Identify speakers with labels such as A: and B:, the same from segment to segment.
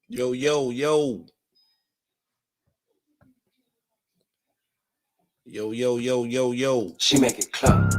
A: Yo, yo, yo. Yo, yo, yo, yo, yo.
B: She make it clap.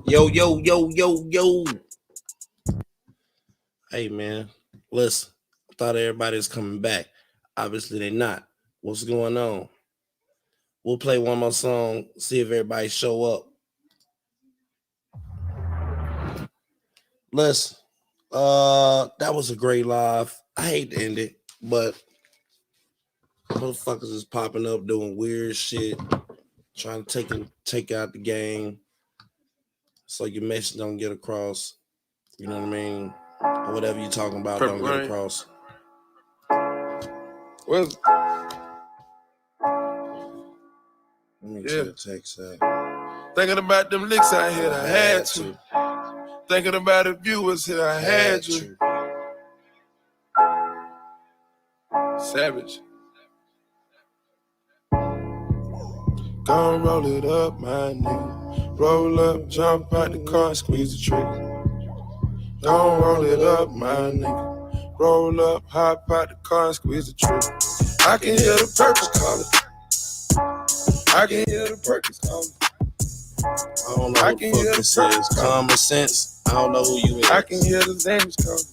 A: Yo, yo, yo, yo, yo. Hey, man. Listen, I thought everybody was coming back. Obviously, they're not. What's going on? We'll play one more song, see if everybody show up. Listen, that was a great live. I hate to end it, but motherfuckers is popping up doing weird shit, trying to take out the game so your message don't get across. You know what I mean? Or whatever you're talking about don't get across.
C: Well,
A: Let me check text out.
C: Thinking about them licks I hit, I had to. Thinking about the viewers here, I had you. Savage. Gon' roll it up, my nigga. Roll up, jump out the car, squeeze the trigger. Gon' roll it up, my nigga. Roll up, hop out the car, squeeze the trigger. I can hear the purpose calling. I can hear the purpose calling.
A: I don't know what the fuck this is. Common sense. I don't know who you is.
C: I can hear the names calling.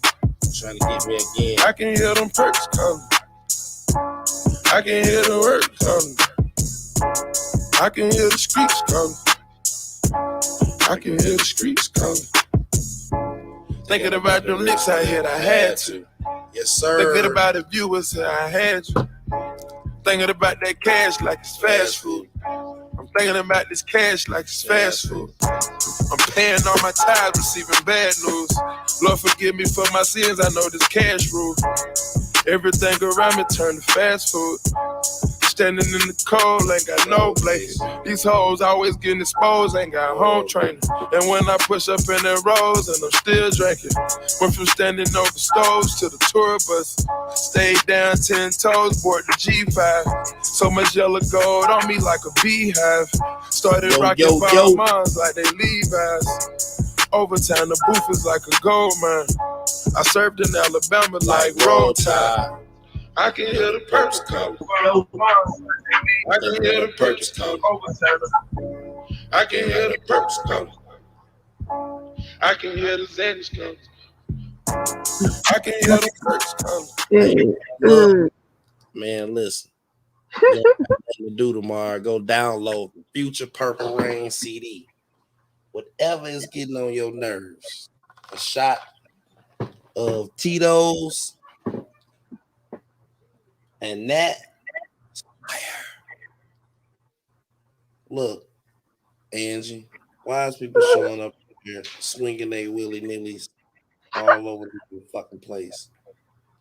A: Trying to get me again.
C: I can hear them perks calling. I can hear the words calling. I can hear the streets calling. I can hear the streets calling. Thinking about them licks I hit, I had to.
A: Yes, sir.
C: Thinking about the viewers here, I had you. Thinking about that cash like it's fast food. I'm thinking about this cash like it's fast food. I'm paying all my tithes, receiving bad news. Lord forgive me for my sins, I know this cash rule. Everything around me turn to fast food. Standing in the cold, ain't got no place. These hoes always getting exposed, ain't got home training. And when I push up in their rows, and I'm still drinking. Went from standing over stoves to the tour bus. Stayed down 10 toes, board the G5. So much yellow gold on me like a beehive. Started rocking ball moms like they Levi's. Overtime, the booth is like a gold mine. I served in Alabama like Roll Tide. I can hear the perks calling. I can hear the perks calling. I can hear the perks calling. I can hear the Xannies calling. I can hear the perks calling.
A: Man, listen. To do tomorrow, go download Future Purple Rain CD. Whatever is getting on your nerves. A shot of Tito's and that. Look, Angie, why is people showing up here swinging their willy-nillies all over the fucking place?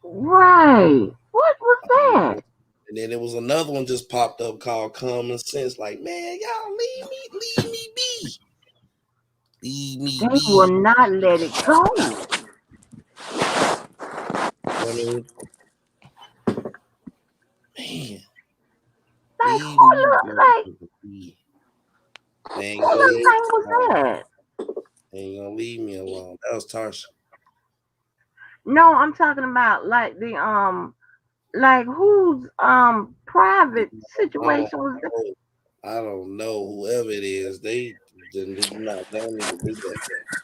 D: Right. What was that?
A: And then there was another one just popped up called Common Sense. Like, man, y'all leave me be. Leave me
B: They
A: be.
B: will not let it go.
A: I mean, man.
B: Like,
A: Leave
B: who
A: me
B: look like
A: be. They ain't
B: who
A: gonna
B: little
A: leave
B: thing was that?
A: They ain't gonna leave me alone. That was Tarsha.
B: No, I'm talking about like the like whose private situation was that?
A: I don't know. Whoever it is, they don't need to do that.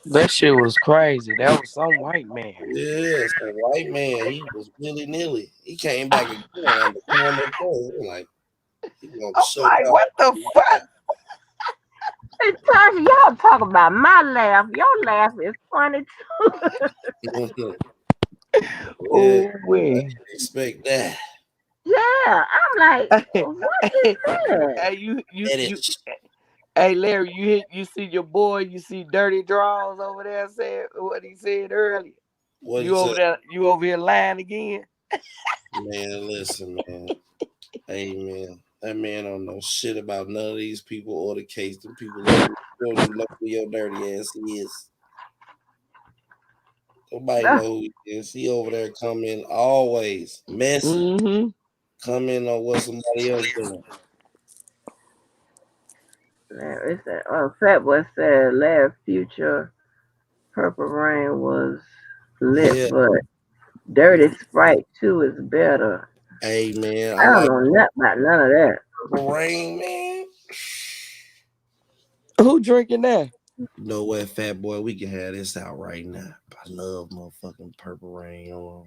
D: That shit was crazy. That was some white man.
A: Yeah, some white man. He was willy-nilly. He came back again on the corner of the like he gonna
D: I'm
A: show
D: like,
A: out.
D: what the fuck?
B: Hey, Tasha, y'all talk about my laugh. Your laugh is funny too.
D: Oh,
A: Yeah, I
D: wait.
A: didn't expect that.
B: Yeah, I'm like, what is that?
D: Hey, you,
A: That is
D: hey, Larry, you see your boy, you see Dirty Draws over there saying what he said earlier.
A: what he said.
D: You over here lying again?
A: Man, listen, man. Hey, man. That man don't know shit about none of these people or the case. Them people don't even know who your dirty ass is. Nobody know who he is. He over there coming always messy.
D: Mm-hmm.
A: Comment on what somebody else doing.
B: It said, Fat Boy said last Future Purple Rain was lit,
A: Yeah.
B: but Dirty Sprite 2 is better.
A: Hey, man.
B: I don't know nothing about none of that.
A: Purple Rain, man.
D: Who drinking that?
A: You know what, Fat Boy? We can have this out right now. I love motherfucking Purple Rain.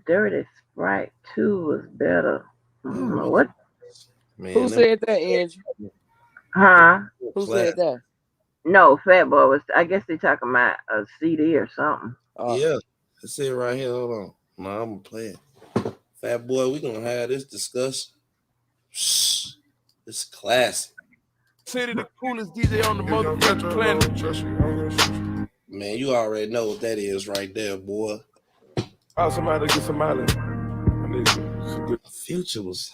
B: Dirty Sprite 2 was better. I don't know what.
A: Man,
D: Who said that, Angie?
B: Huh?
D: Who said that?
B: No, Fat Boy was. I guess they talking about a CD or something.
A: Yeah, that's it right here. Hold on. No, I'm gonna play it. Fat Boy, we gonna have this discussion. Shh. It's classic.
C: City the coolest DJ on the motherfucking planet.
A: Man, you already know what that is right there, boy.
C: Oh, somebody get some mileage. I need some good.
A: Future was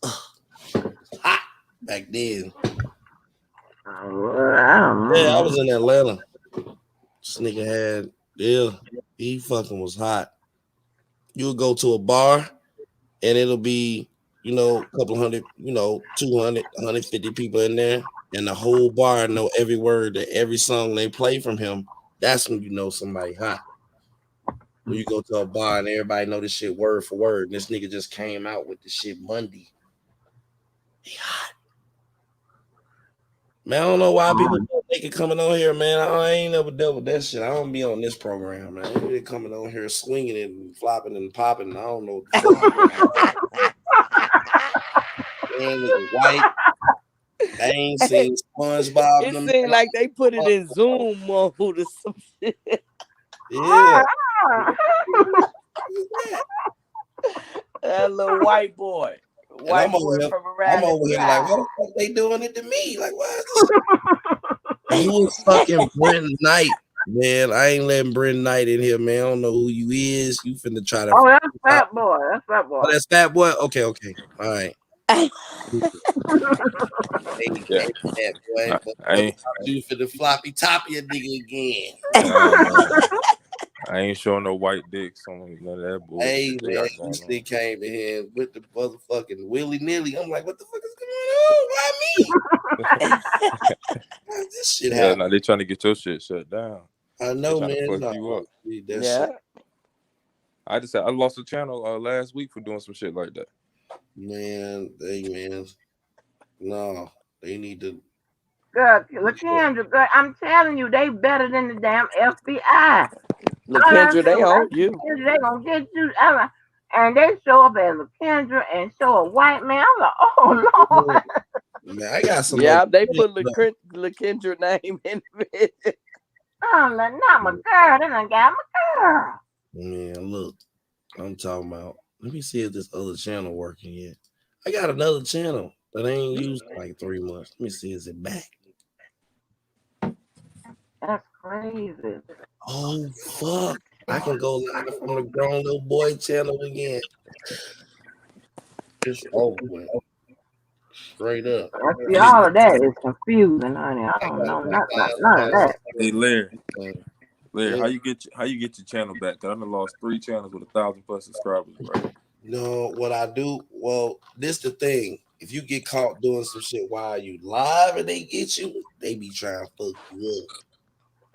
A: hot back then.
B: I don't know.
A: Yeah, I was in Atlanta. This nigga had, he fucking was hot. You would go to a bar and it'll be, a couple hundred, 200, 150 people in there. And the whole bar know every word to every song they play from him. That's when you know somebody hot. When you go to a bar and everybody know this shit word for word. And this nigga just came out with this shit Monday. He hot. Man, I don't know why people think it coming on here, man. I ain't never dealt with that shit. I don't be on this program, man. They coming on here swinging it and flopping and popping. I don't know what the fuck. Man, nigga white. I ain't seen SpongeBob.
D: It seemed like they put it in Zoom mode or some shit.
A: Yeah.
D: That little white boy. White boy from around
A: I'm over here like, what the fuck they doing it to me? Like, why is this? Who is fucking Brent Knight? Man, I ain't letting Brent Knight in here, man. I don't know who you is. You finna try to.
B: Oh, that's Fat Boy. That's Fat Boy.
A: Oh, that's Fat Boy? Okay. All right.
C: Yeah.
A: Fat Boy. You for the floppy top of your nigga again.
C: I ain't showing no white dicks on none of that bullshit.
A: Hey, man, this thing came in here with the motherfucking willy-nilly. I'm like, what the fuck is going on? Why me? This shit happened.
C: Now they trying to get your shit shut down.
A: I know, man.
C: To fuck you up.
A: Yeah.
C: Shit. I lost a channel last week for doing some shit like that.
A: Man. No, they need to.
B: LaKendra, girl, I'm telling you, they better than the damn FBI.
D: LaKendra, they on you.
B: They gonna get you. And they show up as LaKendra and show a white man. I'm like, oh Lord.
A: Man, I got some.
D: Yeah, they put LaKendra name in it.
B: I'm like, not my girl. They done got my girl.
A: Man, look, I'm talking about. Let me see if this other channel working yet. I got another channel that I ain't used in like 3 months. Let me see, is it back?
B: That's crazy.
A: Oh fuck! I can go live from the grown little boy channel again. It's over with. Straight up.
B: I see all of that is confusing, honey. I don't know none of that.
E: Hey, Larry,
A: Yeah.
E: how you get your channel back? Cause I done lost 3 channels with 1,000+ subscribers, right?
A: No, what I do, well, this the thing. If you get caught doing some shit while you live and they get you, they be trying to fuck you up.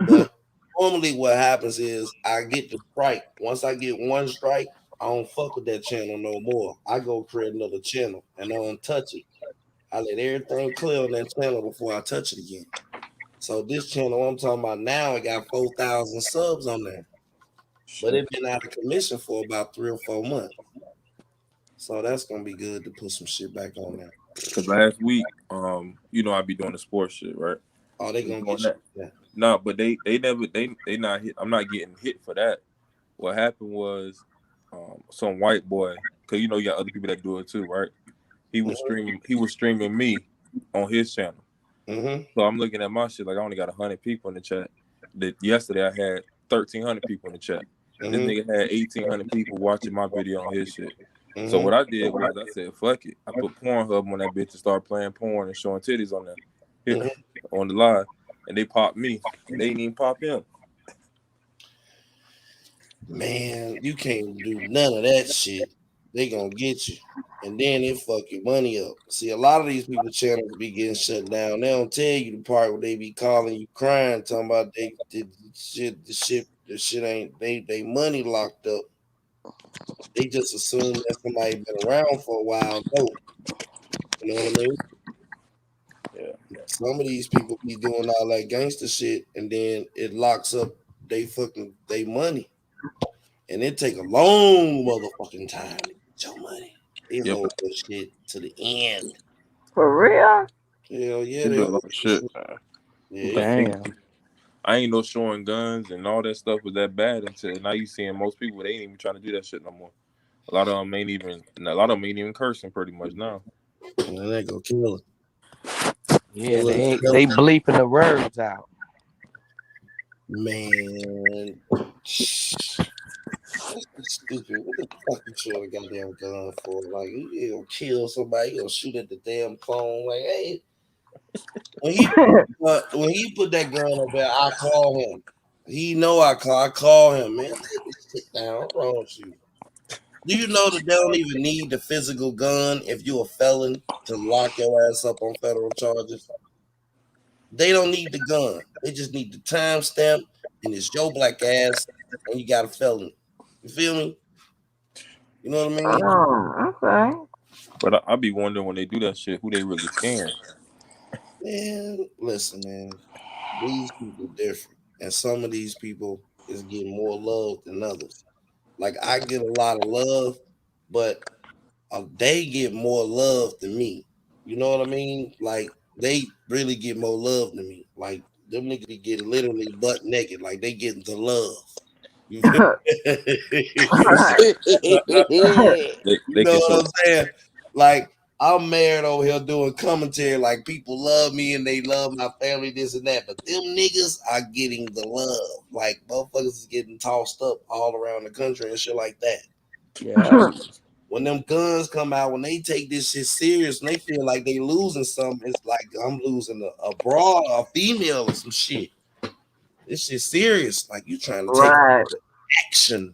A: But normally what happens is I get the strike. Once I get one strike, I don't fuck with that channel no more. I go create another channel and I don't touch it. I let everything clear on that channel before I touch it again. So this channel I'm talking about now, it got 4,000 subs on there. But it's been out of commission for about 3 or 4 months. So that's gonna be good to put some shit back on there.
E: Cause last week, you know I be doing the sports shit, right?
A: Oh, they gonna get you. Yeah.
E: No, but they not hit. I'm not getting hit for that. What happened was, some white boy, cause you know you got other people that do it too, right? He was streaming me on his channel.
A: Mm-hmm.
E: So I'm looking at my shit like I only got 100 people in the chat. Yesterday I had 1,300 people in the chat.
A: Mm-hmm.
E: This nigga had 1,800 people watching my video on his shit.
A: Mm-hmm.
E: So what I did was I said, fuck it. I put Pornhub on that bitch and started playing porn and showing titties on there on the live. And they popped me. They didn't even pop him.
A: Man, you can't do none of that shit. They gonna get you. And then they fuck your money up. See, a lot of these people channels be getting shut down. They don't tell you the part where they be calling you crying, talking about the shit ain't they money locked up. They just assume that somebody been around for a while. No. You know what I mean? Yeah. Some of these people be doing all that gangster shit and then it locks up they money. And it take a long motherfucking time to get your money. They hold that shit to the end.
B: For real?
A: Hell yeah.
E: They do a lot of shit, man.
A: Yeah.
D: Damn.
E: I ain't no showing guns and all that stuff was that bad until now you seeing most people, they ain't even trying to do that shit no more. A lot of them ain't even cursing pretty much now.
A: And they go kill it.
D: Yeah, they bleeping the words out.
A: Man. That's stupid. What the fuck you showing a goddamn gun for? Like, you gonna kill somebody, you gonna shoot at the damn phone. Like, hey. When he put that gun up there, I call him. He know I call him, man. Take this shit down. What's wrong with you? Do you know that they don't even need the physical gun if you're a felon to lock your ass up on federal charges? They don't need the gun. They just need the timestamp and it's your black ass and you got a felony. You feel me? You know what I mean?
B: Oh, okay.
E: But I be wondering when they do that shit, who they really scaring.
A: Man, listen, man. These people different. And some of these people is getting more love than others. Like, I get a lot of love, but they get more love than me. You know what I mean? Like, they really get more love than me. Like, them niggas be getting literally butt naked. Like, they getting the love. You know what I'm saying? Like, I'm married over here doing commentary like people love me and they love my family, this and that. But them niggas are getting the love. Like, motherfuckers is getting tossed up all around the country and shit like that.
D: Yeah.
A: When them guns come out, when they take this shit serious and they feel like they losing something, it's like I'm losing a broad, a female or some shit. This shit serious. Like, you trying to take action.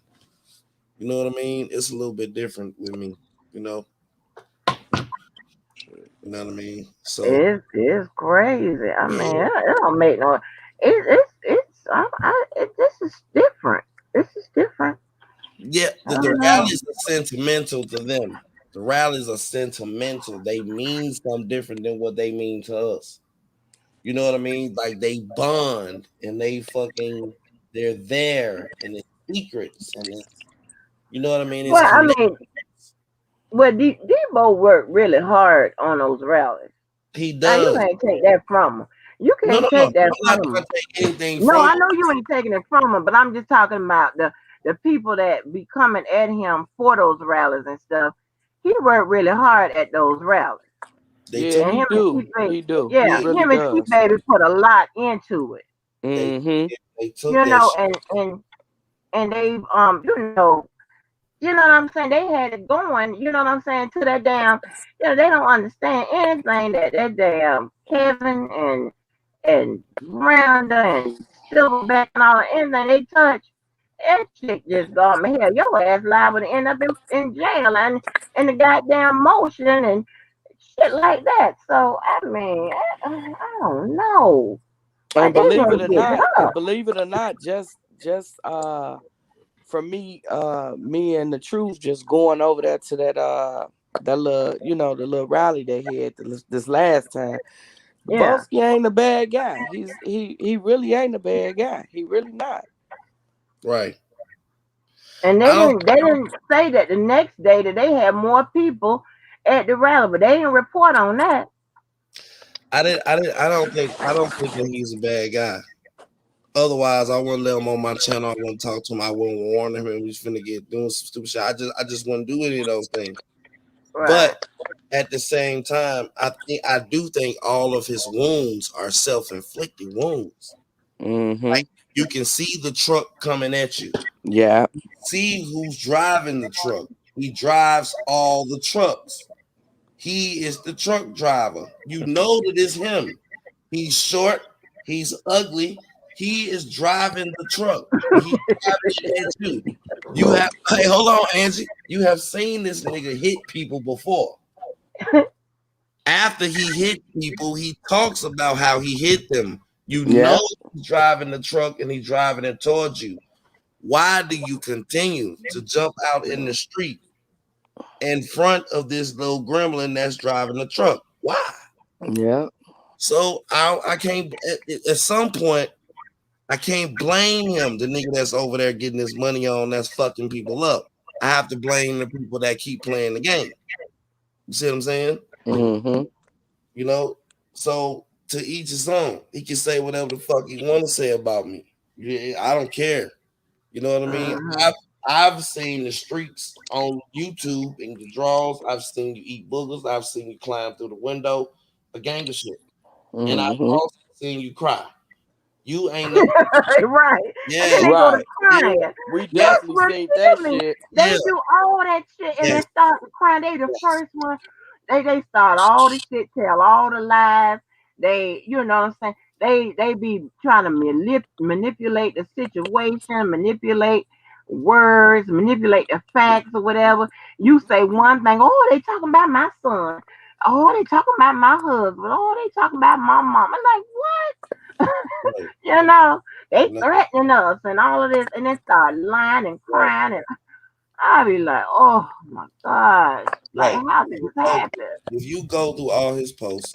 A: You know what I mean? It's a little bit different with me, you know. You know what I mean? So
B: it's crazy. I mean, it don't make no. This is different. This is different.
A: Yeah, the rallies are sentimental to them. The rallies are sentimental. They mean something different than what they mean to us. You know what I mean? Like, they bond and they're there and it's secrets and it's, you know what I mean?
B: Debo worked really hard on those rallies.
A: He does.
B: Now, you can't take that from him. You can't take that from him. I know you ain't taking it from him, but I'm just talking about the people that be coming at him for those rallies and stuff. He worked really hard at those rallies.
D: He do.
B: Yeah,
D: really
B: him and T Baby put a lot into it.
A: They took
B: you know, and and they you know what I'm saying? They had it going, you know what I'm saying, to that damn, they don't understand anything that damn Kevin and Miranda and Silverback and all anything they touch. That chick just got me here. Your ass liable to end up in jail and the goddamn motion and shit like that. So I mean, I don't know.
D: And believe it or not, just for me, me and the Truth just going over there to that little, the little rally they had this last time.
B: Yeah.
D: Bosky ain't a bad guy. He really ain't a bad guy. He really not.
A: Right.
B: And they didn't say that the next day that they had more people at the rally, but they didn't report on that.
A: I don't think that he's a bad guy. Otherwise, I wouldn't let him on my channel. I wouldn't talk to him. I wouldn't warn him and he's finna get doing some stupid shit. I just wouldn't do any of those things. Right. But at the same time, I do think all of his wounds are self-inflicted wounds.
D: Mm-hmm.
A: Like you can see the truck coming at you.
D: Yeah.
A: See who's driving the truck. He drives all the trucks. He is the truck driver. You know that it's him. He's short. He's ugly. He is driving the truck. He's driving it at you. Hey, hold on, Angie. You have seen this nigga hit people before. After he hit people, he talks about how he hit them. You know he's driving the truck and he's driving it towards you. Why do you continue to jump out in the street in front of this little gremlin that's driving the truck? Why?
D: Yeah.
A: So I can't, at some point, I can't blame him, the nigga that's over there getting his money on that's fucking people up. I have to blame the people that keep playing the game. You see what I'm saying?
D: Mm-hmm.
A: You know, so to each his own. He can say whatever the fuck he want to say about me. I don't care. You know what I mean? I've seen the streaks on YouTube and the draws. I've seen you eat boogers. I've seen you climb through the window, a gang of shit. Mm-hmm. And I've also seen you cry. You ain't never
B: right.
A: Yeah,
B: and then they go to crying.
D: Yeah. We definitely seen that shit.
B: They do all that shit and then start crying. They the first one. They start all the shit, tell all the lies. They, you know what I'm saying? They be trying to manipulate the situation, manipulate words, manipulate the facts or whatever. You say one thing, oh, they talking about my son. Oh, they talking about my husband. Oh, they talking about my mom. I'm like, what? You know, they threatening us and all of this, and then start lying and crying, and I be like, oh my gosh, like how did this happen?
A: If you go through all his posts,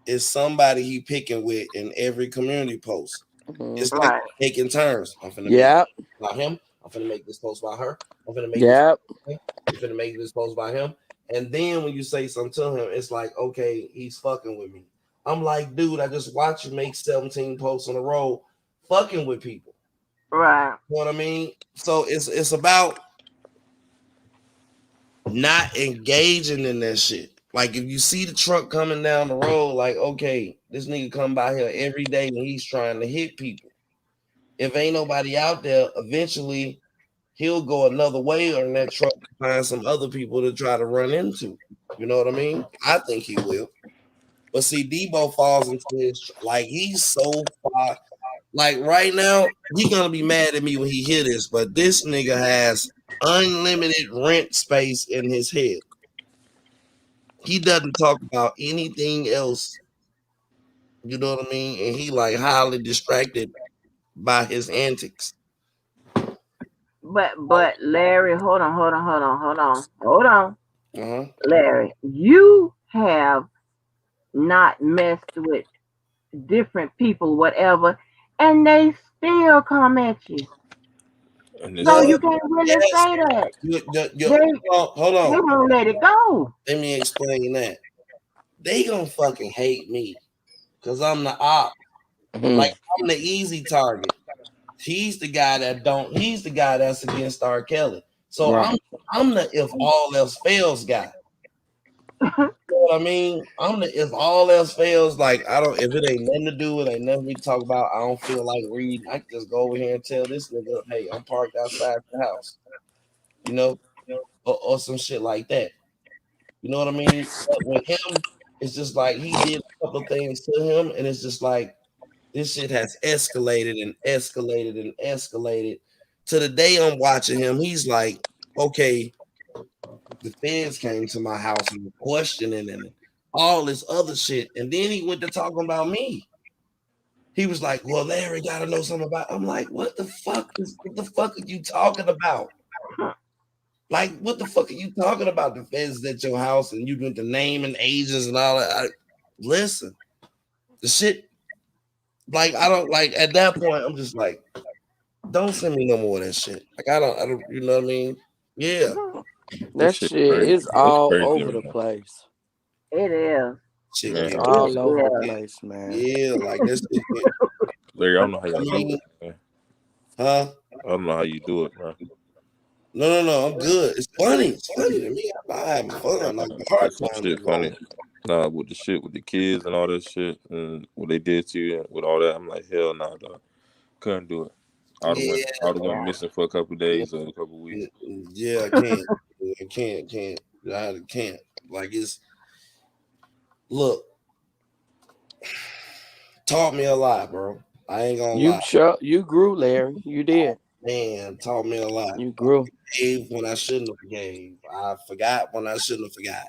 A: it's somebody he picking with in every community post. It's like taking turns. I'm finna make about him. I'm finna make this post about her. I'm finna make I'm finna make this post about him. And then when you say something to him, it's like, okay, he's fucking with me. I'm like, dude, I just watched you make 17 posts in a row fucking with people.
B: Right.
A: You know what I mean? So it's about not engaging in that shit. Like if you see the truck coming down the road, like, okay, this nigga come by here every day and he's trying to hit people. If ain't nobody out there, eventually he'll go another way or in that truck to find some other people to try to run into. You know what I mean? I think he will. But see, Debo falls into his, like, he's so far. Like right now, he's gonna be mad at me when he hear this, but this nigga has unlimited rent space in his head. He doesn't talk about anything else. You know what I mean? And he like highly distracted by his antics.
B: But Larry, hold on. Larry, you have not messed with different people, whatever, and they still come at you. So you can't really say that.
A: Hold on.
B: They won't let it go.
A: Let me explain that. They gonna fucking hate me because I'm the op. Like I'm the easy target. He's the guy that's against R. Kelly. So I'm the if all else fails guy. You know what I mean? If all else fails, like if it ain't nothing to do, it ain't nothing we talk about. I don't feel like reading. I can just go over here and tell this nigga, hey, I'm parked outside the house, you know, or some shit like that. You know what I mean? But with him, it's just like he did a couple things to him, and it's just like this shit has escalated and escalated and escalated to the day I'm watching him. He's like, okay, the feds came to my house and were questioning and all this other shit. And then he went to talking about me. He was like, well, Larry gotta know something about. I'm like, what the fuck are you talking about? Like, what the fuck are you talking about? The feds at your house and you went to naming agents and all that. Listen, the shit, like, I don't like at that point, I'm just like, don't send me no more of that shit. Like, I don't, you know what I mean? Yeah.
D: That shit is all over the place.
B: It is.
A: Shit,
D: it's all over the place, man.
A: Yeah, like this.
E: Larry, I don't know how y'all do it, man.
A: Huh?
E: I don't know how you do it, bro.
A: No, I'm good. It's funny. It's funny to me. I'm having fun. Like the hard
E: shit funny. Nah, with the shit with the kids and all that shit and what they did to you and with all that, I'm like, hell nah, dog. Couldn't do it. I would have went missing for a couple of days or a couple of weeks.
A: Yeah, I can't. I can't. I can't. Like it's look. Taught me a lot, bro. I ain't gonna lie.
D: You grew, Larry. You did.
A: Man, taught me a lot.
D: You grew.
A: I forgave when I shouldn't have forgave. I forgot when I shouldn't have forgot.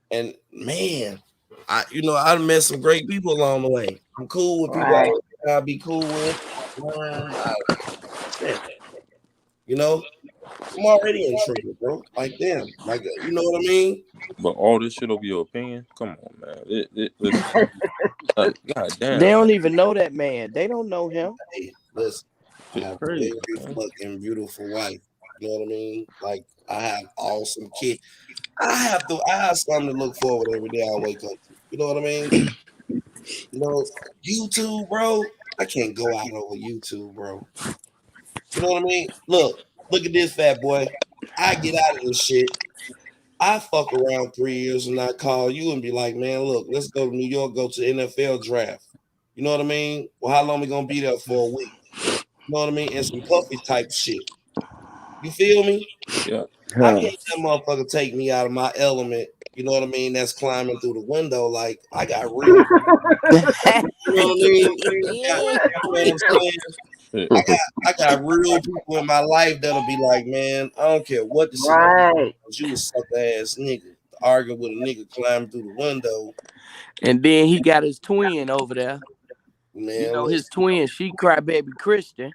A: And man, I met some great people along the way. I'm cool with people I'll be cool with. You know, I'm already in trouble, bro. Like them. Like, you know what I mean?
E: But all this shit over your opinion? Come on, man. God damn.
D: They don't even know that man. They don't know him.
A: Hey, listen. I have a very fucking beautiful wife. You know what I mean? Like, I have awesome kids. I have something to look forward to every day I wake up to. You know what I mean? You know, YouTube, bro. I can't go out over YouTube, bro. You know what I mean? Look at this fat boy. I get out of this shit. I fuck around 3 years and I call you and be like, man, look, let's go to New York, go to the NFL draft. You know what I mean? Well, how long we gonna be there for a week? You know what I mean? And some puffy type shit. You feel me?
E: Yeah.
A: I can't that motherfucker take me out of my element. You know what I mean? That's climbing through the window. Like, I got real. You know what I mean? You know what I'm saying? I got real people in my life that'll be like, man, I don't care what the shit is. You a sucker ass nigga arguing with a nigga climbing through the window.
D: And then he got his twin over there.
A: Man,
D: you know, his twin, she crybaby Christian.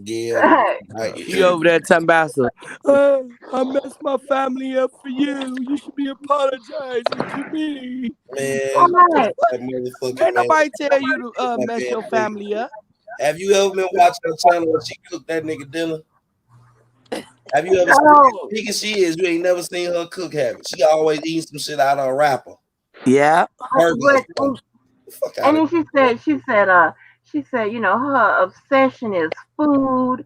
A: Yeah.
D: He over there talking about some, I messed my family up for you. You should be apologizing to me.
A: Man,
D: ain't nobody tell you to mess your family up.
A: Have you ever been watching her channel when she cooked that nigga dinner? Have you ever seen how big she is? You ain't never seen her cook, have it. She always eats some shit out of a wrapper.
D: Yeah.
B: And then she said, you know, her obsession is food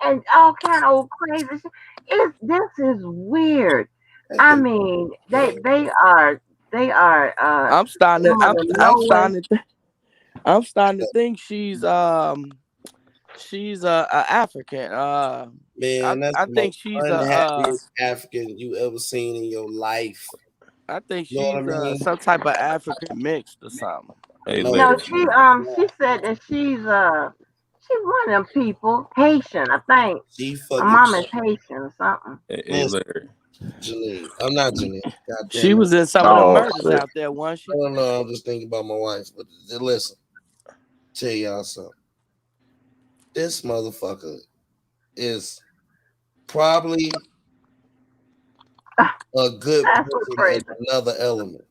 B: and all kind of old crazy shit. This is weird. I mean, they are.
D: I'm starting to think she's African.
A: Man,
D: I think she's
A: African you ever seen in your life.
D: I think she's some type of African mixed or something.
E: Hey,
B: no, she said that she's one of them people, Haitian, I think. Her mom is Haitian or something.
E: Hey, Larry.
A: Janine. I'm not Janine.
D: She was in some of the murders out there, wasn't she?
A: I don't know. I'm just thinking about my wife. But listen, tell y'all something. This motherfucker is probably a good person in another element,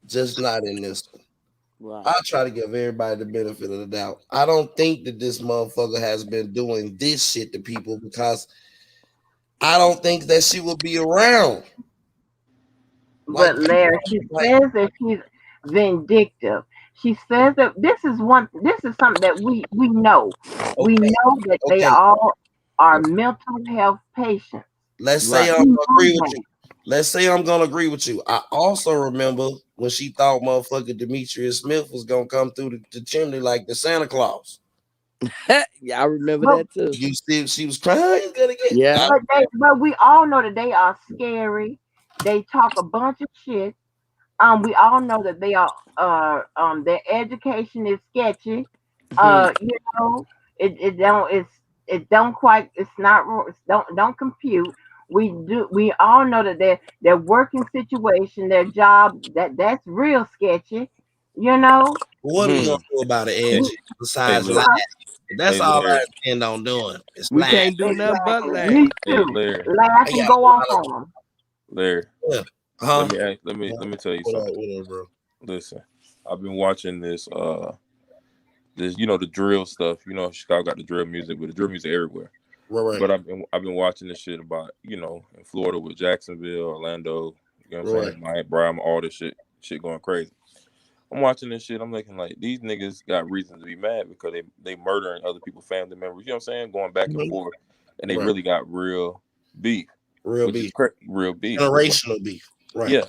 A: just not in this one.
D: Right.
A: I try to give everybody the benefit of the doubt. I don't think that this motherfucker has been doing this shit to people because I don't think that she will be around.
B: But Larry, she says that she's vindictive. She says that this is something that we know. Okay. We know that they all are mental health patients.
A: Let's say I don't agree with you. let's say I'm gonna agree with you. I also remember when she thought motherfucker Demetrius Smith was gonna come through the chimney like the Santa Claus.
D: Yeah, I remember that too.
A: You see, she was crying. He's gonna get.
D: Yeah.
B: But we all know that they are scary. They talk a bunch of shit. We all know that they are. Their education is sketchy. You know, it don't quite. It's not. Don't compute. We all know that their working situation, their job, that's real sketchy. You know.
A: What are we gonna do about it, Angie? Besides lie, that's all I intend on doing.
D: We can't do nothing but laugh.
B: Me too. Laugh and go off on them.
E: Larry,
A: huh?
E: let me tell you something.
A: What up, bro?
E: Listen, I've been watching this the drill stuff. You know, Chicago got the drill music, but the drill music everywhere.
A: Right.
E: But I've been watching this shit about, in Florida with Jacksonville, Orlando, you know what I'm saying, Mike Brown, all this shit going crazy. I'm watching this shit. I'm looking like these niggas got reason to be mad because they murdering other people's family members. You know what I'm saying? Going back and forth, and they really got real beef. Real beef.
A: Generational beef. Right.
E: Yeah.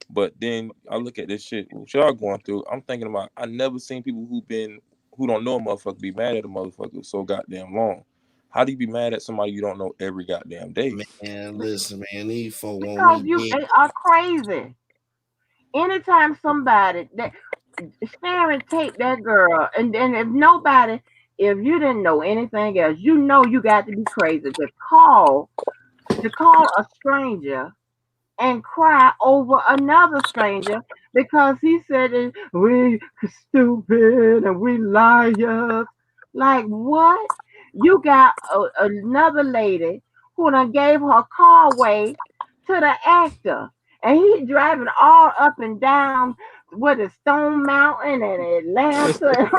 E: But then I look at this shit, what y'all going through. I'm thinking about, I never seen people who don't know a motherfucker be mad at a motherfucker so goddamn long. How do you be mad at somebody you don't know every goddamn day?
A: Man, listen, man, these folks
B: because they are crazy. Anytime somebody that Sharon take that girl, and then if you didn't know anything else, you got to be crazy to call a stranger and cry over another stranger because he said we stupid and we liars. Like what? You got another lady who done gave her car away to the actor, and he driving all up and down with a Stone Mountain and Atlanta.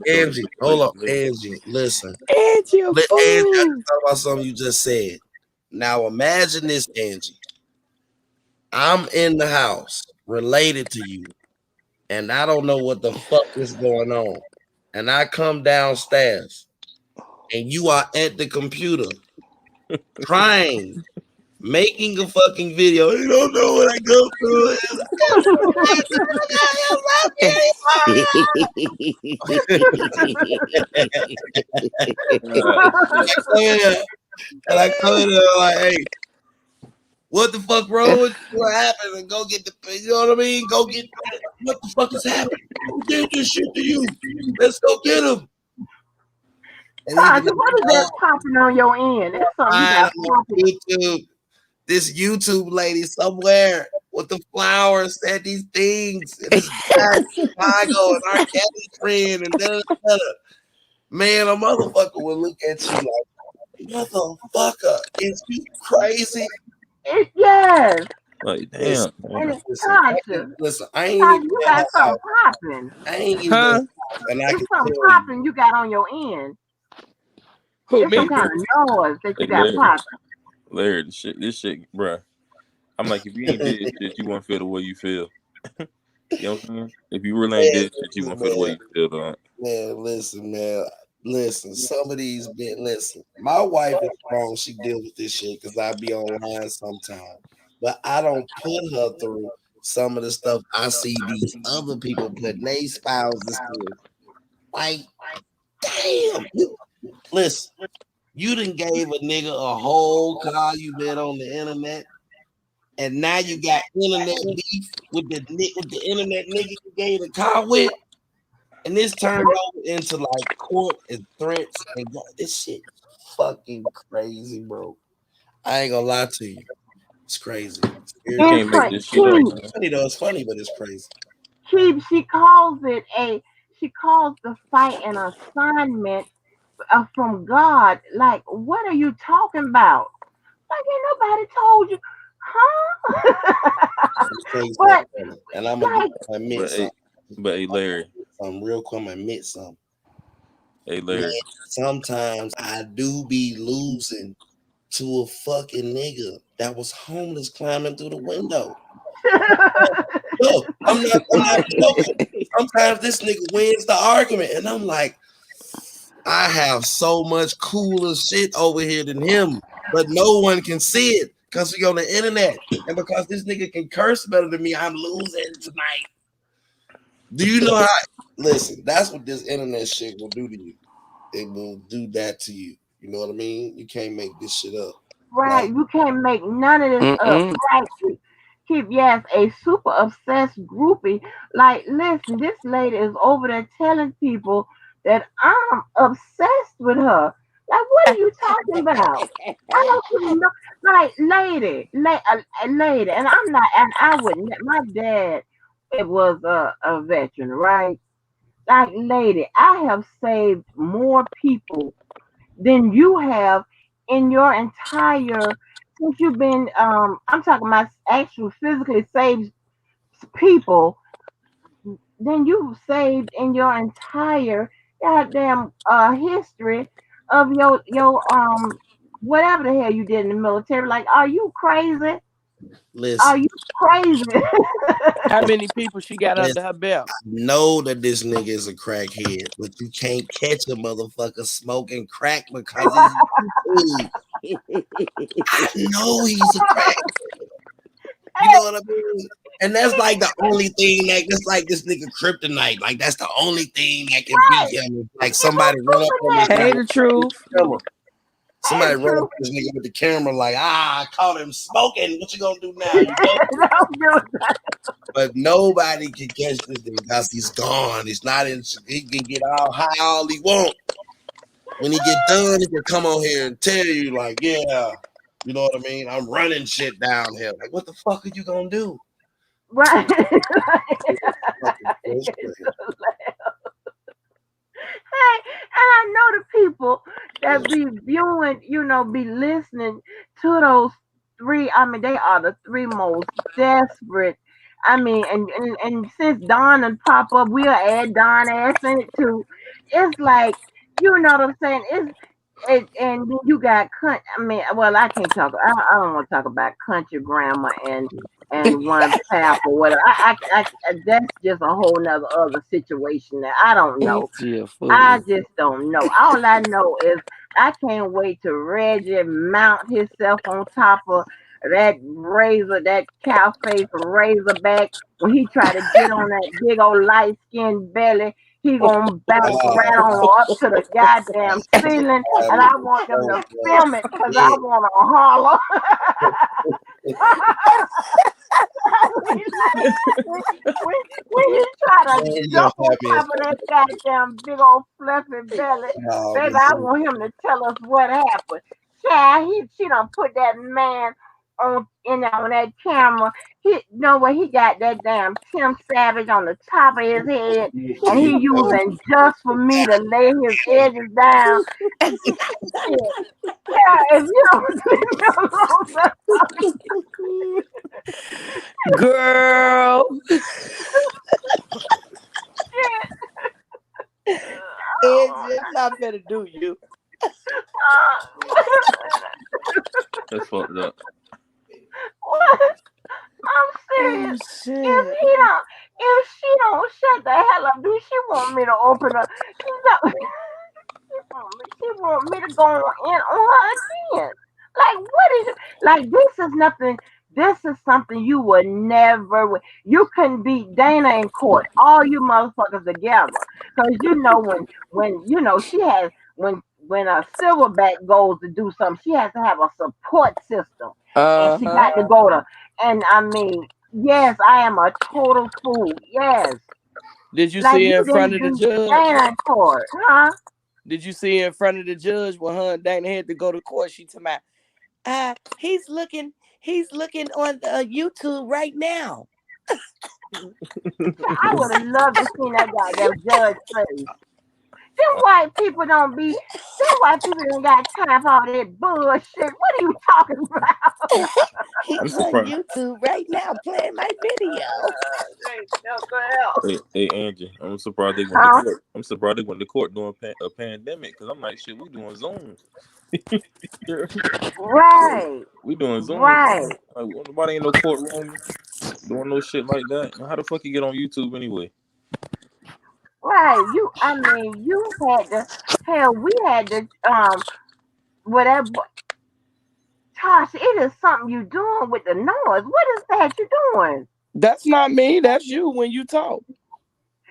A: Angie, hold up, Angie. Listen,
D: Angie,
A: talk about something you just said. Now imagine this, Angie. I'm in the house related to you, and I don't know what the fuck is going on. And I come downstairs, and you are at the computer crying, making a fucking video. You don't know what I go through. And I come in there like, hey, what the fuck wrong with you? What happened? And go get you know what I mean? Go get what the fuck is happening? Who did this shit to you? Let's go get him.
B: What is that popping on your end? That's something
A: YouTube. This YouTube lady somewhere with the flowers said these things. And this guy in Chicago and our Kelly friend and da. Man, a motherfucker will look at you like, motherfucker, is you crazy?
B: Yes.
E: Like, damn.
A: Listen, I ain't even
B: you got something popping.
A: I ain't even and
B: it's something popping you got on your end. It's some kind of noise that you got popping.
E: Larry, this shit, bruh. I'm like, if you ain't did shit, you won't feel the way you feel. You know what I'm saying? If you really ain't did shit, you won't feel the way you feel, dog.
A: Man, listen, some of these my wife is strong, she deals with this shit because I be online sometimes. But I don't put her through some of the stuff I see these other people putting their spouses through. Like, damn. Listen, you done gave a nigga a whole car you met on the internet, and now you got internet beef with the internet nigga you gave the car with, and this turned over into like court and threats and this shit fucking crazy, bro. I ain't gonna lie to you. It's crazy. You can't make this shit up. It's funny though, it's funny, but it's crazy.
B: She calls the fight an assignment from God. Like, what are you talking about? Like, ain't nobody told you, huh?
A: But and I'm gonna admit something.
E: But hey, Larry,
A: I'm real quick. I'm gonna admit something.
E: Hey, Larry.
A: Man, sometimes I do be losing to a fucking nigga that was homeless climbing through the window. No, I'm not joking. Sometimes this nigga wins the argument, and I'm like, I have so much cooler shit over here than him, but no one can see it because we on the internet. And because this nigga can curse better than me, I'm losing tonight. Do you know how? Listen, that's what this internet shit will do to you. It will do that to you. You know what I mean? You can't make this shit up.
B: Right. You can't make none of this up. Right. Keep a super obsessed groupie. Like, listen, this lady is over there telling people that I'm obsessed with her. Like, what are you talking about? I don't even know. Like, lady, and I'm not, and I wouldn't. My dad, it was a veteran, right? Like, lady, I have saved more people than you have in your entire since you've been I'm talking about actual physically saved people than you've saved in your entire goddamn history of your whatever the hell you did in the military. Like, are you crazy?
A: Listen,
B: are you crazy?
D: How many people she got under her belt?
A: I know that this nigga is a crackhead, but you can't catch a motherfucker smoking crack because he's I know he's a crackhead. You know what I mean? And that's like the only thing that's like this nigga kryptonite. Like, that's the only thing that can beat him. Like, somebody run up on this
D: nigga. The truth.
A: Somebody run up this nigga with the camera, like, I caught him smoking. What you gonna do now? You know? But nobody can catch this nigga because he's gone. He's not in. He can get all high all he want. When he get done, he can come on here and tell you, like, yeah, you know what I mean? I'm running shit down here. Like, what the fuck are you gonna do?
B: Right. Hey, and I know the people that be viewing, be listening to those three. I mean, they are the three most desperate. I mean, and since Don and pop up, we'll add Don ass in it too. It's like, you know what I'm saying? And then you got I mean, well, I can't talk. I don't want to talk about country grammar and one path or whatever. I that's just a whole nother other situation that I don't know. I just don't know. All I know is I can't wait to Reggie mount himself on top of that cow face razorback when he try to get on that big old light skinned belly. He gonna bounce around up to the goddamn ceiling, and I want them to film it because I want to holler. when he try to jump on top of that goddamn big old fluffy belly, baby, I want him to tell us what happened. Child, she done put that man on that camera. He got that damn Tim Savage on the top of his head, and he using just for me to lay his edges down. Yeah, if you don't leave me alone,
D: girl. It's not better do you.
E: That's fucked up.
B: What? I'm serious. If she don't shut the hell up, do she want me to open up? She want me to go in on her again. Like, what is it? Like, this is nothing. This is something you would never. You couldn't beat Dana in court. All you motherfuckers together, because when she has when a silverback goes to do something, she has to have a support system. And she got to go to. And I mean, yes, I am a total fool. Yes.
D: Did you see her in front of the judge?
B: Dana in court, huh?
D: Did you see her in front of the judge when her and Dana had to go to court? She told me, he's looking on YouTube right now.
B: I would have loved to see that goddamn judge face. Them white people don't got time for all that bullshit. What are you talking about?
D: He's on YouTube right now playing my video.
E: Hey Angie, I'm surprised they went to court. I'm surprised they went to court during a pandemic because I'm like, shit, we doing Zoom.
B: Right.
E: We doing Zoom.
B: Right.
E: Like, nobody in no courtroom doing no shit like that. How the fuck you get on YouTube anyway?
B: Right. You had to hell, we had to whatever. Tosh, it is something you doing with the noise. What is that you doing?
D: That's not me. That's you when you talk.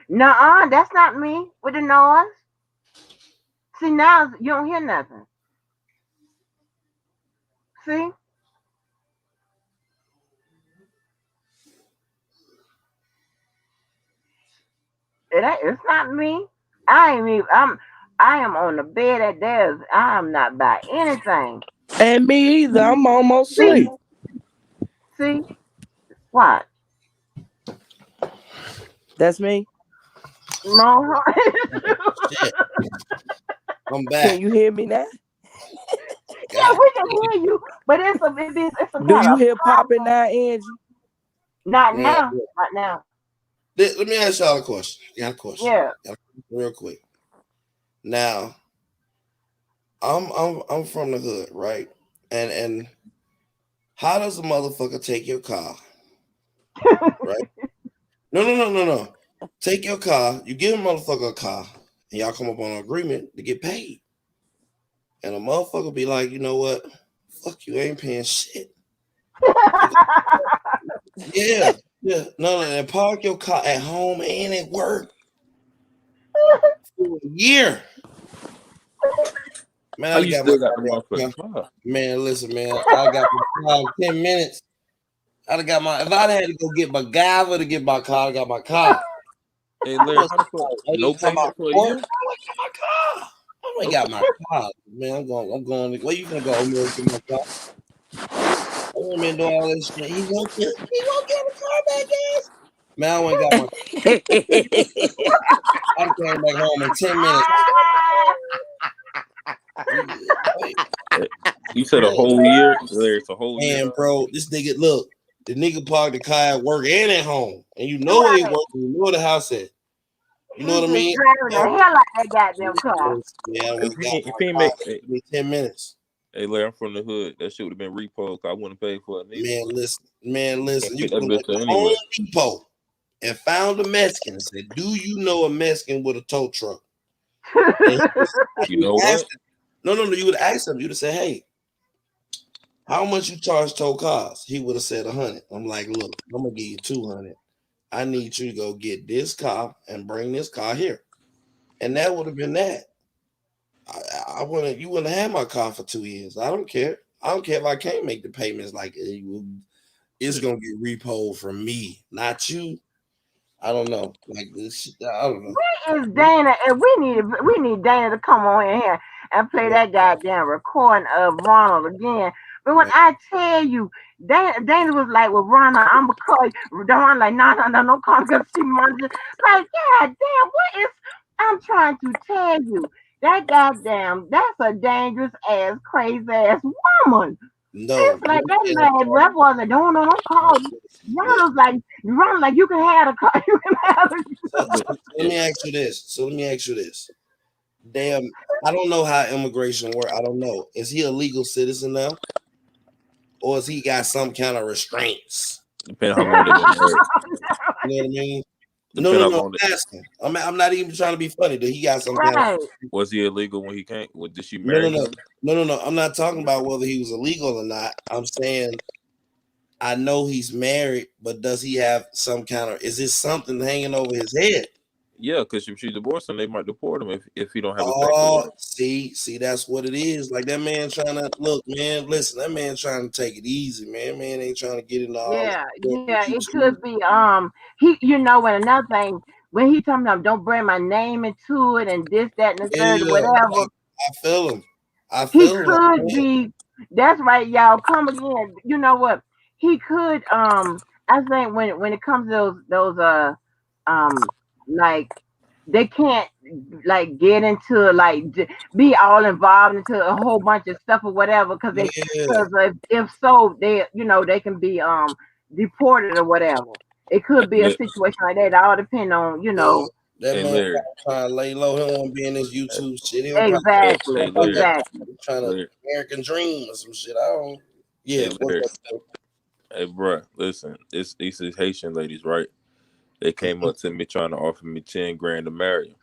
B: Nuh-uh, that's not me with the noise. See, now you don't hear nothing. See? It's not me. I am on the bed at theirs. I am not by anything.
D: And me either. I'm almost asleep.
B: See? What?
D: That's me.
B: No.
A: Shit. I'm back.
D: Can you hear me now?
B: Yeah, we can hear you, but it's a
D: Do you hear popping now, Angie?
B: Not now. Not now.
A: Let me ask y'all a question.
B: Yeah.
A: Real quick. Now, I'm from the hood, right? And how does a motherfucker take your car? Right? No. Take your car, you give a motherfucker a car, and y'all come up on an agreement to get paid. And a motherfucker be like, you know what? Fuck you, ain't paying shit. Yeah. No, and park your car at home and at work for a year. Man, I got my car. Man, listen, man. I got my car in 10 minutes. If I had to go get my MacGyver to get my car, I got my car.
E: Hey, Larry, no payment for a year?
A: My car. I ain't got my car, man. I'm going. Where you gonna go? I'm gonna get my car. I want me to do all this shit. He won't get the car back, guys. Man, I went got my. I came back home in 10 minutes.
E: You said a whole year? Larry, it's a whole year.
A: And bro, this nigga, look, the nigga parked the car at work and at home, and you know where he works, you know where the house at. You know what I mean?
B: Driving the hell out that goddamn car.
A: Yeah,
E: if he make
A: 10 minutes.
E: Hey, Larry, I'm from the hood. That shit would have been repo. I wouldn't pay for it.
A: Man, listen. You can go to Home Depot and found a Mexican and said, "Do you know a Mexican with a tow truck?"
E: You know what?
A: No. You would ask him. You'd have said, "Hey, how much you charge tow cars?" He would have said 100. I'm like, "Look, I'm gonna give you 200. I need you to go get this car and bring this car here," and that would have been that. You wouldn't have my car for 2 years. I don't care. I don't care if I can't make the payments. Like it's gonna get repoed from me, not you. I don't know. Like this, I don't know.
B: Where is Dana? And we need Dana to come on in here and play that goddamn recording of Ronald again. But when I tell you, Dana was like, "Well, Ronald, I'm gonna call you." Ronald like, "No, don't call me because she wants you." Like, God damn, what is? I'm trying to tell you. That goddamn, that's a dangerous ass, crazy ass woman.
A: No,
B: it's like that man rep wasn't doing no call. Ronald's like you can have a car, you can have
A: it. Let me ask you this. Damn, I don't know how immigration works. I don't know. Is he a legal citizen now? Or has he got some kind of restraints?
E: Depending how long they've been married.
A: You know what I mean? No. I'm asking. I'm not even trying to be funny. Did he got some kind of?
E: Was he illegal when he came? Did she marry him?
A: No. I'm not talking about whether he was illegal or not. I'm saying I know he's married, but does he have some kind of? Is this something hanging over his head?
E: Yeah, because if she divorced him, they might deport him if he don't have a
A: paperwork. See, that's what it is. Like that man trying to look, man. Listen, that man trying to take it easy, man. Man ain't trying to get into all.
B: Yeah. It could be. He, and another thing, when he told me, "Don't bring my name into it," and this, that, and the third, whatever.
A: I feel him.
B: He could be. That's right, y'all. Come again. You know what? He could. I think when it comes to those like they can't like get into like be all involved into a whole bunch of stuff or whatever because if so they they can be deported or whatever. It could be a situation like that. It all depend on
A: that man trying to lay low. He don't want to be in this YouTube shit.
B: Exactly.
A: Trying to American dream or some shit. I don't. Yeah.
E: Hey, bro, listen. These is Haitian ladies, right? they came up to me trying to offer me 10 grand to marry him.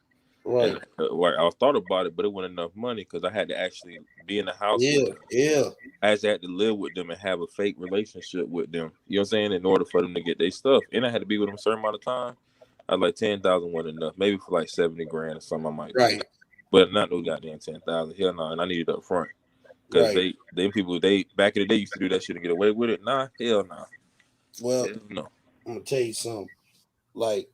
A: Right.
E: And, I thought about it, but it wasn't enough money because I had to actually be in the house with them.
A: Yeah.
E: I actually had to live with them and have a fake relationship with them. You know what I'm saying? In order for them to get their stuff. And I had to be with them a certain amount of time. I was like 10,000 wasn't enough. Maybe for like 70 grand or something I might do.
A: Right.
E: But not no goddamn 10,000. Hell no. And I needed it up front. Because they people, back in the day used to do that shit and get away with it. Nah, hell no.
A: Well,
E: hell no.
A: I'm gonna tell you something. Like,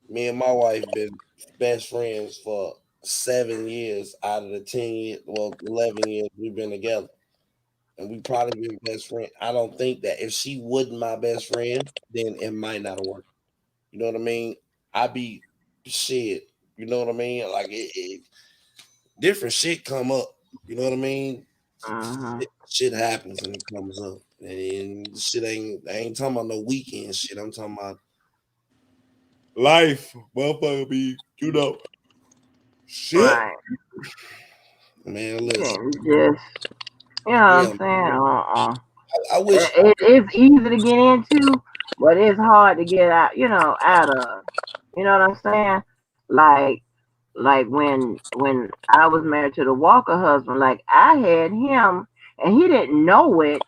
A: me and my wife been best friends for 7 years out of the 10 years, 11 years we've been together. And we probably been best friends. I don't think that if she wasn't my best friend, then it might not have worked. You know what I mean? I'd be shit. You know what I mean? Like it different shit come up. You know what I mean? Shit happens and it comes up. And shit I ain't talking about no weekend shit. I'm talking about life. Motherfucker be, you know. Shit.
B: Right.
A: Man, listen.
B: Just, you know what I'm saying?
A: I wish
B: it's easy to get into, but it's hard to get out, out of. You know what I'm saying? Like when I was married to the Walker husband, like I had him and he didn't know it.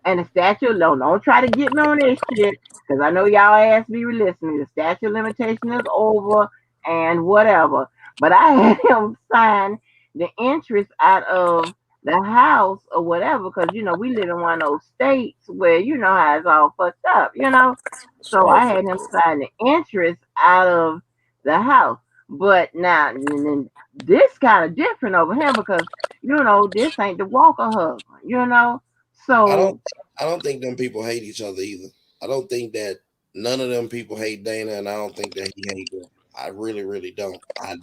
B: And the statute, don't try to get me on this shit, because I know y'all ass be listening. The statute of limitation is over and whatever. But I had him sign the interest out of the house or whatever, because we live in one of those states where how it's all fucked up, So I had him sign the interest out of the house. But now this kind of different over here because this ain't the Walker husband, So
A: I don't think them people hate each other either. I don't think that none of them people hate Dana, and I don't think that he hates them. I really, really don't. I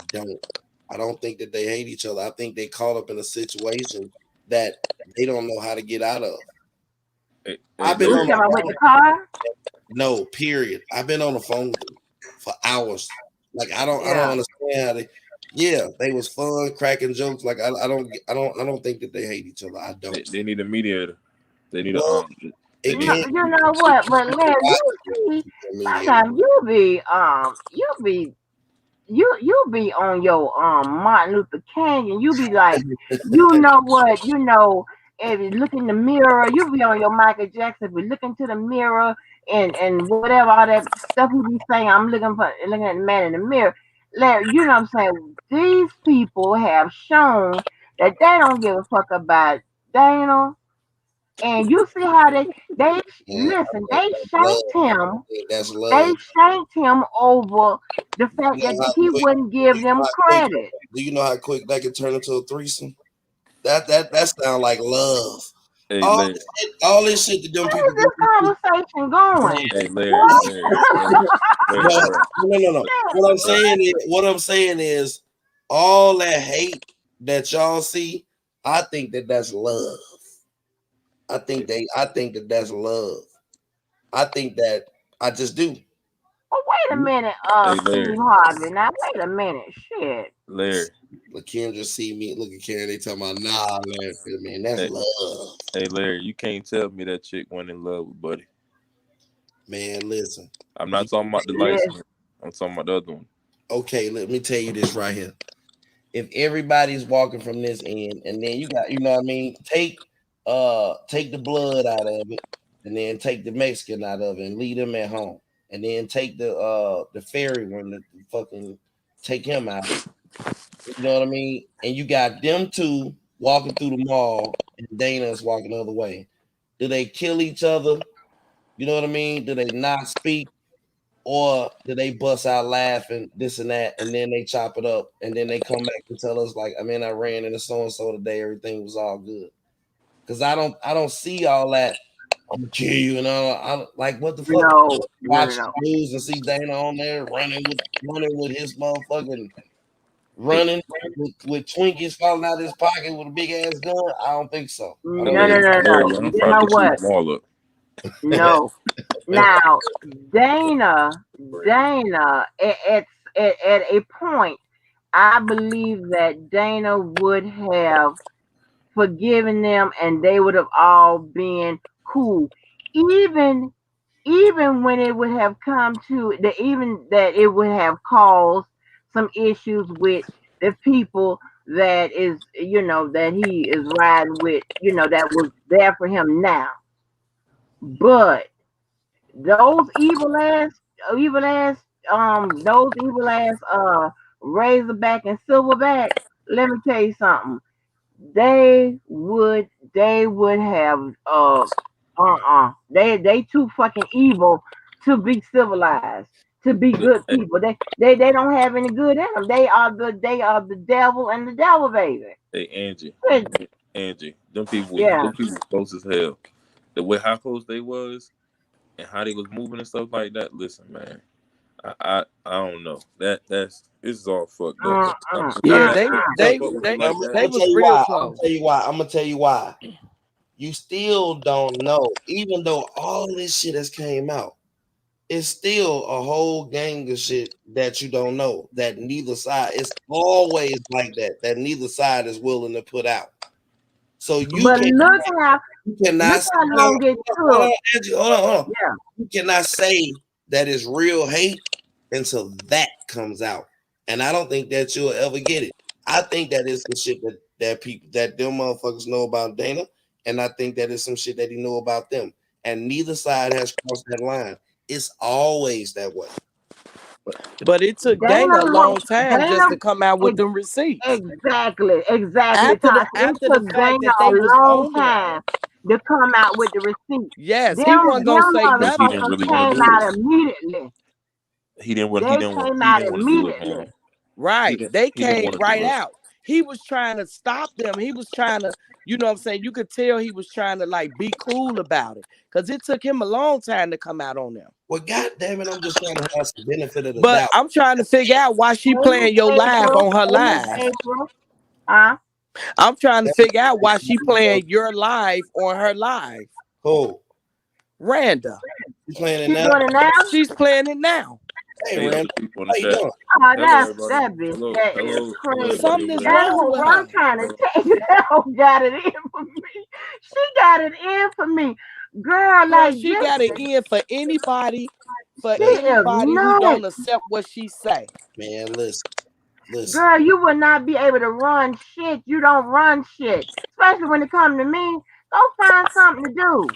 A: don't think that they hate each other. I think they caught up in a situation that they don't know how to get out of. I've been on
B: the car.
A: No, period. I've been on the phone for hours. Like I don't understand how they. Yeah, they was fun, cracking jokes. Like I don't think that they hate each other. I don't.
E: They need a mediator. They need
B: you know what? But Larry, you see, sometimes you be on your Martin Luther King, and you be like, you know what? If you look in the mirror, you be on your Michael Jackson. If we look into the mirror and whatever all that stuff you be saying, I'm looking at the man in the mirror. Larry, you know what I'm saying? These people have shown that they don't give a fuck about Dana. And you see how they listen, they shanked him. They shanked him over the fact that he wouldn't give them credit.
A: Do you know how quick that could turn into a threesome? That sounds like love.
E: Hey,
A: all this shit that them people.
B: Where's this conversation going?
E: Hey, Larry.
A: No. What I'm saying is, all that hate that y'all see, I think that that's love. I think that that's love. I think that I just do.
B: Oh, wait a minute, Steve Harvey. Now wait a minute, shit.
E: Larry.
A: Kendra see me. Look at Karen. They talking about nah, Larry. Man, that's love.
E: Hey, Larry, you can't tell me that chick went in love with Buddy.
A: Man, listen.
E: I'm not talking about the license. I'm talking about the other one.
A: Okay, let me tell you this right here. If everybody's walking from this end, and then you got, you know what I mean, take the blood out of it, and then take the Mexican out of it, and leave them at home, and then take the fairy one, to fucking take him out. You know what I mean? And you got them two walking through the mall, and Dana's walking the other way. Do they kill each other? You know what I mean? Do they not speak? Or do they bust out laughing, this and that, and then they chop it up, and then they come back and tell us like, I mean, I ran into so-and-so today, everything was all good. Because I don't see all that. I'm gonna kill you and all. I like what the fuck. Watch the news and see Dana on there running with his motherfucking running with Twinkies falling out of his pocket with a big ass gun. I don't think so.
B: No. You know what? No. Now Dana at a point, I believe that Dana would have forgiven them and they would have all been cool. Even even when it would have come to the, even that it would have caused some issues with the people that is, that he is riding with, that was there for him now. But those evil ass, those evil ass, Razorback and Silverback. Let me tell you something. They would have, they too fucking evil to be civilized, to be good people. They don't have any good in them. They are the devil and the devil baby.
E: Hey, Angie, them people
B: Yeah.
E: close as hell. The way how close they was and how they was moving and stuff like that. Listen, man, I don't know. This is all fucked up.
D: Yeah, they was real close.
A: I'm gonna tell you why. You still don't know, even though all this shit has came out. It's still a whole gang of shit that you don't know. That neither side. It's always like that. That neither side is willing to put out. So you
B: But
A: cannot
B: long it took.
A: Hold on.
B: Yeah.
A: You cannot say that it's real hate until that comes out. And I don't think that you'll ever get it. I think that is the shit that people, that them motherfuckers know about Dana, and I think that is some shit that he know about them. And neither side has crossed that line. It's always that way.
D: But it took Dana a long time just to come out with them receipts.
B: Exactly.
D: After the fact that they was on
B: time to come out with the receipt.
D: Yes, he wasn't gonna say nothing.
E: He didn't really
B: came out immediately.
E: He didn't want.
B: They came out immediately.
D: Right, they came right out. He was trying to stop them. He was trying to, you know what I'm saying? You could tell he was trying to like be cool about it, because it took him a long time to come out on them.
A: Well, goddamn it, I'm just trying to have the benefit of the
D: But
A: doubt.
D: I'm trying to figure out why she playing your live on her live. I'm trying to figure out why she playing your live on her live.
A: Who?
D: Randa.
A: She's playing it now?
D: She's playing it now.
A: Hey, Randa. How you doing?
B: Oh, that bitch. That is crazy.
D: Something is wrong with her.
B: I'm trying to tell you, that hoe got it in for me. She got it in for me. Girl, like
D: she got it in for anybody. For anybody who don't accept what she say.
A: Man, listen.
B: Girl, you will not be able to run shit. You don't run shit. Especially when it comes to me. Go find something to do.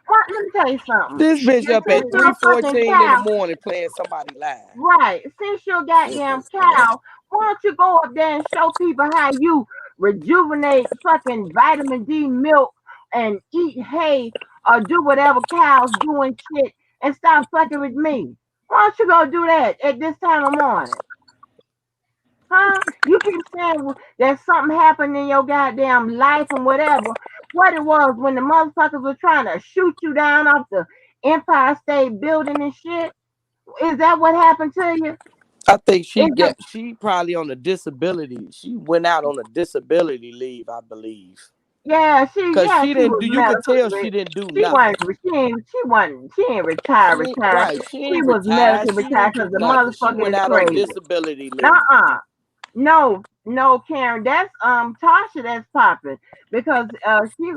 B: Let me tell you something.
D: This bitch up at 3:14 in the morning playing somebody live.
B: Right. Since your goddamn cow, why don't you go up there and show people how you rejuvenate fucking vitamin D milk and eat hay or do whatever cows doing shit and stop fucking with me? Why don't you go do that at this time of morning? Huh? You keep saying that something happened in your goddamn life and whatever. What it was when the motherfuckers were trying to shoot you down off the Empire State Building and shit? Is that what happened to you?
D: I think she probably on a disability. She went out on a disability leave, I believe.
B: Yeah, she
D: didn't do. You could tell she didn't do nothing.
B: She ain't retired.
D: Right,
B: she was medically retired because the motherfucker
D: went out
B: crazy.
D: on disability leave.
B: No, Karen, that's Tasha that's popping because she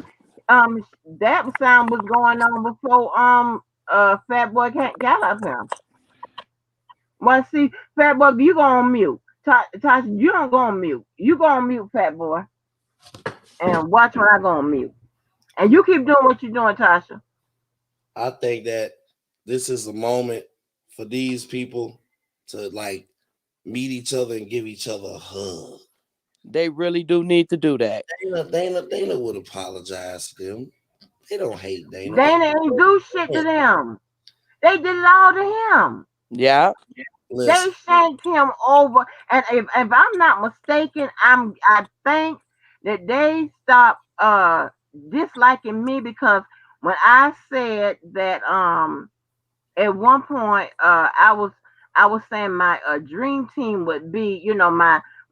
B: that sound was going on before Fat Boy got up here. Well, see, Fat Boy, you go on mute. Tasha, you don't go on mute. You go on mute, Fat Boy, and watch when I go on mute. And you keep doing what you're doing, Tasha.
A: I think that this is a moment for these people to like meet each other and give each other a hug.
D: They really do need to do that.
A: Dana would apologize to them. They don't hate Dana.
B: Dana ain't do shit to them. They did it all to him.
D: Yeah.
B: Listen. They shanked him over. And if I'm not mistaken, I think that they stopped disliking me because when I said that at one point I was saying my dream team would be,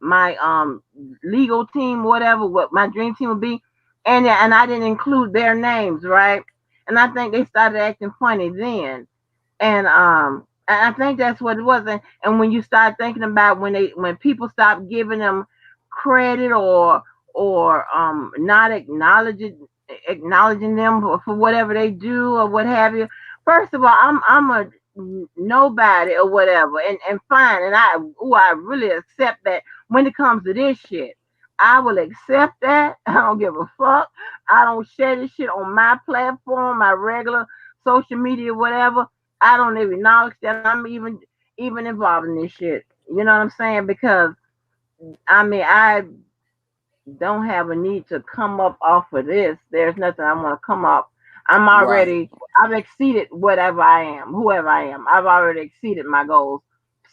B: my legal team, whatever, what my dream team would be, and I didn't include their names, right? And I think they started acting funny then, and I think that's what it was. And when you start thinking about when people stop giving them credit or not acknowledging them for whatever they do or what have you, First of all, I'm a nobody or whatever, and fine, and I really accept that when it comes to this shit. I will accept that. I don't give a fuck. I don't share this shit on my platform, my regular social media, whatever. I don't even acknowledge that I'm even involved in this shit. You know what I'm saying? Because I mean, I don't have a need to come up off of this. There's nothing I want to come up. I've exceeded whatever I am, whoever I am. I've already exceeded my goals.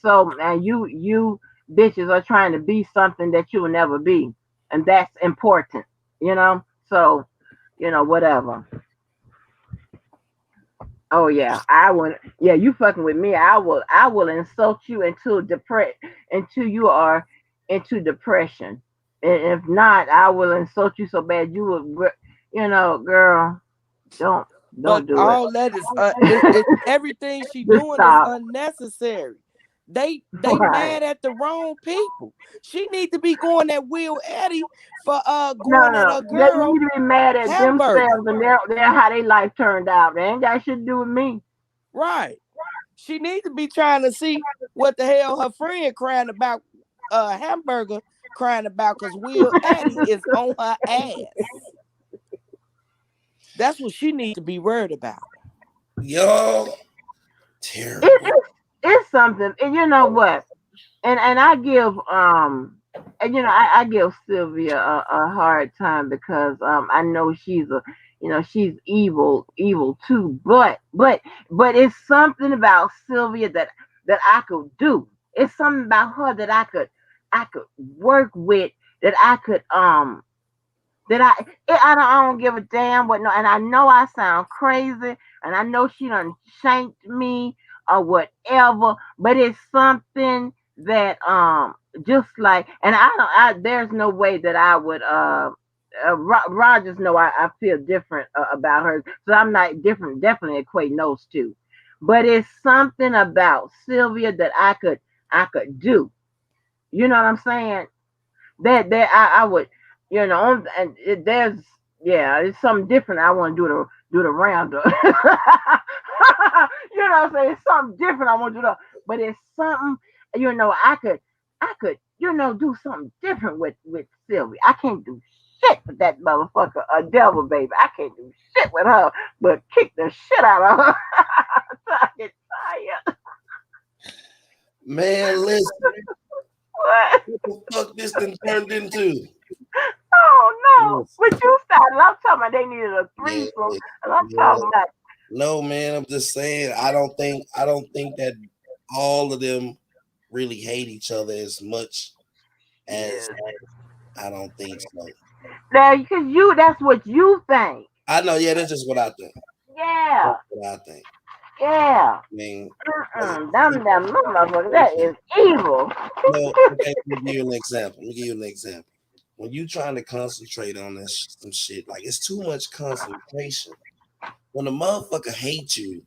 B: So, and you bitches are trying to be something that you will never be. And that's important, you know? So, whatever. Oh yeah, I would. Yeah, you fucking with me. I will insult you until you are into depression. And if not, I will insult you so bad you would, girl, don't do
D: all
B: it.
D: that is everything she doing is unnecessary. They mad at the wrong people. She need to be going at Will Eddie for going at a girl.
B: They need to be mad at themselves and their how their life turned out. They ain't got shit to do with me.
D: Right. She needs to be trying to see what the hell her friend crying about, Hamburger crying about, because Will Eddie is on her ass. That's what she needs to be worried about.
A: Yo, terrible.
B: It's something, and you know what? And I give I give Sylvia a hard time because I know she's she's evil too, but it's something about Sylvia that I could do. It's something about her that I could work with, that I could I don't give a damn what. No, and I know I sound crazy, and I know she done shanked me or whatever, but it's something that just like, and there's no way that I would Rogers know I feel different about her, so I'm not different, definitely equating those two, but it's something about Sylvia that I could do. You know what I'm saying? That I would, and it's something different I want to do the roundup. You know what I'm saying? It's something different I want to do, but it's something, I could, do something different with Sylvia. I can't do shit with that motherfucker, a devil baby. I can't do shit with her, but kick the shit out of her. I get tired.
A: Man, listen.
B: What
A: the fuck this thing turned into?
B: Oh no! But you started. I'm talking about they needed a threesome, and I'm talking about.
A: No, man. I'm just saying. I don't think that all of them really hate each other as much as I don't think so.
B: Now, because that's what you think.
A: I know. Yeah, that's just what I think.
B: Yeah.
A: That's what I think.
B: Yeah.
A: I mean,
B: that is evil.
A: No, okay, let me give you an example. When you trying to concentrate on some shit, like it's too much concentration. When a motherfucker hates you,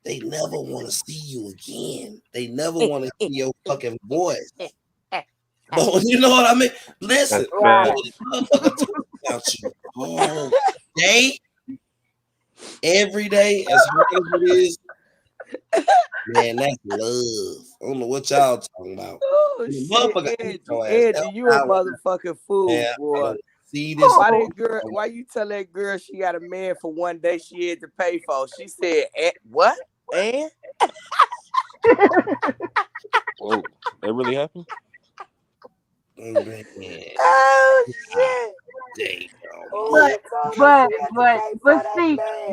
A: they never want to see you again. They never want to see your fucking voice. But you know what I mean? Listen, motherfucker talk about you all day, every day, as hard as it is. Man, that's love. I don't know what y'all talking about.
D: Oh, shit, Angie, you a motherfucking fool, man, boy.
A: See this?
D: Why you tell that girl she got a man for one day she had to pay for? She said, what? And?
E: Whoa, that really happened?
B: Oh shit!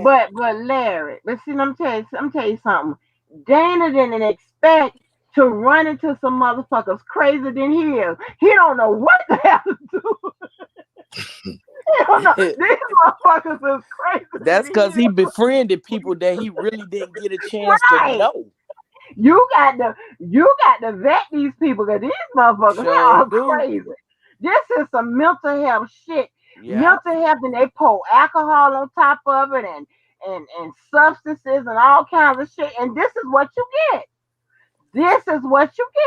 B: But Larry, but see, I'm tell you something. Dana didn't expect to run into some motherfuckers crazier than he is. He don't know what the hell to do. These motherfuckers is crazy.
D: That's because he befriended people that he really didn't get a chance to know.
B: You got to vet these people because these motherfuckers are crazy. This is some mental health shit. Yeah. Mental health, and they pour alcohol on top of it and substances and all kinds of shit. And this is what you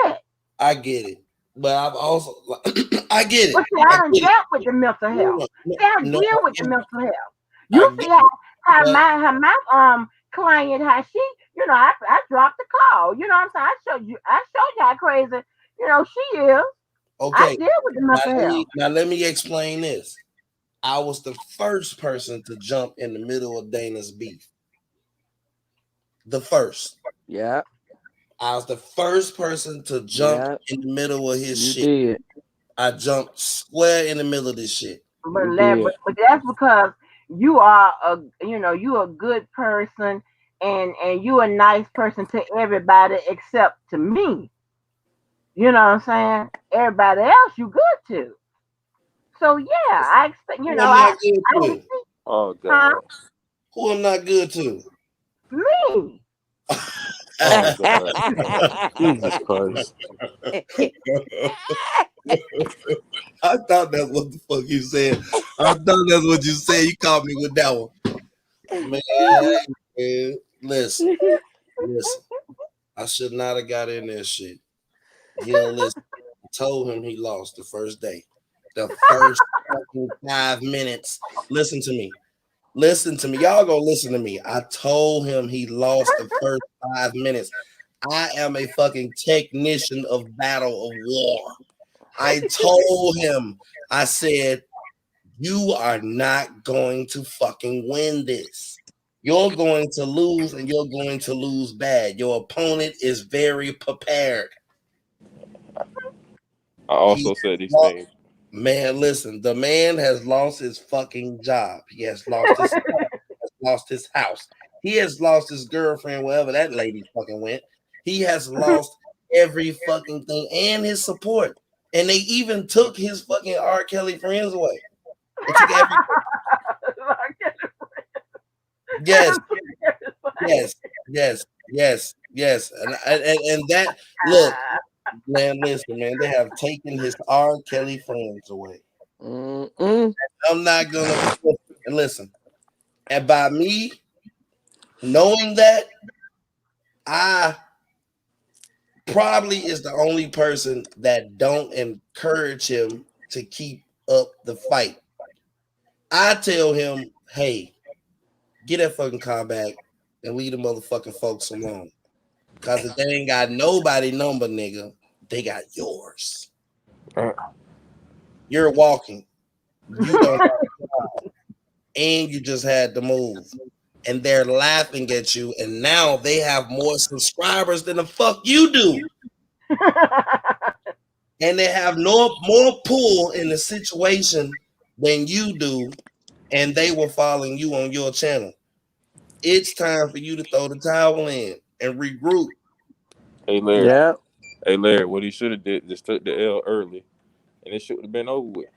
B: get.
A: I get it. But I've also I get it.
B: But see, I don't deal with the mental health. I deal with the mental health. You see how my client how she, I dropped the call. You know what I'm saying? I showed you how crazy, she is.
A: Okay.
B: I deal with the mental health.
A: Now let me explain this. I was the first person to jump in the middle of Dana's beef. The first.
D: Yeah.
A: I was the first person to jump in the middle of his shit.
D: Did.
A: I jumped square in the middle of this shit.
B: But that's because you are you a good person and you a nice person to everybody except to me. You know what I'm saying? Everybody else you good to. So yeah, I expect
E: Oh God.
A: Who I'm not good to?
B: Me.
E: Oh God. Jesus Christ.
A: I thought that's what the fuck you said. I thought that's what you said. You caught me with that one. Man, listen. I should not have got in this shit. Listen. I told him he lost the first day. The first 5 minutes. Listen to me. Y'all go listen to me. I told him he lost the first 5 minutes. I am a fucking technician of battle of war. I told him, I said, you are not going to fucking win this. You're going to lose, and you're going to lose bad. Your opponent is very prepared.
E: I also said these things.
A: Man, listen, the man has lost his fucking job. He has lost his house. He has lost his girlfriend, wherever that lady fucking went. He has lost every fucking thing and his support. And they even took his fucking R. Kelly friends away. They took everything. Yes. And that, look, man, listen, man, they have taken his R. Kelly friends away. I'm not gonna listen. And by me knowing that, I probably is the only person that don't encourage him to keep up the fight. I tell him, hey, get that fucking car back and leave the motherfucking folks alone. Cause if they ain't got nobody number, nigga, they got yours. You're walking. You don't and you just had to move. And they're laughing at you, and now they have more subscribers than the fuck you do. And they have more pull in the situation than you do, and they were following you on your channel. It's time for you to throw the towel in and regroup.
E: Hey Larry. Yeah. Hey Larry, what he should have did, just took the L early, and it should have been over with.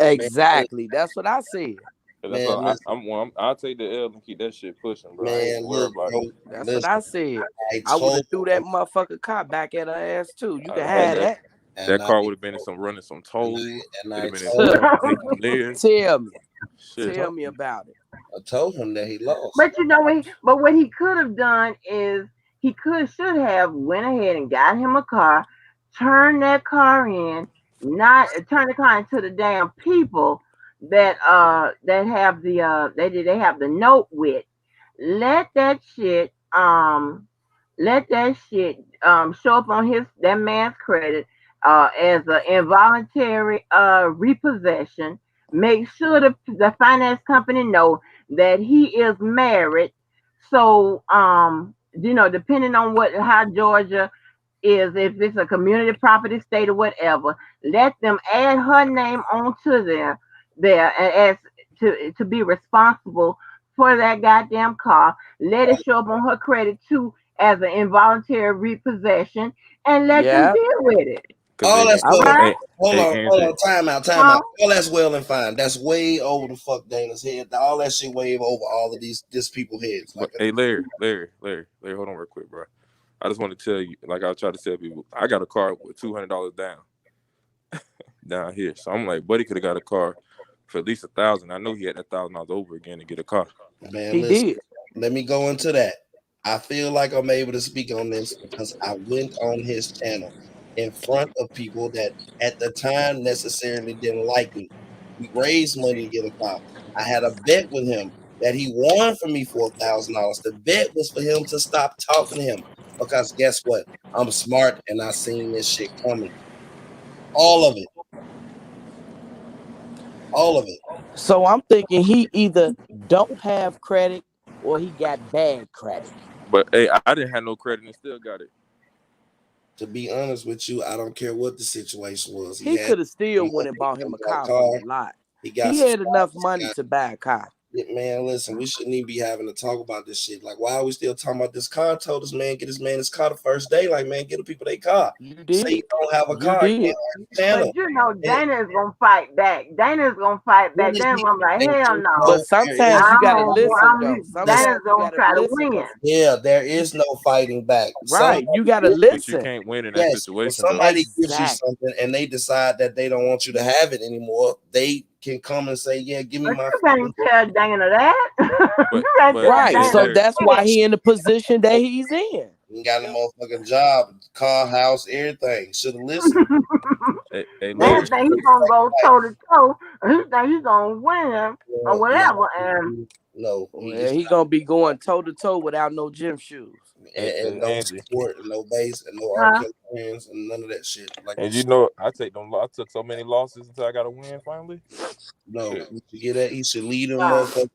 D: Exactly. That's what I said.
E: That's I'll take the L and keep that shit pushing, bro.
A: Man, look, bro,
D: that's what I said. I would have threw that motherfucker car back at her ass too. You can have that.
E: That car would have been running some tolls.
D: Tell me about it.
A: I told him that he lost.
B: But what he could have done is he should have went ahead and got him a car, turned that car in, not turn the car into the damn people that have they have the note with. Let that shit show up on that man's credit as an involuntary repossession. Make sure the finance company know that he is married. So depending on how Georgia is, if it's a community property state or whatever, let them add her name onto there as to be responsible for that goddamn car. Let it show up on her credit too as an involuntary repossession, and let them deal with it.
A: All that's hold on, time out. All that's well and fine. That's way over the fuck Dana's head. All that shit way over all of these people's heads.
E: Hey, Larry, hold on real quick, bro. I just want to tell you, like I try to tell people, I got a car with $200 down here. So I'm like, buddy could have got a car for at least $1,000. I know he had that $1,000 over again to get a car.
A: Man, he did. Let me go into that. I feel like I'm able to speak on this because I went on his channel in front of people that at the time necessarily didn't like me. We raised money to get a car. I had a bet with him. that he won for me $4,000. The bet was for him to stop talking to him because guess what? I'm smart and I seen this shit coming. All of it. All of it.
D: So I'm thinking he either don't have credit or he got bad credit.
E: But hey, I didn't have no credit and still got it.
A: To be honest with you, I don't care what the situation was.
D: He could have still went and bought him a car from the lot. He had enough money to buy a car.
A: Man, listen, we shouldn't even be having to talk about this shit. Like, why are we still talking about this car? I told this man, get this man his car the first day. Like, man, get the people their car.
D: You did.
A: Say you don't have a car.
B: But you know, Dana's gonna fight back. Dana's gonna fight back. Dana's gonna be like, hell no.
D: But sometimes you gotta listen, though.
B: Dana's gonna try to win.
A: Yeah, there is no fighting back.
D: Right, you gotta listen.
E: But you can't win in that situation.
A: Somebody gives you something and they decide that they don't want you to have it anymore. They can come and say, yeah, give me my.
B: You can't tell Dana that.
D: Right, so that's why he in the position that he's in.
A: He got a motherfucking job, car, house, everything. Should have listened.
B: He think he's gonna go toe to toe. He think he's gonna win or whatever. And
A: no,
D: he's gonna be going toe to toe without no gym shoes.
A: And no support, and no base, and no arcade friends, and none of that shit. Like,
E: and you know, I took so many losses until I got to win finally.
A: No, you should get that. He should lead them motherfuckers.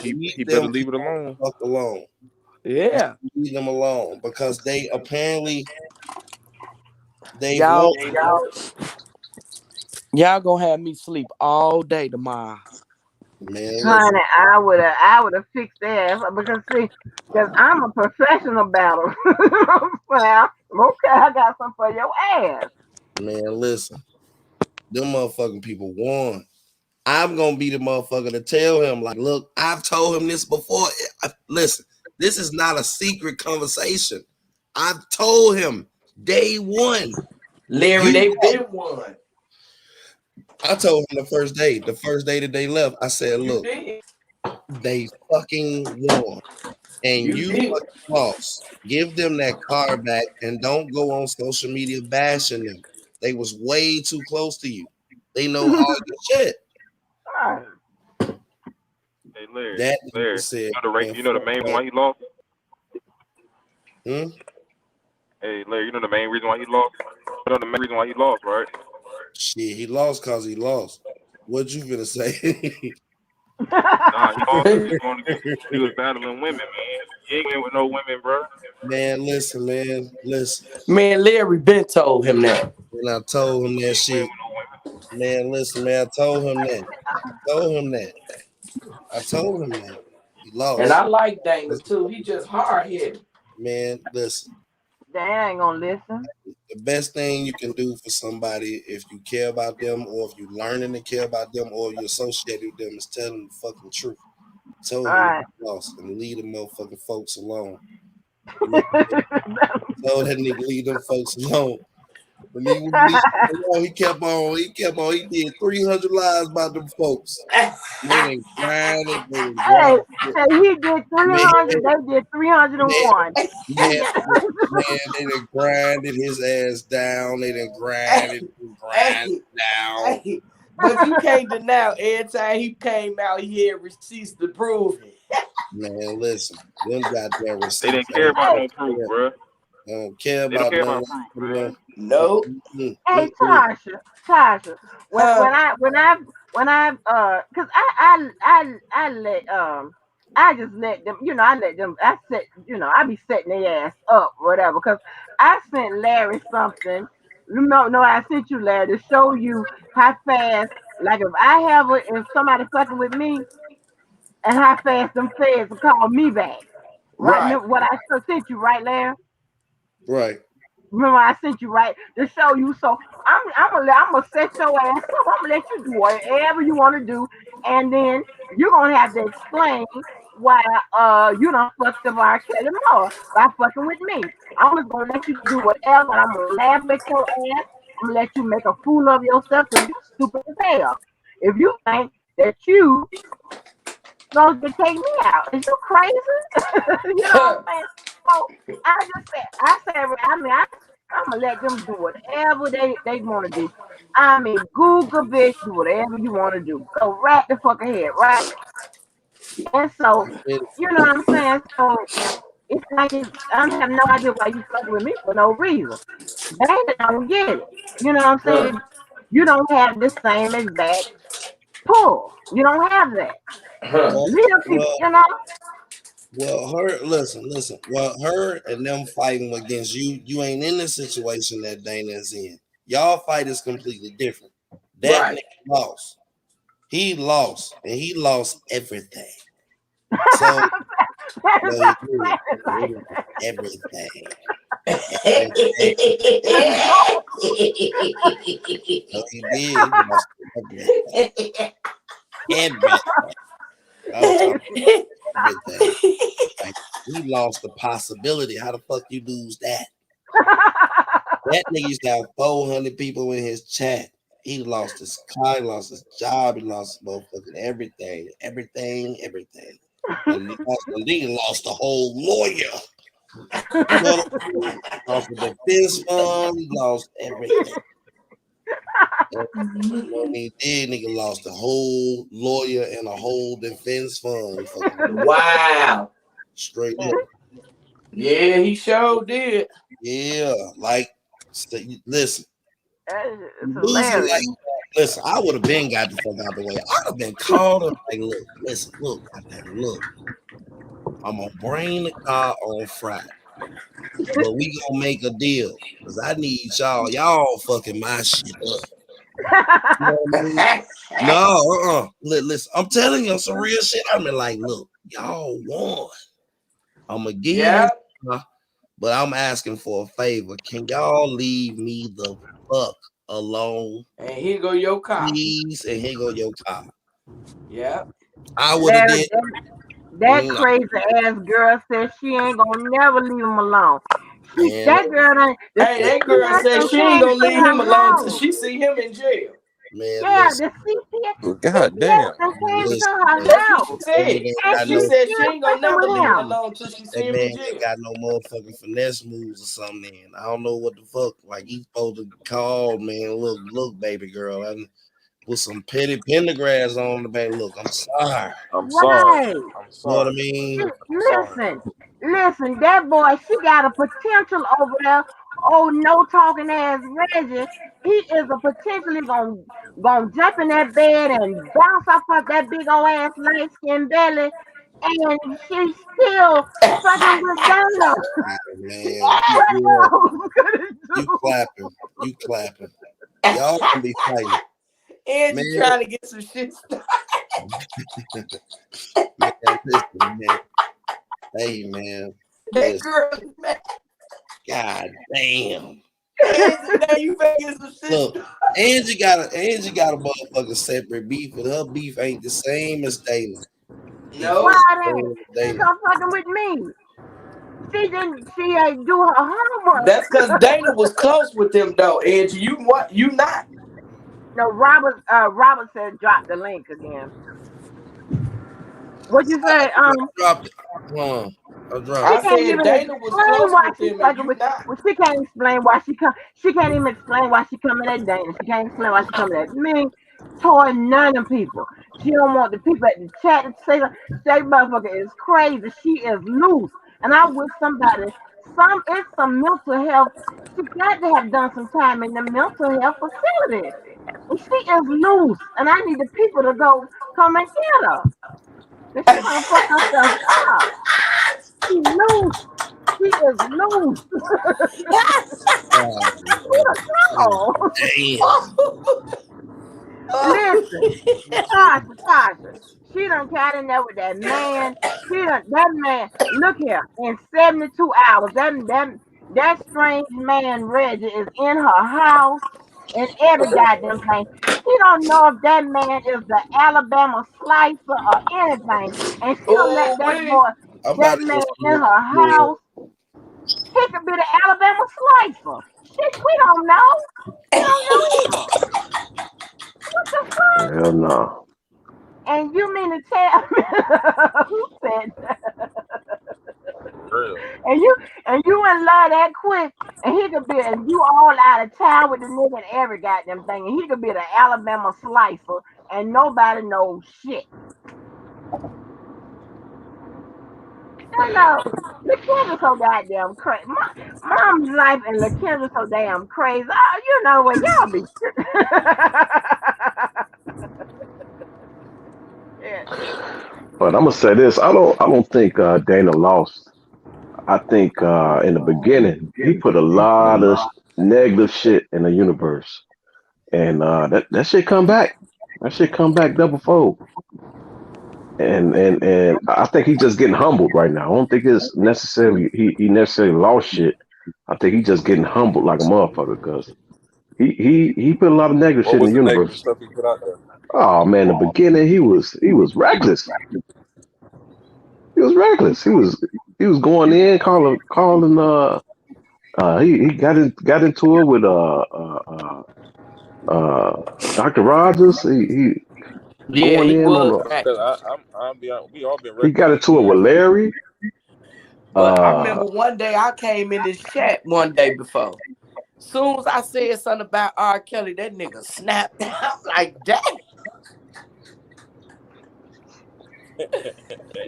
E: He better leave it alone.
A: Fuck alone.
D: Yeah,
A: leave them alone because they apparently
D: y'all gonna have me sleep all day tomorrow.
A: Man,
B: honey, I would have fixed that because I'm a professional battler. Well, okay, I got something for your ass.
A: Man, listen, them motherfucking people won. I'm gonna be the motherfucker to tell him, like, look, I've told him this before. Listen, this is not a secret conversation. I've told him day one.
D: Larry, they've been won.
A: I told him the first day that they left, I said, look, they fucking won. And you fucking lost. Give them that car back and don't go on social media bashing them. They was way too close to you. They know all your shit.
F: Hey, Larry, said, you know the main reason why he lost? Hey, Larry, you know the main reason why he lost? You know the main reason why he lost, right?
A: Shit, he lost because he lost. What you gonna say?
F: Nah, he was battling women, man. He ain't win with no women, bro.
A: Man, listen.
D: Man, Larry been told him that.
A: And I told him that shit. Man, listen, man, I told him that. I told him that. He lost.
D: And I like Dana too. He just hard-headed.
A: Man, listen.
B: Dana ain't gonna listen.
A: The best thing you can do for somebody if you care about them or if you're learning to care about them or you're associated with them is tell them the fucking truth. Tell them you lost and leave them motherfucking folks alone. Tell that nigga leave them folks alone. When he kept on. He did 300 lies about them folks. They grinded.
B: Hey, he did 300. They did 301.
A: Man, they done grinded his ass down. They done grinded down.
D: But you can't deny every time he came out, he had receipts to prove it.
A: Man, listen, them goddamn receipts.
F: They didn't care about no proof, bro.
A: They don't care about
F: proof.
D: No.
B: Hey, Tasha. When I cause I let I just let them, I let them. I set, I be setting their ass up, whatever. Cause I sent Larry something. No, I sent you, Larry, to show you how fast. Like if somebody fucking with me, and how fast them feds will call me back. Right. What I sent you, right, Larry?
A: Right.
B: Remember, I sent you right to show you. So I'm gonna set your ass up. I'm gonna let you do whatever you want to do, and then you're gonna have to explain why you done fucked up our Kelly Moore by fucking with me. I'm just gonna let you do whatever. And I'm gonna laugh at your ass. I'm gonna let you make a fool of yourself because you stupid as hell. If you think that you gonna take me out, is you crazy? You know what I'm saying? So I'm gonna let them do whatever they want to do.
A: Google bitch, do whatever you want to do. Go right the fuck ahead, right?
B: And so, you know what I'm saying? So it's like I have no idea why you fucking with me for no reason. Dana don't get it. You know what I'm saying? You don't have the same exact pull. You don't have that. Little people, you know.
A: Well, listen. Well, her and them fighting against you, you ain't in the situation that Dana is in. Y'all fight is completely different. That nigga lost. He lost, and he lost everything. So, everything. So he did. He lost everything. Everything. Like, he lost the possibility. How the fuck you lose that? That nigga used to have 400 people in his chat. He lost his car, he lost his job, he lost motherfucking everything. And he lost the whole lawyer. He lost the defense fund, he lost everything. When he did, nigga lost the whole lawyer and a whole defense fund.
G: Wow.
A: Straight up.
D: Yeah, he sure did.
A: Yeah, like, listen.
B: Hilarious.
A: Listen, I would have been got the fuck out the way. I'd have been called up like, look, I'm gonna bring the car on Friday, but we gonna make a deal because I need y'all fucking my shit up. You know what I mean? No, listen, I'm telling you some real shit. I mean, like, look, y'all won. I'm gonna give you, but I'm asking for a favor. Can y'all leave me the fuck alone?
D: And here go your car.
A: Please, and here go your car.
D: Yeah.
A: I would have did.
B: That crazy ass girl said she ain't gonna never leave him alone. That girl
D: that girl said she ain't gonna leave him alone till she see him in jail.
A: Man,
B: yeah,
A: listen.
B: the
E: God damn.
B: came to her house.
D: She said she ain't gonna never leave him alone till she see him in jail.
A: Ain't got no motherfucking finesse moves or something. I don't know what the fuck. Like, he's supposed to call, man. Look, baby girl. I put some petty pendergrass on the back. Look, I'm sorry.
E: I'm sorry.
A: You know what I mean?
B: Listen, that boy, she got a potential over there. Oh, no talking ass Reggie. He is a potentially gonna jump in that bed and bounce off of that big old ass light skin belly, and she's still fucking with Dana.
A: You clapping. Y'all gonna be fighting.
D: And you trying to get some shit started.
A: Man. Hey, man.
D: That girl, man.
A: God damn.
D: Now you making some shit.
A: Look, Angie got a motherfucking separate beef, but her beef ain't the same as Dana.
B: No. Why she come fucking with me? She ain't do her homework.
D: That's because Dana was close with them though, Angie. You not.
B: No, Robert said drop the link again. What you say?
A: I dropped it.
D: I said Dana was close with them,
B: well, she can't explain why she come. She can't even explain why she coming at Dana. She can't explain why she coming at me. Toy none of people. She don't want the people at the chat to say motherfucker is crazy. She is loose, and I wish somebody it's some mental health. She got to have done some time in the mental health facility. And she is loose, and I need the people to come and get her. She gonna fuck herself up. She loose. She is loose. Listen, Tasha. She done got in there with that man. That man, look here, in 72 hours, that strange man, Reggie, is in her house and every goddamn thing. She don't know if that man is the Alabama slicer or anything. And she'll let that man in her house. He could be the Alabama slicer. Shit, we don't know. We don't know. What the fuck?
G: Hell no.
B: And you mean to tell me who said that? And you wouldn't love that quick, and he could be, and you all out of town with the nigga and every goddamn thing, and he could be the Alabama slicer, and nobody knows shit. No, LaKendra's so goddamn crazy. Mom's life and LaKendra's so damn crazy. Oh, you know what? Y'all be. Yeah.
H: But I'm gonna say this: I don't think Dana lost. I think in the beginning he put a lot of negative shit in the universe, and that shit come back. That shit come back double fold. And I think he's just getting humbled right now. I don't think it's necessarily he necessarily lost shit. I think he's just getting humbled like a motherfucker because he put a lot of negative
E: What
H: shit in
E: was
H: the
E: the negative
H: universe.
E: stuff he put out there?
H: Oh man, in the beginning he was reckless. He was reckless. He was going in calling he got into it with Dr. Rogers. He
D: Yeah,
H: going
D: he
H: in on
D: was
H: the
D: back.
E: Because we all been
H: he got
E: reckless
H: into it with Larry.
D: But I remember one day I came in this chat one day before. Soon as I said something about R. Kelly, that nigga snapped out like that.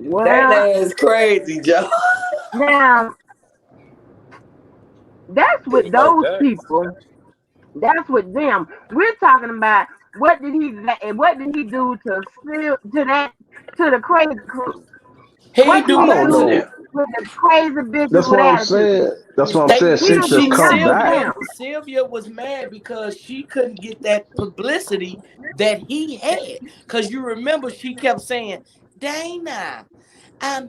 B: Well,
D: That is crazy, Joe.
B: now that's with
E: like
B: those
E: that.
B: people. That's with them. We're talking about what did he do to the crazy crew?
D: He
B: What did
D: do
H: I
B: he
H: don't
D: nothing to
B: do
H: know.
D: them.
B: with the crazy bitches
H: That's
B: with
H: what I'm
B: attitude?
H: saying. That's what I'm
D: They
H: saying.
B: He
H: She
B: done
H: should
B: did
H: come
B: nothing to
H: back.
B: them.
D: Sylvia was mad because she couldn't get that publicity that he had. Because you remember she kept saying, Dana,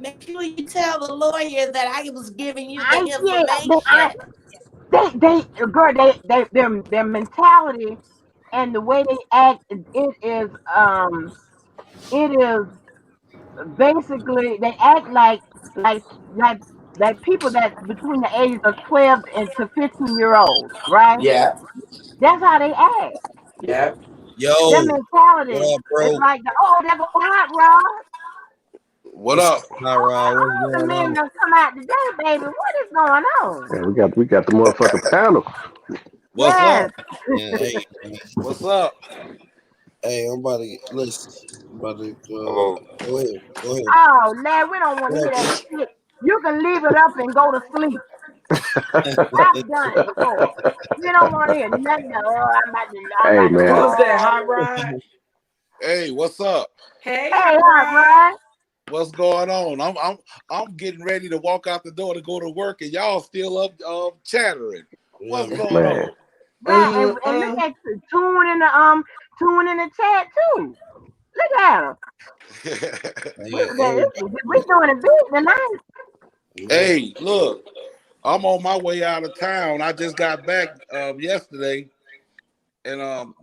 D: make sure you tell the lawyer that I was giving you the information.
B: Their mentality and the way they act, it is basically they act like like like people that's between the ages of 12 and to 15-year-olds, right?
D: Yeah,
B: That's how they act.
D: yeah.
B: Their
A: Yo,
B: mentality
A: what up,
B: is
A: bro?
B: like there go Hot Rod.
C: What up?
A: Hi, Rod. What's
B: All the
A: going
B: men
A: on?
B: that come out today, baby. What is going on?
H: Yeah, we got the motherfucking panel.
C: What's
B: Yes.
C: up?
A: Yeah, hey, man.
C: What's up?
A: Hey, I'm about to listen. I'm about to
E: Hello.
A: go ahead. Go ahead.
B: Oh, Larry, we don't want to
A: What
B: hear
A: up,
B: that
A: bro?
B: shit. You can leave it up and go to sleep. I've done it before. You don't want to hear nothing. I'm about
H: Hey
B: to
H: man,
D: Who's that,
B: go.
D: Hot Rod?
C: Hey, what's up?
D: Hey,
B: Hey,
D: Hot
B: Hot
D: Rod.
B: Rod.
C: What's going on? I'm getting ready to walk out the door to go to work, and y'all still up chattering. What's
A: Yeah,
C: going
H: man.
C: on?
B: Right, and look at you, tune in the chat too. Look at her. We
A: hey,
B: doing it big tonight.
C: Hey, look, I'm on my way out of town. I just got back yesterday, and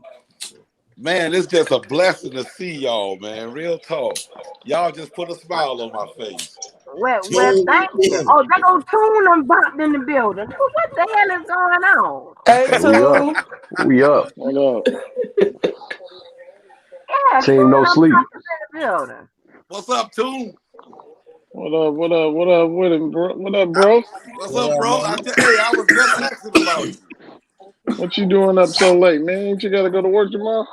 C: man, it's just a blessing to see y'all, man. Real talk. Y'all just put a smile on my face.
B: Well,
A: tune
B: thank you.
A: in.
B: Oh, they go tune and bumped in the building. What the hell is going on?
D: Hey,
H: Hey, we up.
D: Tune.
H: We up.
I: What up?
B: Yeah,
H: Team
B: tune
H: no
B: and
H: sleep.
B: bumped in the building.
C: What's up, Toon?
I: What up? What up? What up with him, bro? What up, bro?
C: What's
A: What
C: up,
A: up,
C: bro?
A: man?
C: Hey, I was just asking about you.
I: What you doing up so late, man? Ain't you gotta go to work tomorrow?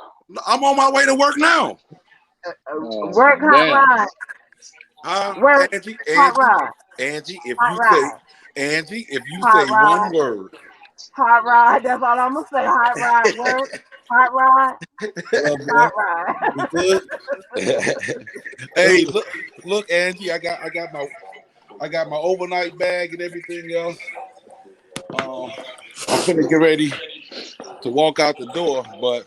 C: I'm on my way to work now.
B: Work Hot
I: Damn.
B: Rod. Work
C: Angie,
B: Hot Rod.
C: Angie, if
B: Hot
C: you
B: Rod. Hot
C: say
B: Rod.
C: one word.
B: Hot Rod. That's all I'm gonna say. Hot Rod. Work. Hot Rod.
A: What up, boy?
B: Hot Rod.
A: You good?
C: Hey, look, Angie, I got my overnight bag and everything else. I'm gonna get ready to walk out the door, but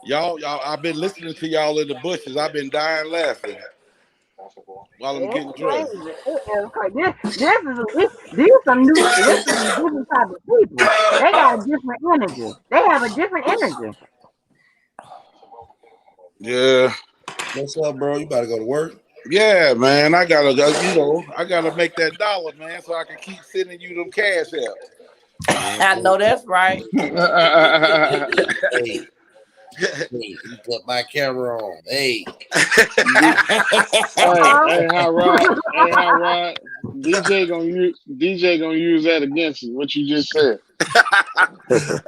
C: y'all, I've been listening to y'all in the bushes. I've been dying laughing while I'm
B: It's
C: getting dressed.
B: crazy. It is crazy. These some different type of people. They got a different energy. They have a different energy.
C: Yeah.
A: What's up, bro? You about to go to work?
C: Yeah, man. I gotta make that dollar, man, so I can keep sending you them cash apps.
D: I know that's right.
A: Hey, you put my camera on. Hey.
I: Hey, Hot Rod. Hey, Hot Rod. DJ gonna use that against you. What you just said.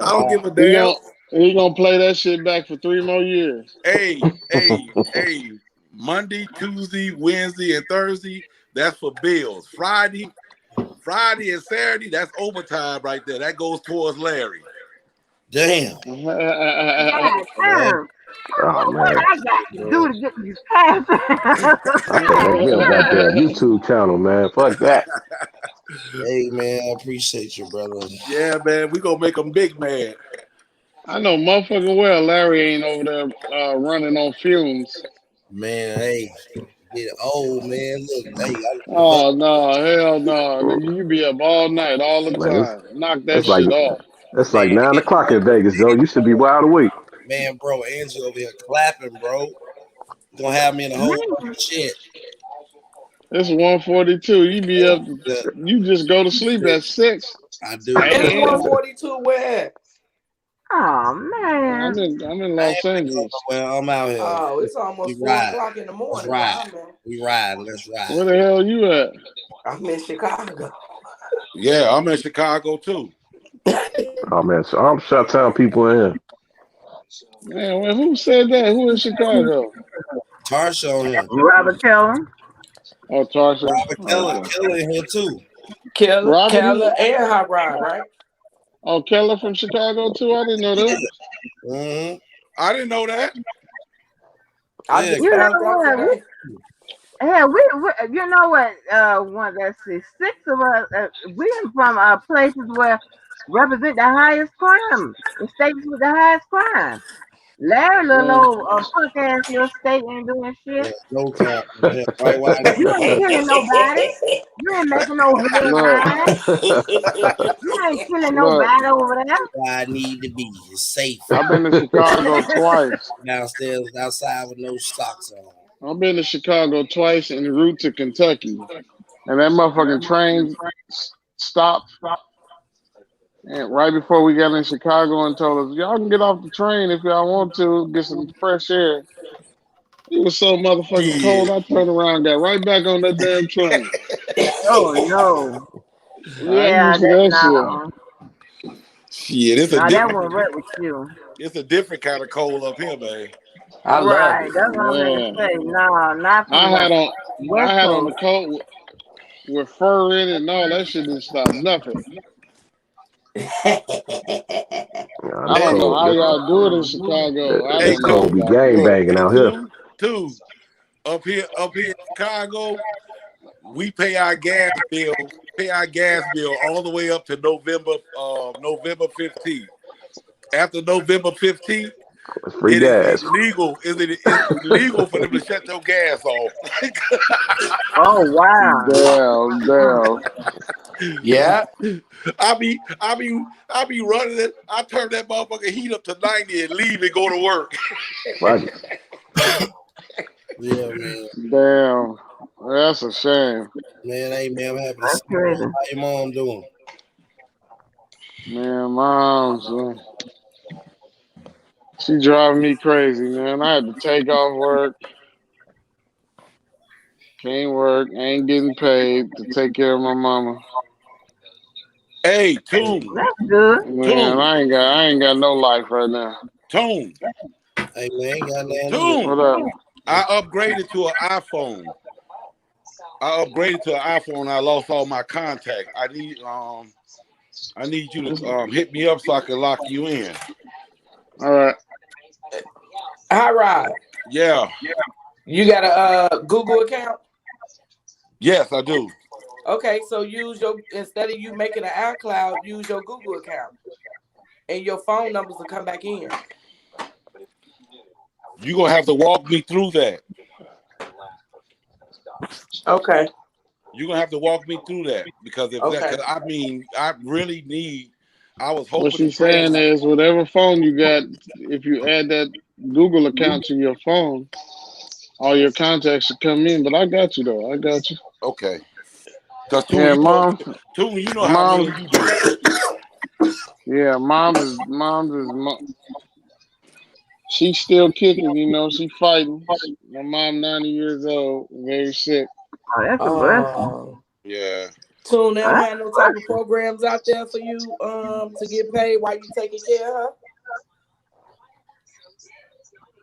C: I don't give a damn.
I: He gonna play that shit back for 3 more years.
C: Hey. Monday, Tuesday, Wednesday, and Thursday,
J: that's for bills. Friday and Saturday, that's overtime right there. That goes towards Larry.
A: Damn.
B: God damn.
H: Oh
B: What
H: man.
B: I got to do to get these passes?
H: I can't get a goddamn YouTube channel, man. Fuck that.
A: Hey man, I appreciate you, brother.
J: Yeah, man, we gonna make them big, man.
I: I know motherfucking well Larry ain't over there running on fumes.
A: Man, hey, get old, man. Look, hey,
I: Oh no, hell no. Nigga, you be up all night, all the
H: Man,
I: time. Knock that
H: it's like
I: shit off.
H: it's like 9 o'clock in Vegas, though. You should be wide awake.
A: man, bro, Angie over here clapping, bro. You gonna have me in a whole shit.
I: It's 1:42. You be up. You just go to sleep at 6.
A: I do.
D: It's 1:42 where?
B: Oh man.
I: I'm in Los Angeles.
A: Well, I'm out here.
D: Oh, it's almost 4 o'clock in the morning.
A: We ride. Let's ride.
I: Where the hell you at?
D: I'm in Chicago.
J: Yeah, I'm in Chicago too.
H: Oh man, so I'm Chi-Town people in here.
I: Man, well, who said that? Who in Chicago?
A: Tarsha on here.
B: Robert Keller.
I: Oh, Tarsha.
A: Robert Keller in here too.
D: Keller and Hot Rod, right?
I: Oh, Keller from Chicago too? I didn't know that.
A: Mm-hmm.
J: I didn't know that.
D: I just found out today.
B: Yeah, we you know what? Let's see, 6 of us. We're from places where represent the highest crime, the states with the highest crime. Larry, little punk ass little state ain't doing shit.
A: Yeah, no time. Yeah,
B: You ain't killing nobody. You ain't making no hood. You ain't killing nobody over there.
A: I need to be safe.
I: I've been to Chicago twice.
A: Downstairs, outside with no socks on.
I: I've been to Chicago twice en route to Kentucky, and that motherfucking train stopped. And right before we got in Chicago and told us, y'all can get off the train if y'all want to, get some fresh air. It was so motherfucking cold, I turned around and got right back on that damn train.
B: Oh, no. Yeah, that's not.
J: Shit, it's a
B: that
J: different.
B: one went with you.
J: It's a different kind of cold up here, man.
D: I love
B: Right,
D: it.
B: that's what I'm gonna say. No, not from
I: I had on
B: Coast.
I: the coat with fur in it and all that shit didn't stop nothing. I don't know how y'all do it in Chicago.
H: It's gonna be gang banging out here.
J: Too. Up here in Chicago, we pay our gas bill all the way up to November 15th. After November 15th,
H: it's free gas.
J: It's illegal for them to shut your gas off.
B: Oh wow.
I: Damn.
D: Yeah.
J: I be running it. I turn that motherfucking heat up to 90 and leave and go to work.
H: Right.
A: Yeah, man.
I: Damn. That's a shame.
A: Man, hey man, I'm happy to see you. How your mom doing?
I: Man, mom's she driving me crazy, man. I had to take off work. Can't work. Ain't getting paid to take care of my mama.
J: Hey, Tune.
B: That's good.
I: Man, I ain't got no life right now.
J: Tune.
A: Hey man, ain't got nothing.
I: Tune. What up?
J: I upgraded to an iPhone. I lost all my contacts. I need you to hit me up so I can lock you in.
I: All right.
D: Hot Rod.
J: Yeah.
D: You got a Google account?
J: Yes, I do.
D: Okay, so instead of you making an iCloud, use your Google account, and your phone numbers will come back in.
J: You're gonna have to walk me through that.
D: Okay.
J: You're gonna have to walk me through that because I really need. I was hoping.
I: What she's saying is, whatever phone you got, if you add that Google account to your phone, all your contacts should come in. But I got you though. I got you.
J: Okay.
I: Yeah, mom.
J: You know how well you do.
I: Yeah, mom is. She's still kicking, she fighting. My mom 90 years old, very sick.
B: Oh, that's a blessing.
J: Yeah.
D: Tune, they don't have no type of programs out there for you to get paid while you taking care of her?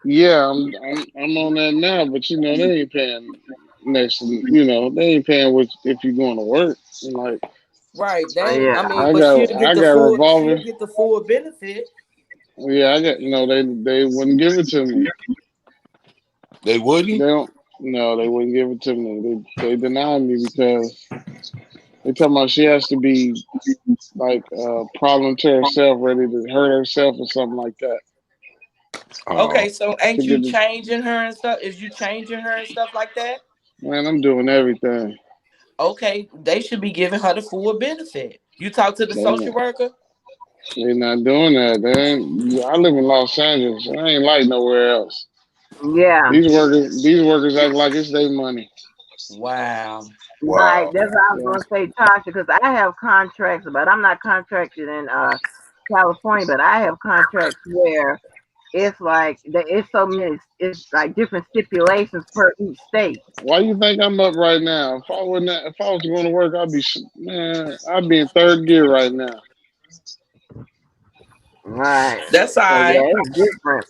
I: Yeah, I'm on that now, but they ain't paying next to they ain't paying if you're going to work. Like,
D: right. They, I mean,
I: I
D: but
I: got
D: she'll get the full benefit.
I: Yeah, I got they wouldn't give it to me.
J: They wouldn't?
I: They wouldn't give it to me. They denied me because they talking about she has to be like problem to herself, ready to hurt herself or something like that.
D: Okay, so ain't you changing her and stuff? Is you changing her and stuff like that?
I: Man, I'm doing everything.
D: Okay, they should be giving her the full benefit. You talk to the social worker?
I: They're not doing that. I live in Los Angeles. I ain't like nowhere else.
B: Yeah.
I: These workers act like it's their money.
D: Wow.
B: Right. That's what I was gonna say, Tasha, because I have contracts, but I'm not contracted in California, but I have contracts where it's like it's so many, it's like different stipulations per each state.
I: Why you think I'm up right now? If I was going to work, I'd be in third gear right now.
B: Right.
D: That's all right.
B: Yeah, it's different.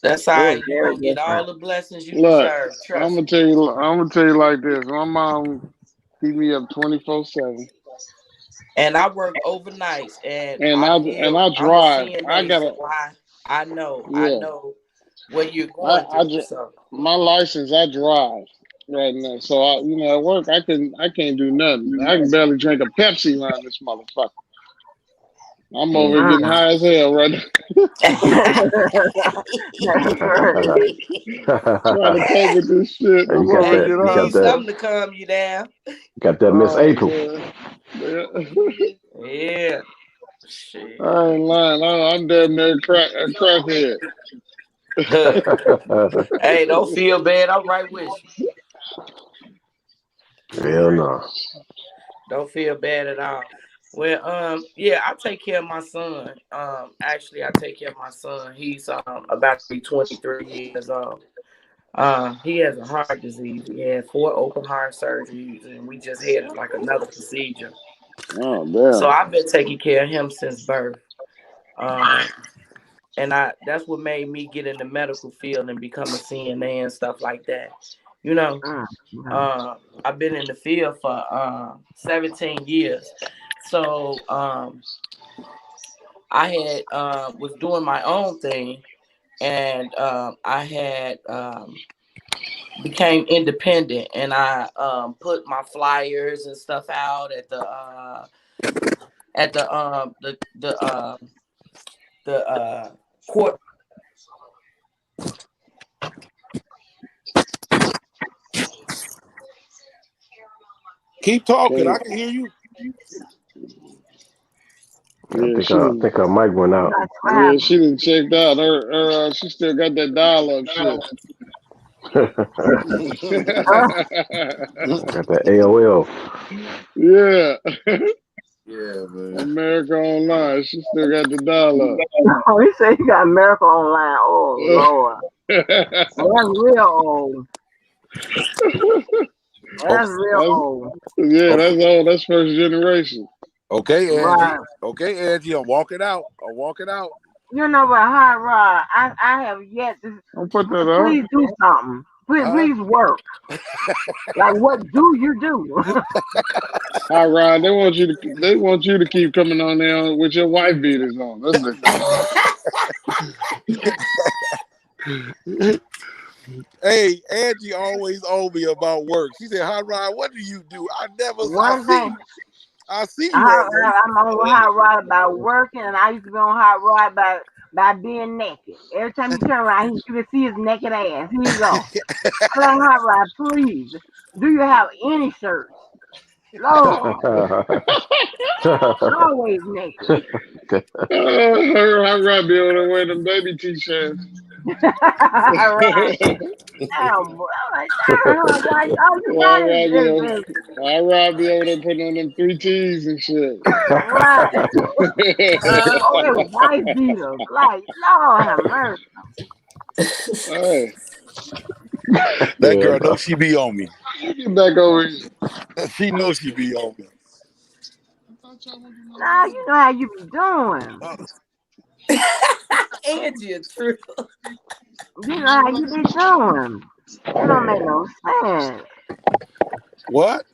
D: That's all right. You're gonna get all the blessings you deserve.
I: I'm gonna tell you like this. My mom keep me up 24/7.
D: And I work overnights, and
I: I drive.
D: I know what you're going through.
I: My license, I drive right now. So at work, I can't do nothing. I can barely drink a Pepsi around this motherfucker. I'm over here getting high as hell right now. Trying to cope with this shit.
D: You need something to calm you down.
H: Got that Miss April.
D: Yeah. Shit.
I: I ain't lying. I'm damn near a crackhead.
D: Hey, don't feel bad. I'm right with you.
H: Hell no.
D: Don't feel bad at all. Well, I take care of my son. Actually, I take care of my son. He's about to be 23 years old. He has a heart disease. He had 4 open heart surgeries, and we just had like another procedure.
I: Oh, damn.
D: So I've been taking care of him since birth. And that's what made me get in the medical field and become a CNA and stuff like that. I've been in the field for 17 years. So I had was doing my own thing, and I had became independent, and I put my flyers and stuff out at the court.
J: Keep talking. I can hear you.
H: I think her mic went out.
I: Yeah, she done checked out. She still got that dial-up shit.
H: Got that AOL.
I: Yeah.
J: Yeah, man.
I: America Online. She still got the dial-up.
B: Oh, he said he got America Online. Oh, Lord. That's real old. That's real old.
I: Yeah, that's old. That's first generation.
J: Okay, Angie.
B: Right.
J: Okay, Angie. I'm walking out.
B: You know what, Hot Rod? I have yet to.
I: I'll put that up.
B: Please do something. Please work. Like, what do you do?
I: Hot Rod, they want you to keep coming on there with your wife beaters on. That's
J: it. Hey, Angie always owe me about work. She said, "Hot Rod, what do you do?" I see you.
B: I'm on Hot Rod by working, and I used to be on Hot Rod by being naked. Every time you turn around, you can see his naked ass. Here you go. I'm like, Hot Rod, please, do you have any shirts? Lord. Always naked.
I: Hot Rod be able to wear them baby t-shirts.
B: Right. Damn, boy. I'm like,
I: I'd rather be able to put on them 3 T's and shit.
B: Right. White beaters. Like, Lord have mercy.
I: Hey.
J: That girl knows she be on me.
I: Get back over here.
J: She knows she be on me.
B: Nah, you know how you be doing.
D: Angie, it's true.
B: You know how you be doing. It don't make no sense.
J: What?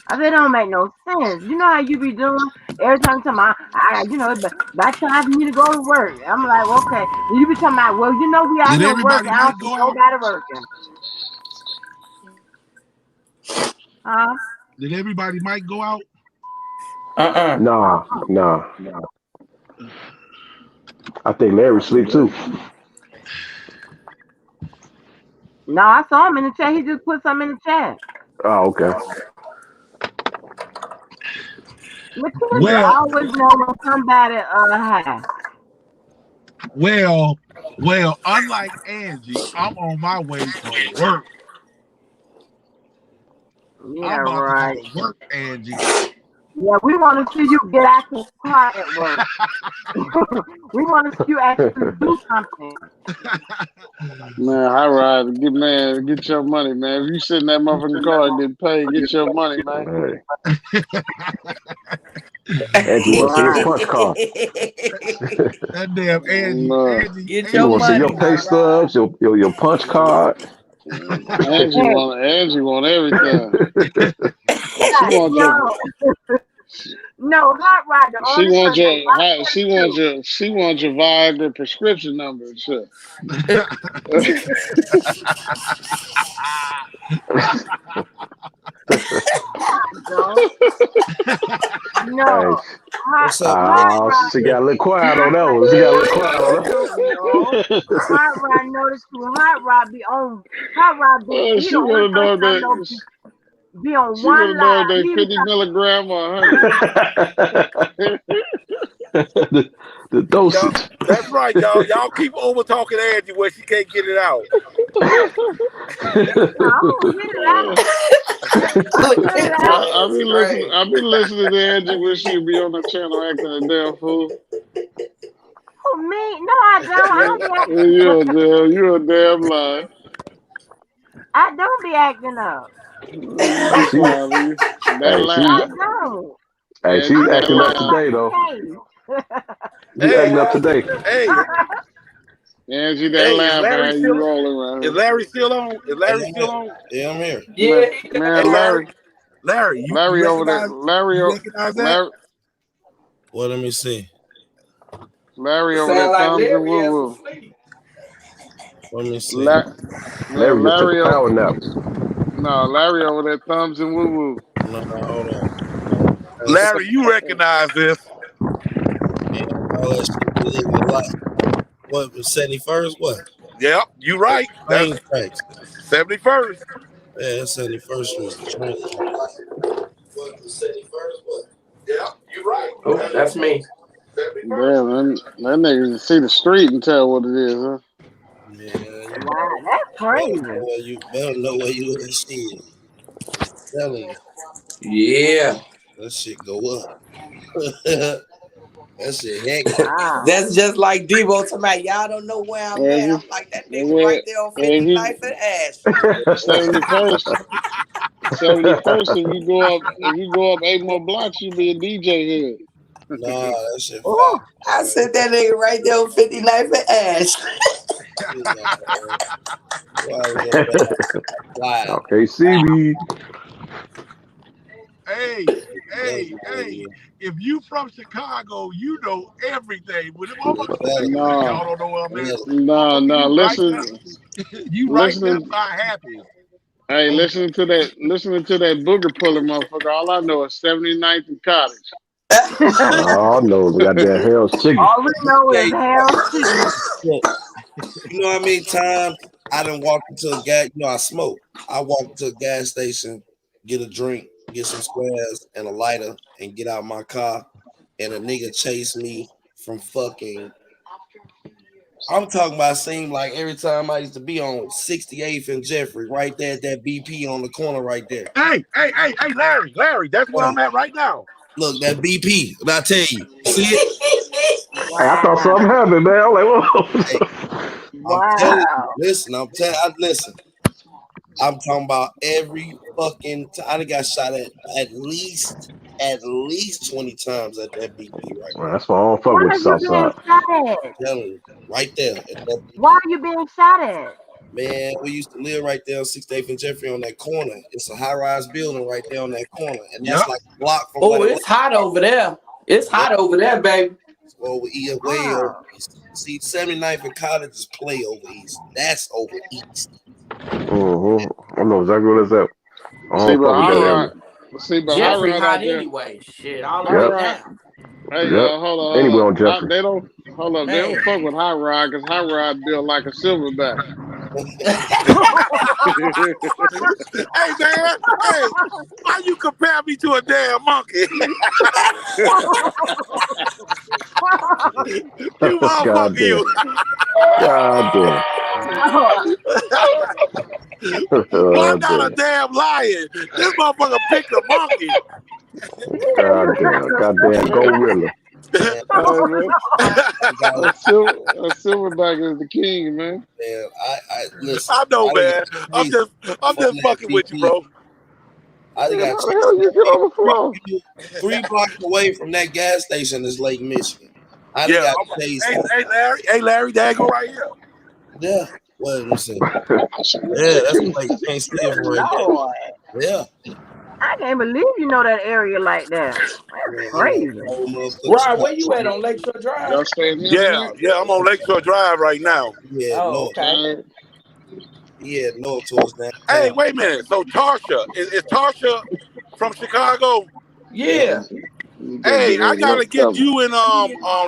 B: I said, it don't make no sense. You know how you be doing every time you talking about, by time for me to go to work. I'm like, okay. You be talking about, well, you know, we out
J: Did
B: here
J: everybody
B: working. I
J: might
B: don't
J: go
B: see
J: out?
B: nobody working. Huh?
J: Did everybody might go out?
H: Nah. I think Larry sleep too.
B: No, I saw him in the chat. He just put something in the chat.
H: Oh, okay.
B: Mackenzie always know when somebody high.
J: Well, unlike Angie, I'm on my way to work.
B: Yeah,
J: I'm about
B: right.
J: to go to work, Angie.
B: Yeah, we want to see you get out the car at work. We want to see you actually do something.
I: Man, I ride. Get your money, man. If you sit in that motherfucking car and get paid, get your money, man.
H: Angie wants to see your punch card.
J: That damn Angie.
D: Get
H: You
D: your
H: want to see
D: money,
H: your pay stubs, your punch card.
I: Angie want everything.
B: No, Hot Rod.
I: She wants your Viagra prescription number and shit.
B: No.
H: She got a little quiet on that one.
B: Hot Rod noticed too. Hot Rod be on. Hot Rod be.
I: She wanna know that.
B: Be on
I: She
B: one
I: wanna know
B: line.
I: that 50 milligram or
H: 100. the dosage.
J: That's right, y'all. Y'all keep over talking Angie where she can't get it out.
I: I be listening to Angie when she be on the channel acting a damn fool.
B: Oh, me? No, I don't.
I: You're a damn lie.
B: I don't be acting up.
H: She's acting up today, though. She's acting up today.
J: Hey.
I: Angie, that laugh, man, you rolling, man.
J: Is Larry still on?
A: Yeah, I'm here.
D: Yeah.
I: Man,
J: Larry
I: over there.
J: Recognize that?
A: Well, let me see.
I: Larry over there, thumbs and woo-woo.
A: Let me see.
H: Larry just took a power nap.
I: No, Larry over there, thumbs and woo-woo.
A: No, hold on.
J: Larry, you recognize this.
A: What, 71st? What?
J: Yep, you right. That's 71st.
A: Yeah, that's 71st Street.
J: Yeah, you right.
D: Oh, that's me.
I: Damn, that nigga can see the street and tell what it is, huh?
A: Man,
B: wow, that's crazy.
A: You better know where you at. Shit. Telling you.
D: Yeah.
A: That shit go up. That shit heck.
B: Wow.
D: That's just like Debo tonight. Y'all don't know where I'm at. I'm like that nigga right there on 59th and Ash.
I: 71st, if you go up 8 more blocks, you be a DJ here.
A: Nah, that shit.
D: I said that nigga right there on 59th and Ash.
H: Okay, see me.
J: Hey. If you from Chicago, you know everything. But y'all don't know where I'm at.
I: No, listen.
J: You right there by happy.
I: Hey, listening to that booger puller motherfucker. All I know is 79th and Cottage.
H: Oh no, we got that Hell's Chicken.
B: All we know is Hell's Chicken.
A: You know how many times I done walked into a gas, I smoke. I walk to a gas station, get a drink, get some squares and a lighter, and get out my car, and a nigga chase me from fucking. I'm talking about, seemed like every time I used to be on 68th and Jeffrey, right there at that BP on the corner right there.
J: Hey, Larry, that's where I'm at right now.
A: Look, that BP, what I tell you, see it?
H: Hey, I thought something happened, man. I'm like, whoa.
A: Hey, I'm telling you, listen. I'm talking about every fucking time. I done got shot at least 20 times at that BP right now.
H: That's why I don't fuck with the South Side.
A: I'm telling you, right there.
B: Why are you being shot at?
A: Man, we used to live right there on 6th, 8th, and Jeffrey on that corner. It's a high-rise building right there on that corner, and that's like a block from.
D: Oh, it's hot over there. It's hot over there, baby.
A: Over east, way over east. See, 79th and College is play over east. That's over east.
H: I know exactly what it's at.
D: Jeffrey hot anyway. Shit, all the way down.
I: Hey, hold on.
H: Anyway on Jeffrey.
I: They don't fuck with High Ride because High Ride built like a silverback.
J: Hey man, hey, why you compare me to a damn monkey? You motherfucker, you.
H: God damn.
J: I'm not a damn lion. This motherfucker picked a monkey.
H: God damn, Gorilla.
I: A silverback is the king, man.
A: Man, listen.
J: I know, man. I'm just fucking with you, bro.
A: I got 3 blocks away from that gas station is Lake Michigan.
J: Hey, Larry. Hey, Larry, there go right here.
A: Yeah. What am I saying? Yeah, that's like you can't see it right there. Yeah.
B: I can't believe you know that area like that. That's crazy.
D: Right, where you at on Lakeshore Drive?
J: Yeah, I'm on Lakeshore Drive right now.
A: Yeah,
D: okay.
A: Yeah, north towards that.
J: Hey, wait a minute. So Tarsha, is Tarsha from Chicago?
D: Yeah.
J: Hey, I gotta get you and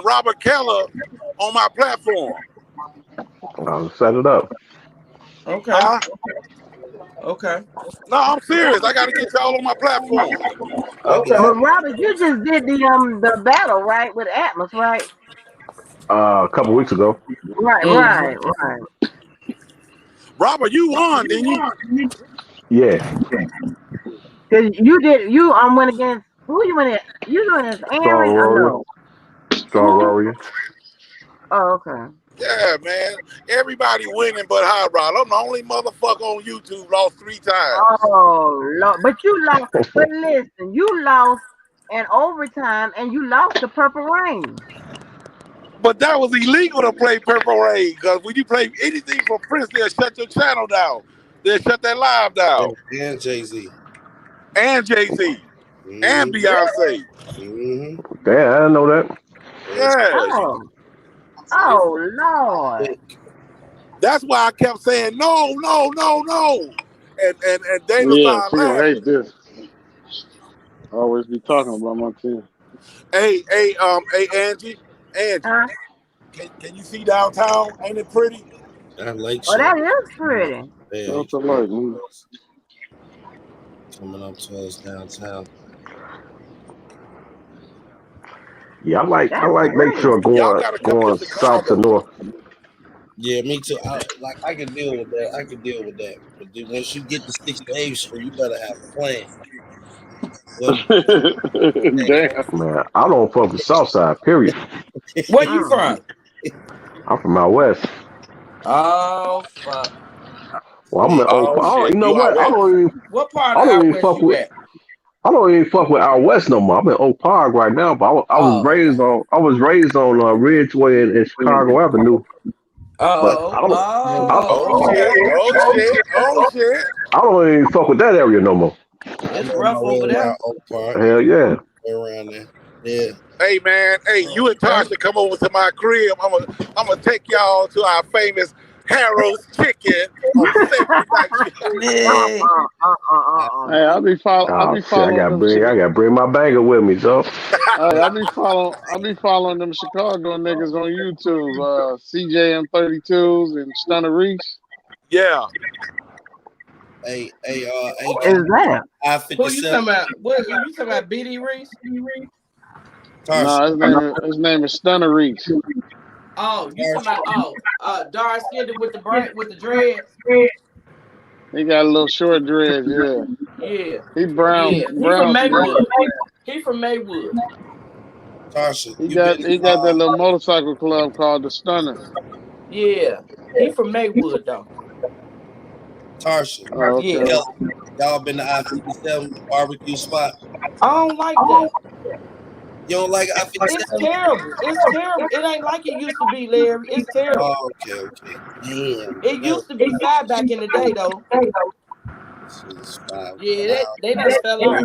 J: Robert Keller on my platform.
H: I'll set it up.
D: Okay. Okay.
J: No, I'm serious. I gotta get y'all on my platform.
B: Okay. But Robert, you just did the battle, right, with Atmos, right?
H: A couple weeks ago.
B: Right.
J: Robert, you won, didn't you?
H: Yeah.
B: Cause you went against who you went at? You went against Aaron or no?
H: Strong Warrior.
B: Oh, okay.
J: Yeah, man. Everybody winning but High Rod. I'm the only motherfucker on YouTube lost 3 times.
B: Oh, Lord. But you lost. But listen, you lost in overtime and you lost the Purple Rain.
J: But that was illegal to play Purple Rain because when you play anything from Prince, they'll shut your channel down. They'll shut that live down.
A: And Jay-Z.
J: And Jay-Z.
A: Mm-hmm.
J: And Beyonce.
A: Mm-hmm.
H: Damn, I didn't know that.
J: Yeah.
B: Oh, Lord.
J: That's why I kept saying no. And Dana started laughing.
I: I hate this. I always be talking about my team.
J: Hey, Angie. Can you see downtown? Ain't it pretty?
A: I like
B: Oh, that is pretty.
A: Yeah,
I: That's a light.
A: Coming up to us downtown.
H: Yeah, I like make sure going south to north.
A: Yeah, me too. I can deal with that. But then once you get to 6th to 8th Street, you better have a plan.
I: Damn.
H: Man, I don't fuck with Southside, period.
D: Where you from?
H: I'm from out west.
D: Oh, fuck.
H: Well, I'm you know what? I don't even.
D: What part of out west you at?
H: I don't even fuck with out west no more. I'm in Oak Park right now, but I was raised on Ridgeway and Chicago Avenue.
J: Shit.
H: I don't even fuck with that area no more.
D: It's rough over there.
H: Hell yeah.
A: Around there. Yeah.
J: Hey man, you and Tasha come over to my crib. I'm gonna take y'all to our famous Harold's Chicken.
I: Hey, I'll be following.
H: I gotta bring my banger with me, so.
I: I'll be following them Chicago niggas on YouTube. CJM32s and Stunner Reese.
J: Yeah.
A: Hey,
B: what is that?
D: Who you talking about? What you talking about? BD Reese?
I: No, his name is Stunner Reese.
D: Oh, you talking about dark skinned with the dreads?
I: He got a little short dreads, yeah.
D: Yeah.
I: He brown.
D: Yeah. He from Maywood. He from Maywood.
A: Tasha,
I: he got that little motorcycle club called the Stunner.
D: Yeah. He from Maywood though.
A: Tasha.
I: Oh, okay.
A: Y'all been to I-57 barbecue spot?
D: I don't like that.
A: You don't like I
D: It's terrible. It's terrible. It ain't like it used to be, Larry. It's terrible.
A: Oh, okay. Damn.
D: It used to be 5 back in the day, though. Yeah, they just fell off.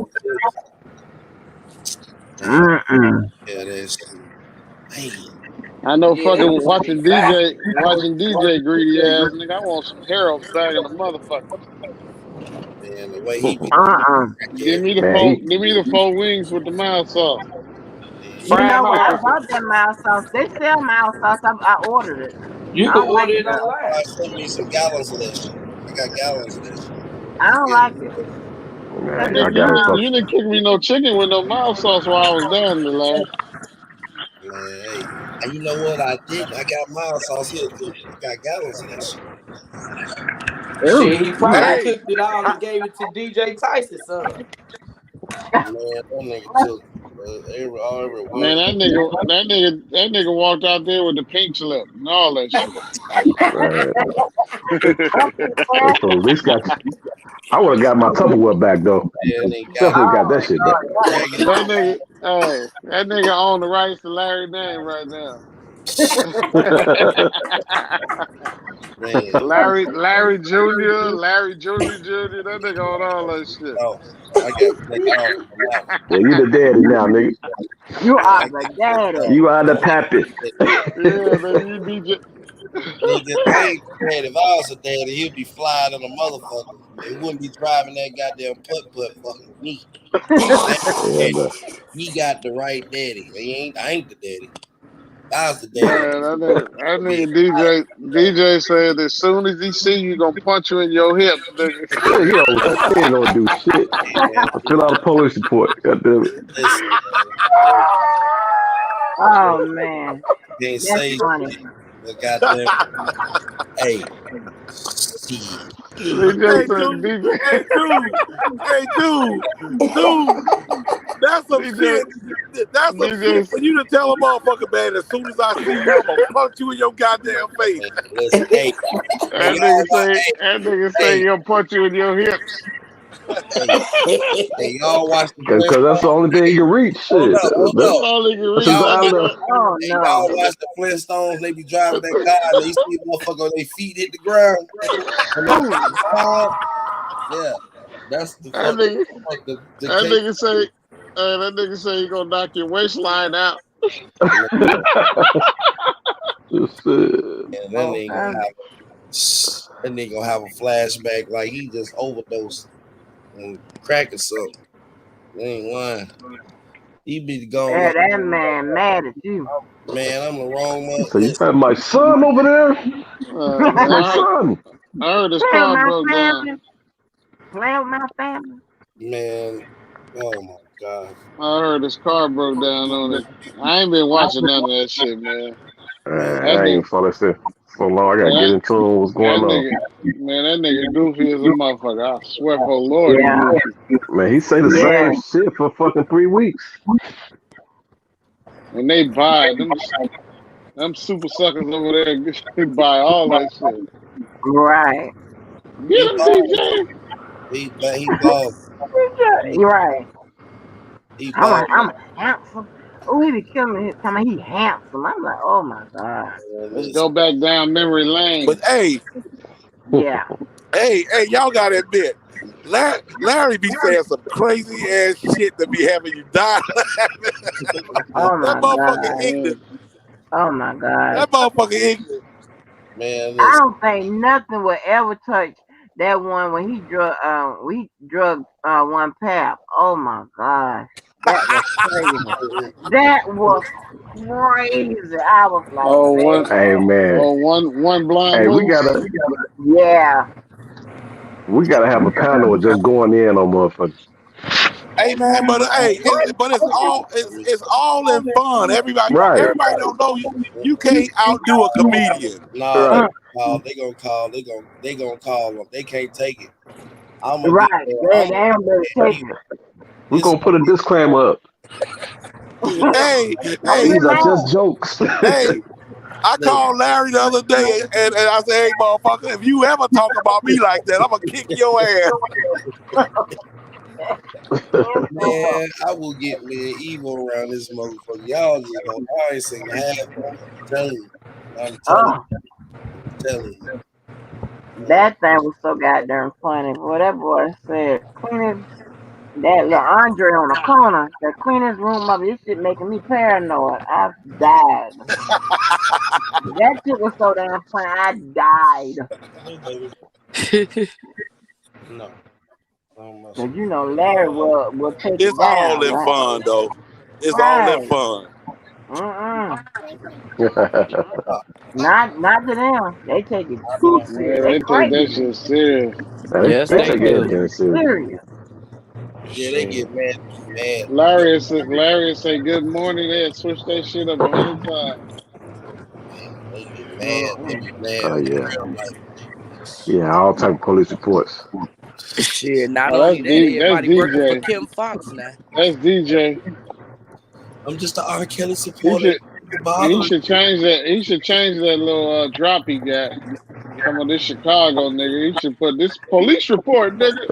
A: Yeah, that's true.
I: I know fucking watching DJ greedy ass nigga. I want some Harold's bag in the motherfucker.
A: Man, the way he be
I: give me the 4 wings with the mild sauce.
B: You know what? I bought that mild sauce. They sell mild sauce. I ordered it.
D: You can order it online.
A: I sent me some gallons of that shit. I got gallons of that shit.
B: I don't like it.
H: Man,
I: you didn't cook me no chicken with no mild sauce while I was down there, lad.
A: Man, hey, and you know what I did? I got mild sauce here too. I got gallons of that shit.
D: Shit, he probably cooked it all and gave it to DJ Tyson, son.
A: Man, that nigga took every
I: man, that nigga walked out there with the pink slip and all that shit.
H: So at least I would have got my Tupperware back though.
A: Yeah,
H: definitely got that shit back.
I: That nigga own the rights to Larry name right now. Larry Jr., that nigga on all that shit.
A: Oh,
H: yeah, you the daddy now, nigga.
B: You are the daddy.
H: You are the pappy.
I: Yeah, man, you DJ.
A: If I was a daddy, he'd be flying on a motherfucker. He wouldn't be driving that goddamn putt fucking me. He got the right daddy. I ain't the daddy. I was the daddy.
I: Man, that nigga DJ said as soon as he see you, gonna punch you in your hips, nigga.
H: He ain't gonna do shit. Fill out a police report. God damn it.
B: Oh man.
A: Can't
B: That's
A: say
B: funny.
A: Goddamn. Hey.
J: Hey, dude. That's some shit. That's some shit for you to tell a motherfucker, man. As soon as I see you, I'm gonna punch you in your goddamn face.
A: Listen, hey.
I: That nigga say he'll punch you in your hips.
A: Hey, y'all watch the
H: because that's the only thing you can reach. Shit.
I: That's all he can reach.
A: Y'all watch the Flintstones, they be driving that car and they see a motherfucker on their feet hit the ground. Yeah, that's the
I: that nigga say he gonna knock your waistline out.
A: That nigga gonna have a flashback like he just overdosed and cracking something. They ain't lying. He be going.
B: Yeah, that man mad at you.
A: Man, I'm the wrong one.
H: So you had my son over there? My son.
I: I heard his car broke down.
B: Playing with my family.
A: Man, oh my God.
I: I heard his car broke down on it. I ain't been watching none of that shit, man.
H: I ain't follow that so long. I gotta get into what's going on.
I: Man, that nigga goofy as a motherfucker. I swear for Lord.
B: Yeah.
H: Man, he say the same shit for fucking 3 weeks.
I: And they buy them super suckers over there. They buy all that shit.
B: Right.
I: Get him, DJ.
A: He balled.
B: You're right. I'm handsome. Oh, he be killing me. Telling me he handsome. I'm like, oh my God.
I: Let's go back down memory lane.
J: But hey,
B: yeah.
J: Hey, y'all gotta admit, Larry be saying some crazy ass shit that be having you die.
B: Oh my
J: That motherfucker
B: God.
J: ignorant.
B: Oh my God.
J: That motherfucker ignorant.
A: Man,
B: I don't think nothing will ever touch that one when he drugged one pap. Oh my gosh. That was crazy. That was crazy. I was like,
H: hey man.
I: One blind.
H: Hey, we gotta have a panel of just going in on motherfuckers.
J: Hey man, but it's all in fun. Everybody don't know you can't outdo a comedian.
A: No, they gonna call. They gonna call them. They can't take it. I'm gonna
H: We're gonna put a disclaimer up.
J: Hey,
H: these are just jokes.
J: Hey, I called Larry the other day and I said, hey motherfucker, if you ever talk about me like that, I'm gonna kick your ass.
A: Man, I will get me evil around this motherfucker. Y'all just don't. I ain't seen half of it. I'm telling you.
B: That thing was so goddamn funny. Boy, that boy said, clean that little Andre on the corner, that clean his room up. This shit making me paranoid. I died. That shit was so damn funny. I died.
A: No.
B: Cause you know Larry will take
J: It's
B: it down.
J: all in
B: Right?
J: fun, though. It's
B: Right.
J: all in fun.
B: Not to them. They take it too serious.
I: They take that shit serious.
D: Yes, they do.
B: Serious.
A: Yeah, they get mad.
I: Larry say good morning. They switch that shit up 100 times.
A: They get mad. They be mad.
H: Oh yeah. Yeah, all type of police reports.
D: Shit, not
I: Oh,
D: only that, everybody
I: that's
D: working for
I: DJ.
D: Kim Fox now.
I: That's DJ.
A: I'm just an R. Kelly supporter.
I: He should change that. He should change that little drop he got. Some of this Chicago nigga. He should put this police report, nigga.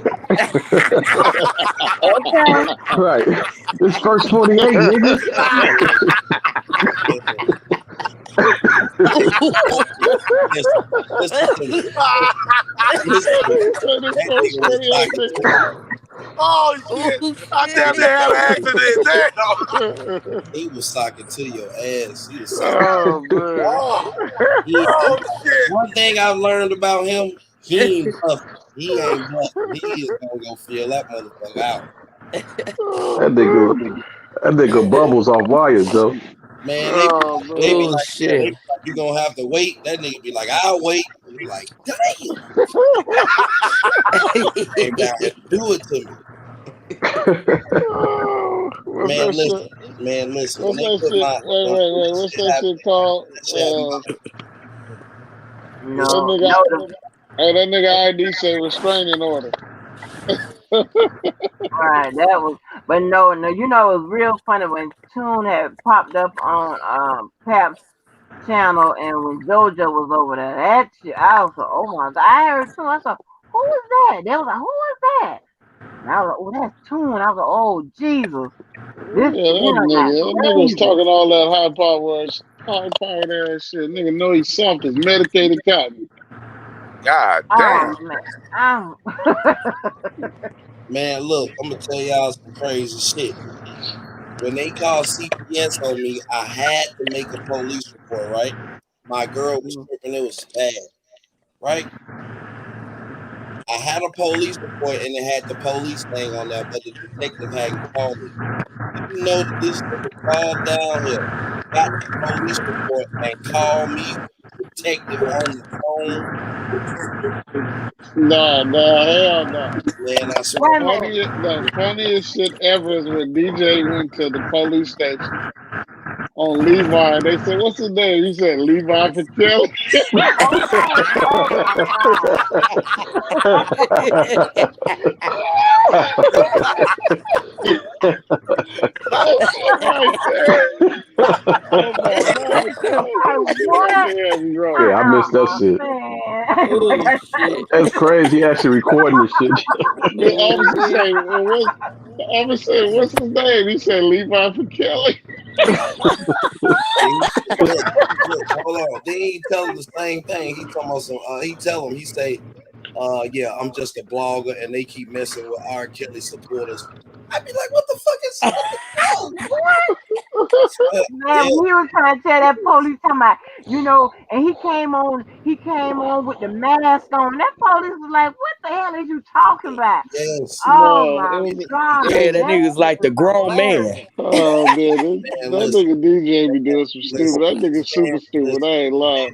B: Okay.
H: Right. This first 48, nigga.
J: Oh shit! I damn near had an accident. Damn.
A: He was socking to your ass. He was
I: Oh man.
J: Oh shit!
A: One thing I've learned about him, he ain't bluffing. He ain't bluffing. He is gonna go fill that motherfucker out.
H: That nigga bubbles off wires, though.
A: Man, they be like, shit. You gonna have to wait. That nigga be like, I'll wait. You like, damn. Came down here to do it to me. Man, listen.
I: What's that shit? Wait. What's that shit called? That nigga ID say restraining order.
B: Right, that was, but no, you know it was real funny when Tune had popped up on Pap's channel and when JoJo was over there. That shit, I was like, oh my god, I heard Tune. I said, who is that? They was like, who is that? And I was like, oh, that's Tune. I was like, oh Jesus,
I: That nigga was talking all that high powered ass shit. Nigga know he's soft as medicated cotton.
J: God damn.
A: Man, look, I'm gonna tell y'all some crazy shit. When they called CPS on me, I had to make a police report, right? My girl was tripping, it was bad, right? I had a police report and it had the police thing on there, but the detective hadn't called me. You know that this nigga called down here, got the police report, and called me, detective on the phone.
I: Nah, hell no.
A: Man, I swear.
I: The funniest shit ever is when DJ went to the police station on Levi and they said, what's his name? He said Levi Patel.
H: Yeah, I missed that shit. That's crazy. He actually recording this shit.
I: The officer said, what's his name? He said Levi for Kelly.
A: Look, hold on. Then he tell him the same thing. He talking about some. He tell him. He say, "Yeah, I'm just a blogger, and they keep messing with R. Kelly supporters." I'd be like, "What the fuck is
B: Man, he was trying to tell that police talking about, you know, and he came on with the mask on. That police was like, what the hell is you talking about?
A: Yes.
B: Oh my god.
D: Yeah, that nigga's like the grown man.
I: Oh man, that nigga DJ be doing some stupid. That nigga super stupid. I ain't lying.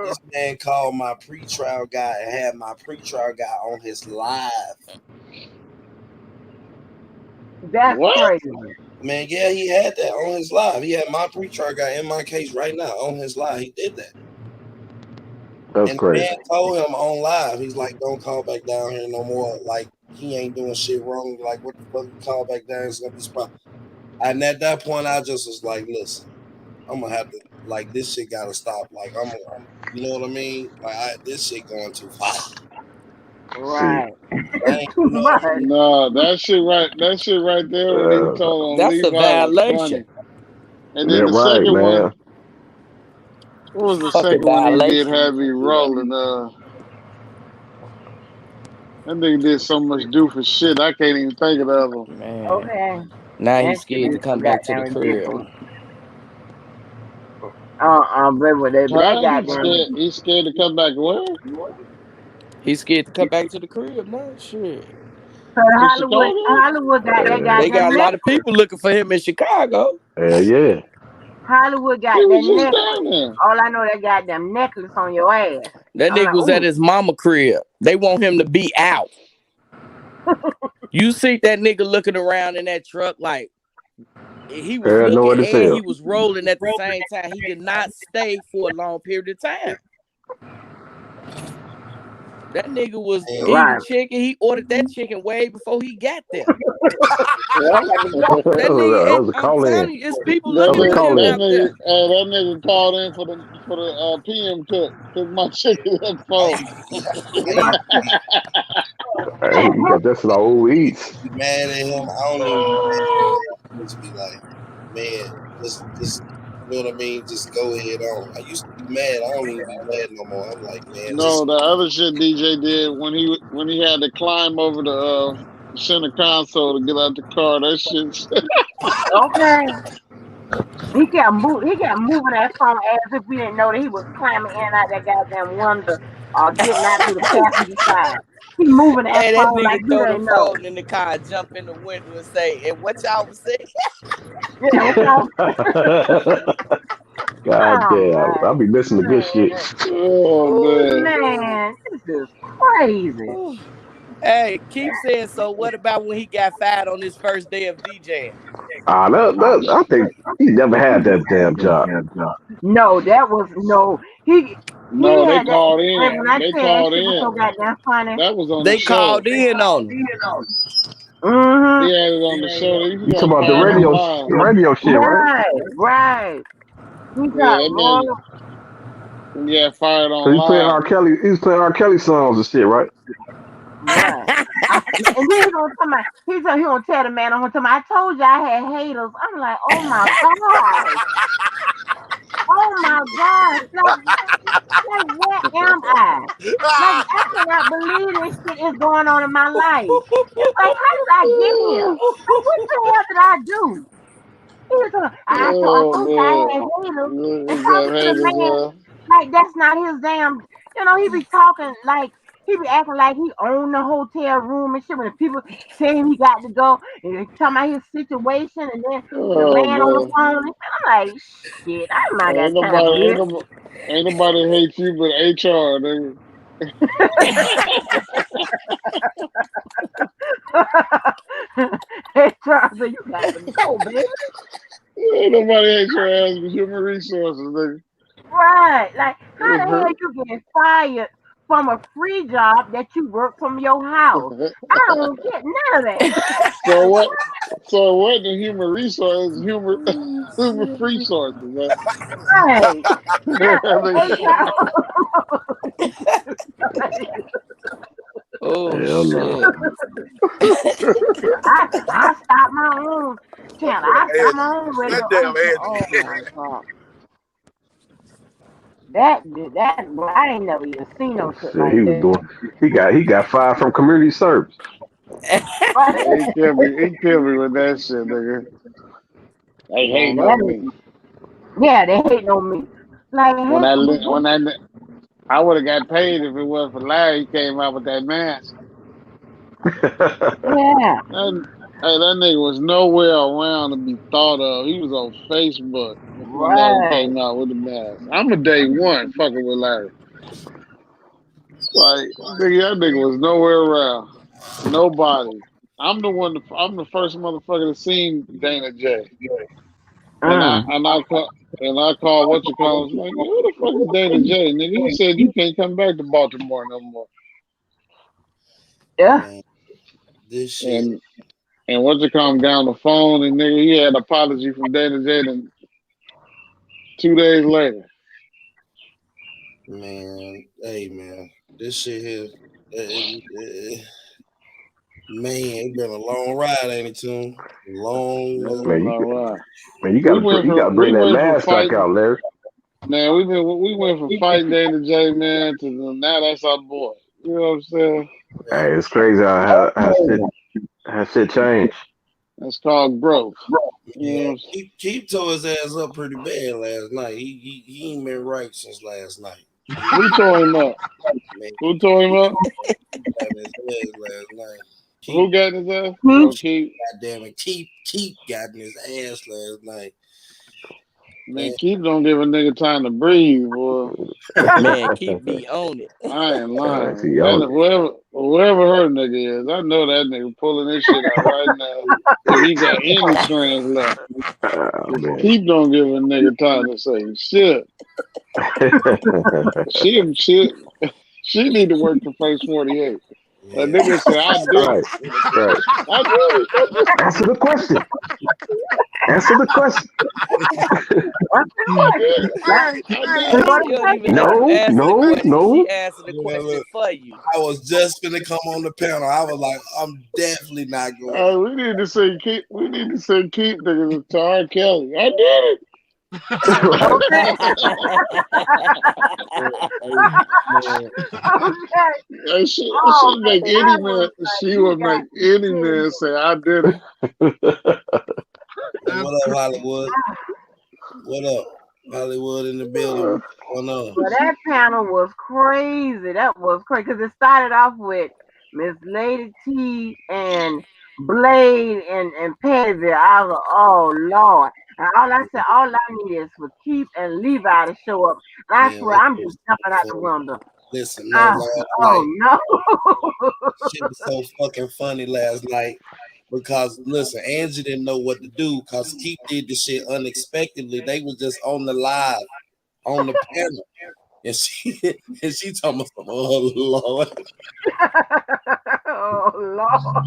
A: This man called my pre-trial guy and had my pre-trial guy on his live.
B: That's crazy.
A: Man, yeah, he had that on his live. He had my pre-trial guy in my case right now on his live. He did that.
H: That's
A: and
H: crazy.
A: The man told him on live, he's like, don't call back down here no more. Like, he ain't doing shit wrong. Like, what the fuck you call back down? It's gonna be spot. And at that point, I just was like, listen, I'm gonna have to, like, this shit gotta stop. Like, I'm you know what I mean? Like, this shit going too far.
B: Right. Too much.
I: No, that shit right there when he told on
D: That's
I: Levi
D: a violation.
I: was funny. And then the
H: right,
I: second
H: man.
I: one, what was the
D: Fucking
I: second one he did
D: violation.
I: have me rolling? That nigga did so much doofus shit, I can't even think of the other one.
D: Man.
B: Okay.
D: Now
B: That
D: he's scared to
B: shit
D: come
B: is
D: back to the
B: goddamn
D: crib.
B: ridiculous. But that goddamn.
I: He's scared to come back where?
D: He's scared to come back to the crib now. Shit.
B: Hollywood got that goddamn
D: They got a lot of
B: necklace.
D: people looking for him in Chicago.
H: Yeah.
B: Hollywood got
I: He
B: that
I: was just
B: necklace.
I: down there.
B: All I know, that goddamn necklace on your ass.
D: That nigga was at his mama crib. They want him to be out. You see that nigga looking around in that truck like he was looking and he was rolling at the same time. He did not stay for a long period of time. That nigga was eating chicken. He ordered that chicken way before he got there. That nigga, I'm telling you, it's people looking for him out there.
I: That nigga called in for the PM cook my chicken up phone.
H: He got that shit all Uber Eats.
A: Be mad at him. I don't even be mad. Just be like, man, just you know what I mean? Just go ahead on. I used to be mad. I don't even be mad no more. I'm like, man.
I: No, the other shit DJ did when he had to climb over the center console to get out the car. That shit.
B: Okay. He kept moving that phone as if we didn't know that he was climbing in and out that goddamn window or getting out to the passenger side. He moving that phone
D: nigga
B: like you
D: throw
B: didn't
D: the
B: know.
D: phone in the car, jump in the window and say, and what y'all was saying?
H: God damn. I'll be listening to good shit.
I: Oh,
B: man. This is crazy.
D: Hey, keep saying so. What about when he got fired on his first day of DJing?
H: I think he never had that damn job.
B: No, that was no.
I: No, they called in.
B: They called in. So goddamn funny.
I: That was on
D: they
I: the show.
D: Called in on him.
B: Mm-hmm.
I: He had it on the show.
H: You talking about the radio shit, right?
B: Right. He
I: got fired on.
H: So he playing R. Kelly. He was playing R. Kelly songs and shit, right?
B: Right. And then he gonna tell the man, I told you I had haters. I'm like, oh my god. Oh my god. Like where am I? Like I cannot believe this shit is going on in my life. It's like, how did I get here? Like, what the hell did I do? I told you I had haters. And talking to the man like that's not his damn. He be talking like he be acting like he owned the hotel room and shit. When the people tell him he got to go, and they talking about his situation, and then the man on the phone. And I'm like, shit, I'm not got time for this.
I: Ain't nobody hate you but HR, nigga.
B: HR, so you got to go, baby.
I: Ain't nobody hate your ass but human resources, nigga.
B: Right. Like, how the hell you getting fired from a free job that you work from your house? I don't get none of that.
I: So what? So what? The human resources, human free sources, man.
B: Right.
D: Oh shit!
B: I stopped my own channel. I stopped my own radio. Oh my god. That I ain't never even seen no shit like that.
H: He got fired from community service.
I: He killed me with that shit, nigga. They hating on me.
B: Yeah, they hating on me. Like
I: when I would have got paid if it wasn't for Larry. He came out with that mask.
B: Yeah.
I: That nigga was nowhere around to be thought of. He was on Facebook when Larry came out with the mask. I'm a day one fucking with Larry. Like, nigga, that nigga was nowhere around. Nobody. I'm the first motherfucker to see Dana J. And I called what you call him. Like, who the fuck is Dana J? Nigga, he said you can't come back to Baltimore no more.
B: Yeah.
A: Man, this shit.
I: And what you call him down the phone, and nigga, he had an apology from Dana J. And 2 days later.
A: Man, hey man, this shit here. Man, it's been a long ride, ain't it, Tim? Long
H: Man, you gotta bring that mask back out, Larry.
I: Man, we went from fighting Dana J, man, to now that's our boy. You know what I'm saying?
H: Hey, it's crazy how shit changed.
I: That's called growth.
A: Yeah, Keep tore his ass up pretty bad last night. He ain't been right since last night.
I: Who tore him up?
A: Man,
I: Who tore him up?
A: got his ass last night.
I: Who got his ass?
A: Keep. God damn it, Keep got in his ass last night.
I: Man, Keep don't give a nigga time to breathe, boy.
D: Man, Keep be on it.
I: I ain't lying. Whoever her nigga is, I know that nigga pulling this shit out right now. If he got any strands left. Keep don't give a nigga time to say shit. She need to work for Face 48. Yeah. That nigga said, I do.
H: Right.
I: I do.
H: Answer the question. Answer the question. No.
D: She answered the question for you.
A: I was just gonna come on the panel. I was like, I'm definitely not going.
I: Hey, we need to say Keep niggas to R. Kelly. I did it. She make any man. She would make any man say, "I did it."
A: What up, Hollywood? What up, Hollywood in the building? What's on?
B: Well, that panel was crazy. That was crazy because it started off with Miss Lady T and Blade and Pettyville. I was like, oh Lord. And all I need is for Keith and Levi to show up. And I swear, I'm just jumping out the window.
A: Listen,
B: no.
A: Shit was so fucking funny last night because, listen, Angie didn't know what to do because Keith did the shit unexpectedly. They was just on the live, on the panel. And she told me, oh, Lord.
B: Oh, Lord.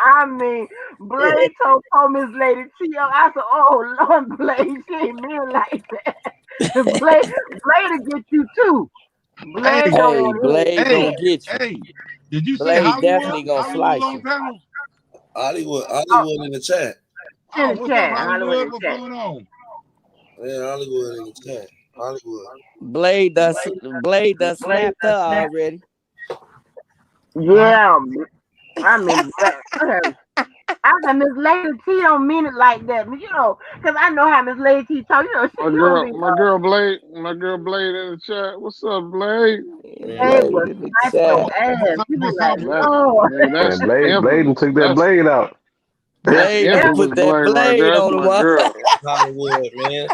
B: I mean, Blade told Miss Lady T. I said, oh, Lord, Blade, she ain't mean like that. Blade will get you, too. Blade
D: gonna get you.
J: Hey, did you
D: Blade
J: see Hollywood?
D: definitely gonna slice you.
A: Hollywood in the chat.
B: In the chat.
J: Hollywood, what's going on?
A: Yeah, Hollywood in the chat. Hollywood.
D: Blade done snapped her already.
B: Yeah. I mean, I said Miss Lady T don't mean it like that, but because I know how Miss Lady T talk.
I: My girl Blade in the chat. What's up, Blade?
B: Blade was nice your ass. You be like, Lord.
H: Blade took that blade out.
D: Blade put that blade on the wall.
A: Hollywood, man.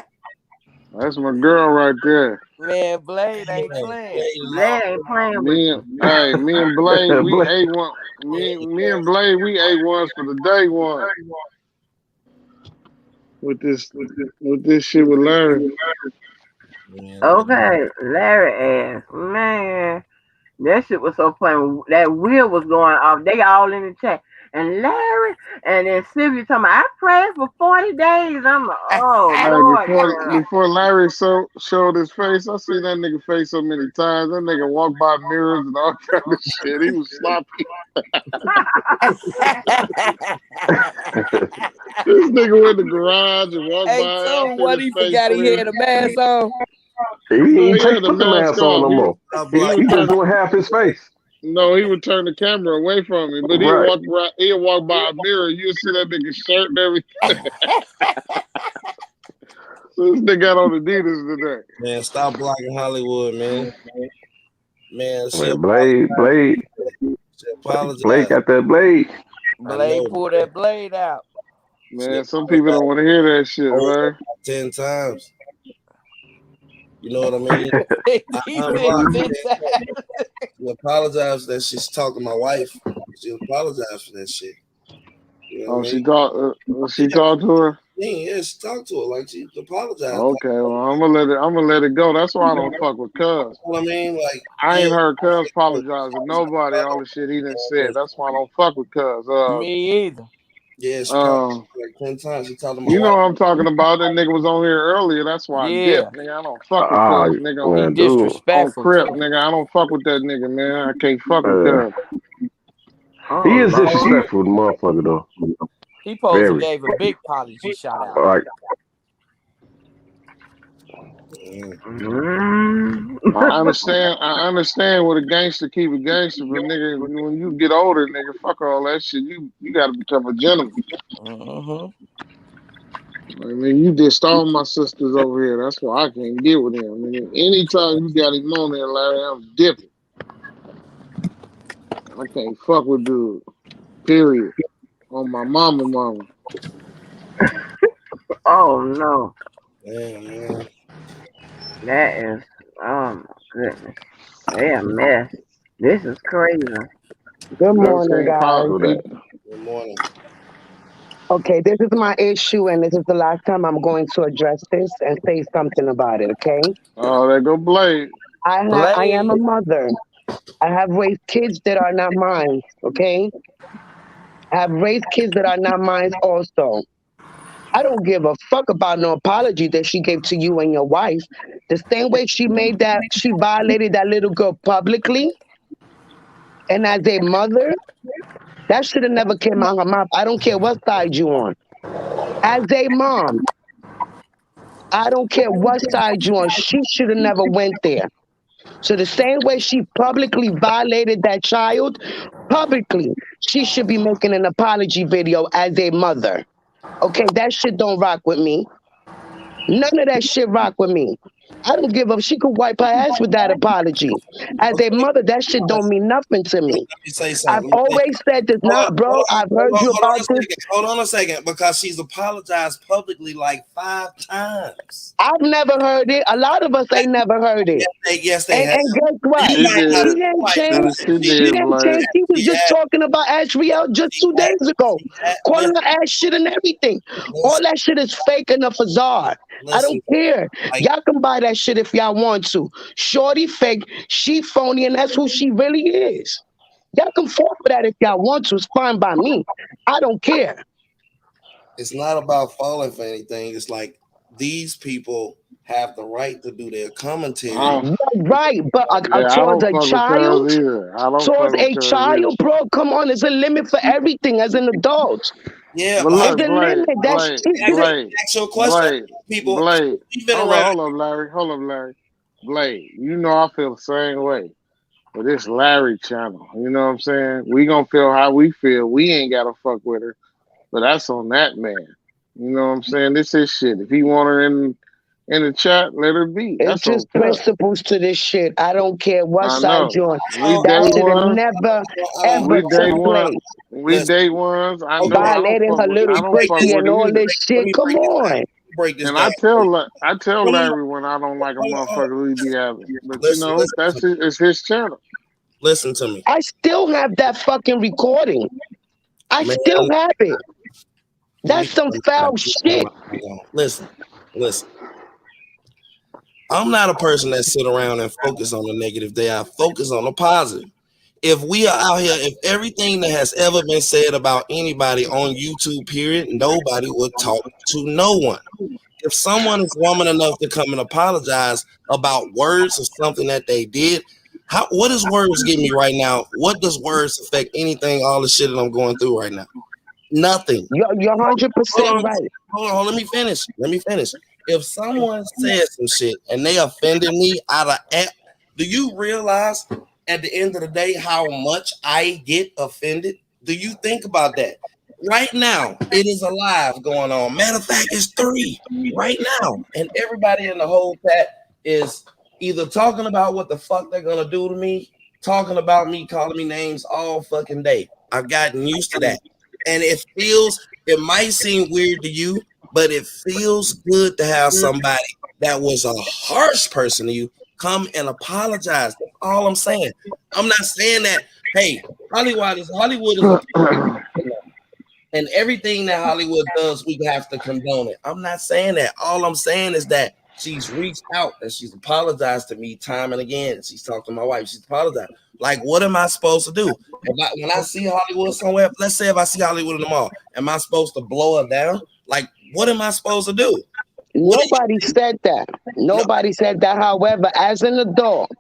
I: That's my girl right there.
D: Man, Blade ain't playing.
B: Blade ain't playing with
I: me and Blade, we A1. Me and Blade, we A1s for the day one. With this shit with Larry.
B: Okay, Larry ass. Man. That shit was so funny. That wheel was going off. They all in the chat. And Larry and then Sylvia talking about, I prayed for 40 days. I'm like, oh, Lord.
I: Before Larry showed his face, I seen that nigga face so many times. That nigga walked by mirrors and all kind of shit. He was sloppy. This nigga went in the garage and walked by.
D: So what, he forgot he had a mask on?
H: He ain't put the mask on no more. He just doing half his face.
I: No, he would turn the camera away from me, but he'd walk by a mirror. You'd see that nigga shirt and everything. So this nigga got on Adidas today.
A: Man, stop blocking Hollywood, man. Man,
H: Blade got that blade.
D: Blade pulled that blade out.
I: Man, some people don't want to hear that shit, man.
A: 10 times. You know what I mean? She apologized that she's talking to my wife. She apologized for that shit. You know
I: she talked to her?
A: Yeah, she talked to her like she apologized.
I: Okay, well, I'm gonna let it go. That's why I don't fuck with Cuz.
A: You know what I mean? Like,
I: I ain't heard Cuz apologize to nobody. All the shit he done said. That's why I don't fuck with Cuz.
D: Me either.
A: Yeah, she talked like 10 times. She talked to my
I: you know
A: wife.
I: what I'm talking about? That nigga was on here earlier. That's why I dipped, nigga. I don't fuck with Cuz, nigga.
D: Disrespectful.
I: On Crip, nigga. I don't fuck with that nigga, man. I can't fuck with Cuz.
H: He is disrespectful, the motherfucker, though.
D: He supposed to gave a big apology shout out.
H: All right.
I: I understand what a gangster keep a gangster, but nigga, when you get older, nigga, fuck all that shit. You gotta become a gentleman. I mean, you dissed all my sisters over here. That's why I can't deal with him. I mean, anytime you got him on there, Larry, I'm dipping. I can't fuck with dude. Period. On my mama.
B: Oh no.
A: Man.
B: That is, oh my goodness. They a mess. This is crazy.
K: Good morning, guys.
A: Good morning.
K: Okay, this is my issue, and this is the last time I'm going to address this and say something about it, okay?
I: Oh, there go Blade.
K: I am a mother. I have raised kids that are not mine, okay? I have raised kids that are not mine also. I don't give a fuck about no apology that she gave to you and your wife. The same way she violated that little girl publicly, and as a mother, that should have never came out of her mouth. I don't care what side you on. As a mom, I don't care what side you on. She should have never went there. So the same way she publicly violated that child, publicly, she should be making an apology video as a mother. Okay, that shit don't rock with me. None of that shit rock with me. I don't give up. She could wipe her ass with that apology. As a mother, that shit don't mean nothing to me.
A: Let me say something.
K: I've always said this. I've heard you about this.
A: Hold on a second, because she's apologized publicly like 5 times.
K: I've never heard it. A lot of us ain't never heard it.
A: Yes, they have.
K: And guess what? She didn't change. She was just talking about Ashriel just 2 days ago. Calling her ass shit and everything. All that shit is fake and a facade. I don't care. Y'all can buy that shit if y'all want to. Shorty fake, she phony, and that's who she really is. Y'all can fall for that if y'all want to. It's fine by me. I don't care.
A: It's not about falling for anything. It's like these people have the right to do their commentary.
K: Right, but towards a child, bro, come on, there's a limit for everything as an adult.
A: Yeah,
I: but look,
K: there's a limit.
I: Blade,
A: Actual question, people.
I: Blade. Hold up, Larry. Blade, you know I feel the same way. But this Larry channel, you know what I'm saying? We gonna feel how we feel. We ain't gotta fuck with her. But that's on that man. You know what I'm saying? This is shit. If he want her in the chat, let her be.
K: It's just principles to this shit. I don't care what side you're on. That should have never, ever took place.
I: We day ones. I know.
K: Violating her little pussy and all this shit. Come on.
I: And I tell Larry when I don't like a motherfucker we be having. But
A: Listen,
I: you know, it's his channel.
A: Listen to me.
K: I still have that fucking recording. I still have it. That's some foul shit.
A: Listen. I'm not a person that sit around and focus on the negative. They are focused on the positive. If we are out here, if everything that has ever been said about anybody on YouTube, period, nobody would talk to no one. If someone is woman enough to come and apologize about words or something that they did, what does words give me right now? What does words affect anything, all the shit that I'm going through right now? Nothing.
K: You're 100% right.
A: Hold on, let me finish. If someone says some shit and they offended me out of app, do you realize at the end of the day how much I get offended? Do you think about that? Right now, it is a live going on. Matter of fact, it's 3 right now. And everybody in the whole chat is either talking about what the fuck they're gonna do to me, talking about me, calling me names all fucking day. I've gotten used to that. And it might seem weird to you, but it feels good to have somebody that was a harsh person to you come and apologize. That's all I'm saying. I'm not saying that, hey, Hollywood is and everything that Hollywood does, we have to condone it. I'm not saying that. All I'm saying is that she's reached out and she's apologized to me time and again. She's talked to my wife. She's apologized. Like, what am I supposed to do? When I see Hollywood somewhere, let's say if I see Hollywood in the mall, am I supposed to blow her down? Like, what am I supposed to do?
K: Nobody said that. Nobody said that. However, as an adult,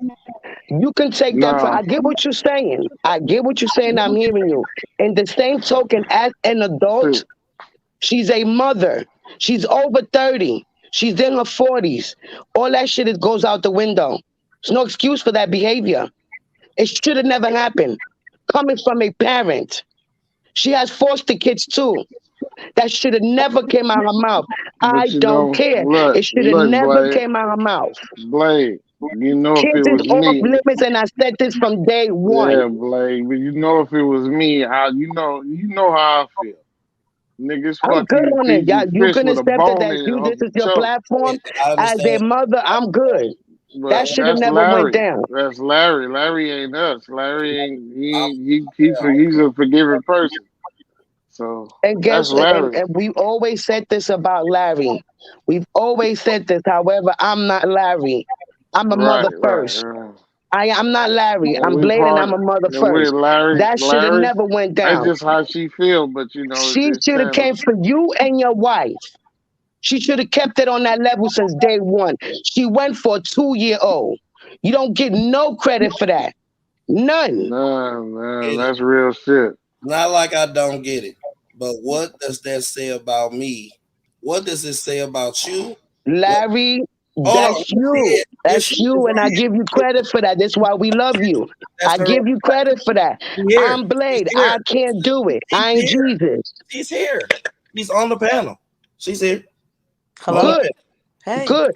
K: You can take that for. I get what you're saying. I get what you're saying. I'm hearing you. In the same token, as an adult, she's a mother. She's over 30. She's in her 40s. All that shit goes out the window. There's no excuse for that behavior. It should have never happened. Coming from a parent. She has foster kids too. That should have never came out of her mouth. I don't care. It should have never came out of her mouth.
I: Blade, you know
K: Kids
I: if it was
K: is off
I: me.
K: limits, and I said this from day one.
I: Yeah, Blade, but you know if it was me, you know how I feel. Niggas
K: I'm good on it. Y'all, you can accept it that this is your platform. As a mother, I'm good.
I: But
K: that should have never
I: Larry.
K: went down.
I: That's Larry. Larry ain't us. Larry ain't he's a forgiving person. So
K: and guess
I: that's Larry.
K: And we always said this about Larry. We've always said this. However, I'm not Larry. I'm a mother first.
I: Right.
K: I'm not Larry. I'm Blade and I'm a mother first. That should have never went down.
I: That's just how she feel, but you know.
K: She should have came for you and your wife. She should have kept it on that level since day one. She went for a 2-year-old. You don't get no credit for that. None.
I: Nah, man, that's real shit.
A: Not like I don't get it. But what does that say about me? What does it say about you?
K: Larry, that's you. That's you, and I give you credit for that. That's why we love you. I give you credit for that. I'm Blade. I can't do it. I ain't Jesus.
A: She's here. She's on the panel. She's here.
L: Hello.
K: Good.
L: Hey.
K: Good.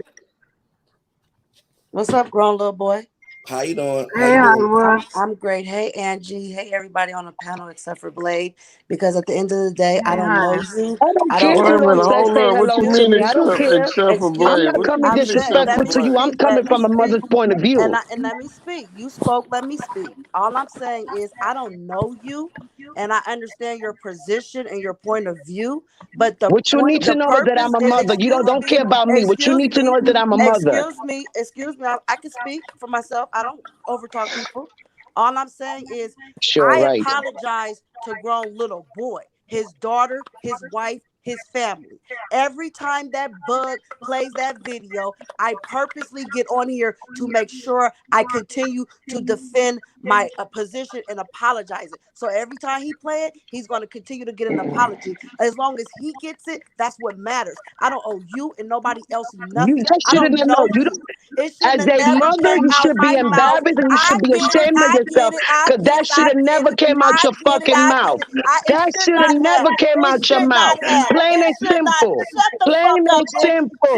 L: What's up, grown little boy?
A: How you doing?
B: Hey,
L: I'm great. Hey, Angie. Hey, everybody on the panel except for Blade. Because at the end of the day, I don't know you.
K: I don't care.
I: What you mean
K: I don't care.
I: except for Blade?
K: I'm not coming disrespectful to you. I'm coming from a mother's point of view.
L: And let me speak. You spoke, let me speak. All I'm saying is I don't know you, and I understand your position and your point of view. But
K: what you need to know is that I'm a mother. You don't care about me. What you need to know is that I'm a mother.
L: Excuse me. I can speak for myself. I don't overtalk people. All I'm saying is
K: I
L: apologize to grown little boy, his daughter, his wife, his family. Every time that bug plays that video, I purposely get on here to make sure I continue to defend my position and apologize it. So every time he play it, he's going to continue to get an apology. As long as he gets it, that's what matters. I don't owe you and nobody else nothing. I don't know you.
K: As a mother, you should be embarrassed and you should be ashamed of yourself because that should have never came out your fucking mouth. That should have never came out your mouth. Plain and simple. Plain and simple.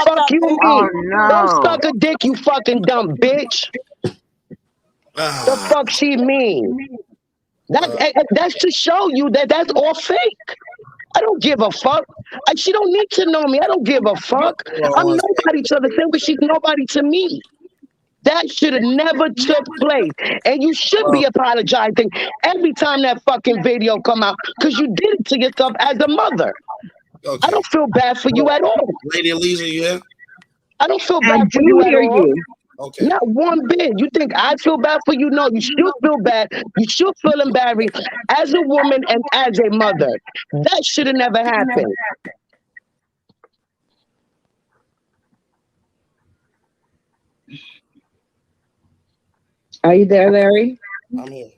K: Fuck you, me. Don't suck a dick, you fucking dumb bitch. The fuck she mean? That's to show you that that's all fake. I don't give a fuck. She don't need to know me. I don't give a fuck. I'm nobody to the same way she's nobody to me. That should have never took place. And you should be apologizing every time that fucking video come out because you did it to yourself as a mother.
A: Okay.
K: I don't feel bad for you at all.
A: Lady Alicia, you here?
K: I don't feel bad for you at all.
A: Okay.
K: Not one bit. You think I feel bad for you? No, you should feel bad. You should feel embarrassed as a woman and as a mother. That should have never happened.
M: Are you there, Larry?
A: I'm here.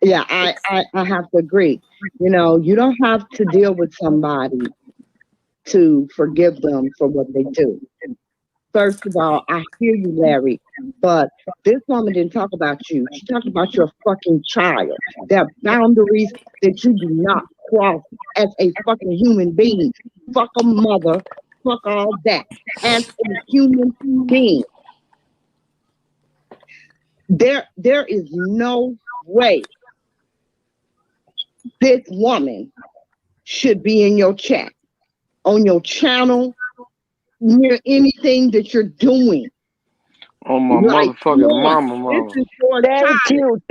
M: Yeah, I have to agree. You know, you don't have to deal with somebody to forgive them for what they do. First of all, I hear you, Larry, but this woman didn't talk about you. She talked about your fucking child. There are boundaries that you do not cross as a fucking human being. Fuck a mother, fuck all that. As a human being. There is no way this woman should be in your chat, on your channel, near anything that you're doing.
I: Oh my motherfucking mama.
M: This is your child.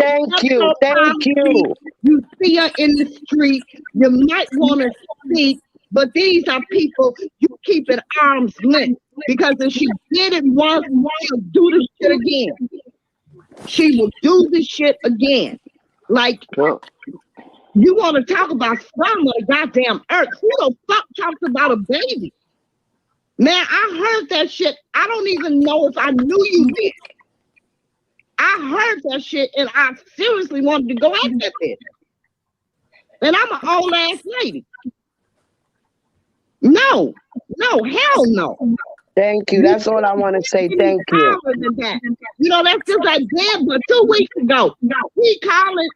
K: Thank you.
M: You see her in the street, you might want to speak, but these are people you keep at arm's length because if she did it once, she'll do this shit again. She will do this shit again. Like, you want to talk about some of the goddamn earth. Who the fuck talks about a baby? Man, I heard that shit. I don't even know if I knew you did. I heard that shit and I seriously wanted to go at that bitch. And I'm an old ass lady. No, hell no.
K: Thank you. That's all I want to say. Thank you.
M: You know, that's just like damn, but 2 weeks ago, he calling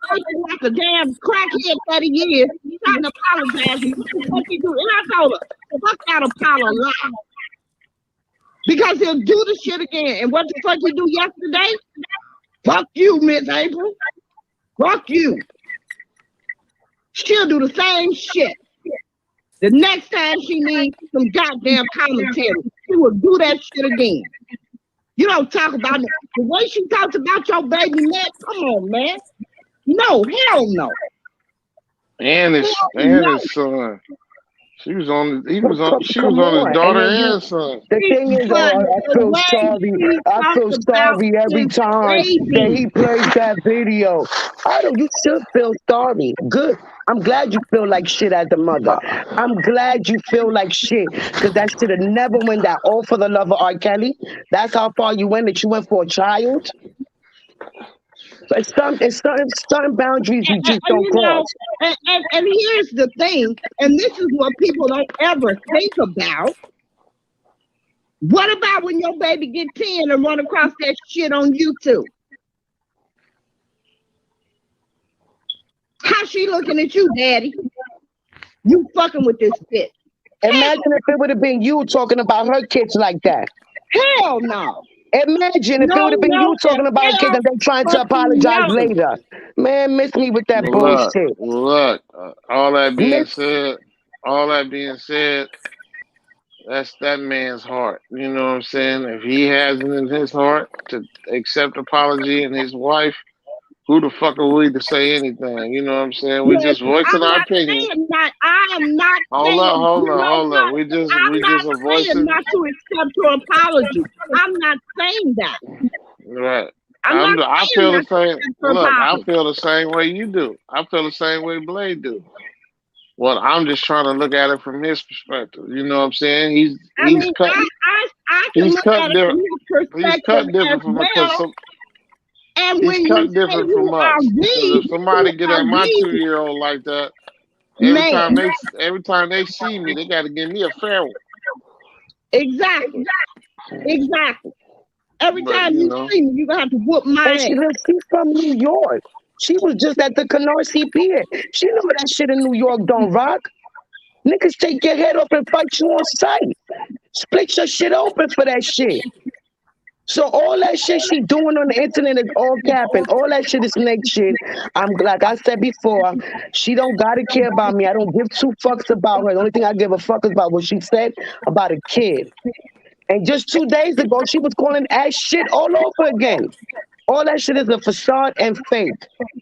M: like a damn crackhead that he is, trying to apologize. What he do? And I told her, fuck that apology. Because he'll do the shit again. And what the fuck he do yesterday? Fuck you, Miss April. Fuck you. She'll do the same shit. The next time she needs some goddamn commentary, she will do that shit again. You don't talk about it. The way she talks about your baby, man, come on, man. No, hell no.
I: And his son. He was on his daughter and son.
K: The thing is, I feel sorry every time that he plays that video. You still feel sorry. Good. I'm glad you feel like shit as a mother. I'm glad you feel like shit. Because that should have never went that all for the love of R. Kelly. That's how far you went, that you went for a child. So it's certain boundaries you just don't cross.
M: And here's the thing, and this is what people don't ever think about. What about when your baby get 10 and run across that shit on YouTube? How she looking at you, daddy? You fucking with this bitch.
K: Imagine if it would have been you talking about her kids like that.
M: Hell no.
K: Imagine if it would have been you talking about kids and then trying to apologize later. Man, miss me with that bullshit.
I: Look, all that being said, that's that man's heart. You know what I'm saying? If he has it in his heart to accept apology and his wife, who the fuck are we to say anything? You know what I'm saying? We just voicing our opinion.
M: I am not.
I: Hold on. We just are voicing.
M: Not to accept your apology. I'm not saying that.
I: Right. I feel the same. Look, I feel the same way you do. I feel the same way Blade do. Well, I'm just trying to look at it from his perspective. You know what I'm saying? He's cut different from us.
M: And when
I: he's cut different from us. If somebody get at my 2-year-old like that, every time they see me, they got to give me a fair one.
M: Exactly. Every time you see me, you're gonna have to whoop my ass.
K: She's from New York. She was just at the Canarsie Pier. She know that shit in New York don't rock. Niggas take your head off and fight you on sight. Split your shit open for that shit. So all that shit she doing on the internet is all capping. All that shit is snake shit. Like I said before, she don't gotta care about me. I don't give 2 fucks about her. The only thing I give a fuck is about what she said about a kid. And just 2 days ago, she was calling ass shit all over again. All that shit is a facade and fake.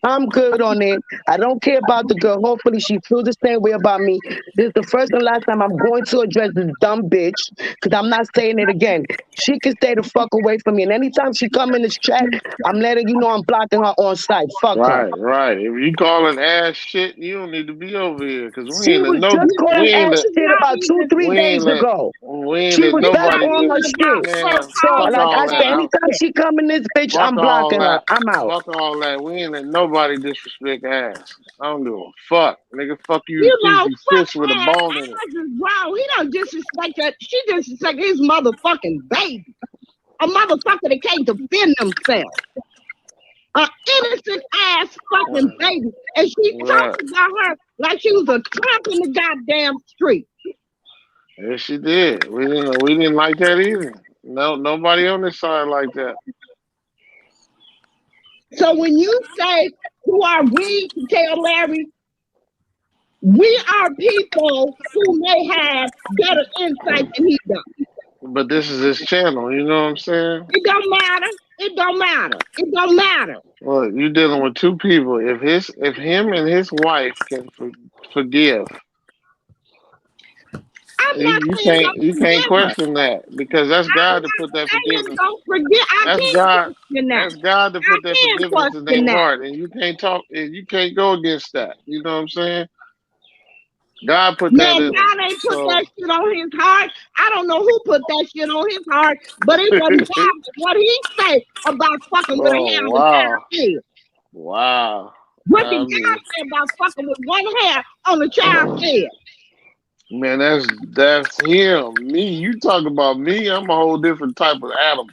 K: I'm good on it. I don't care about the girl. Hopefully she feels the same way about me. This is the first and last time I'm going to address this dumb bitch, because I'm not saying it again. She can stay the fuck away from me. And anytime she come in this chat, I'm letting you know I'm blocking her on site. Fuck her.
I: Right. If you calling ass shit, you don't need to be over here. Because we
K: she
I: ain't
K: was just calling ass shit about 2-3 days ago. She was back on her shit. So like I said, anytime she come in this bitch, I'm blocking her. I'm out.
I: Fuck all that. We ain't let nobody disrespect ass. I don't give a fuck. Nigga, fuck you. Fish with a bone in it.
M: Wow, he don't disrespect that. She disrespect his motherfucking baby. A motherfucker that can't defend themselves. An innocent ass fucking baby. And she talks about her like she was a tramp in the goddamn street.
I: Yes, she did. We didn't like that either. No, nobody on this side like that.
M: So when you say, who are we to tell Larry, we are people who may have better insight than he does.
I: But this is his channel, you know what I'm saying?
M: It don't matter.
I: Well, you're dealing with 2 people. If him and his wife can forgive, you can't question that, because that's God to put that forgiveness. That's God to put that forgiveness in their heart, and you can't go against that. You know what I'm saying? God put that
M: Man,
I: in
M: God
I: him.
M: ain't put
I: So
M: that shit on his heart. I don't know who put that shit on his heart, but it wasn't God. What he say about fucking with a hair
I: oh
M: on the child's
I: wow.
M: head?
I: Wow.
M: What did
I: I
M: God
I: mean,
M: say about fucking with one hair on the child's head?
I: man, that's him. Me, you talk about me, I'm a whole different type of Adam.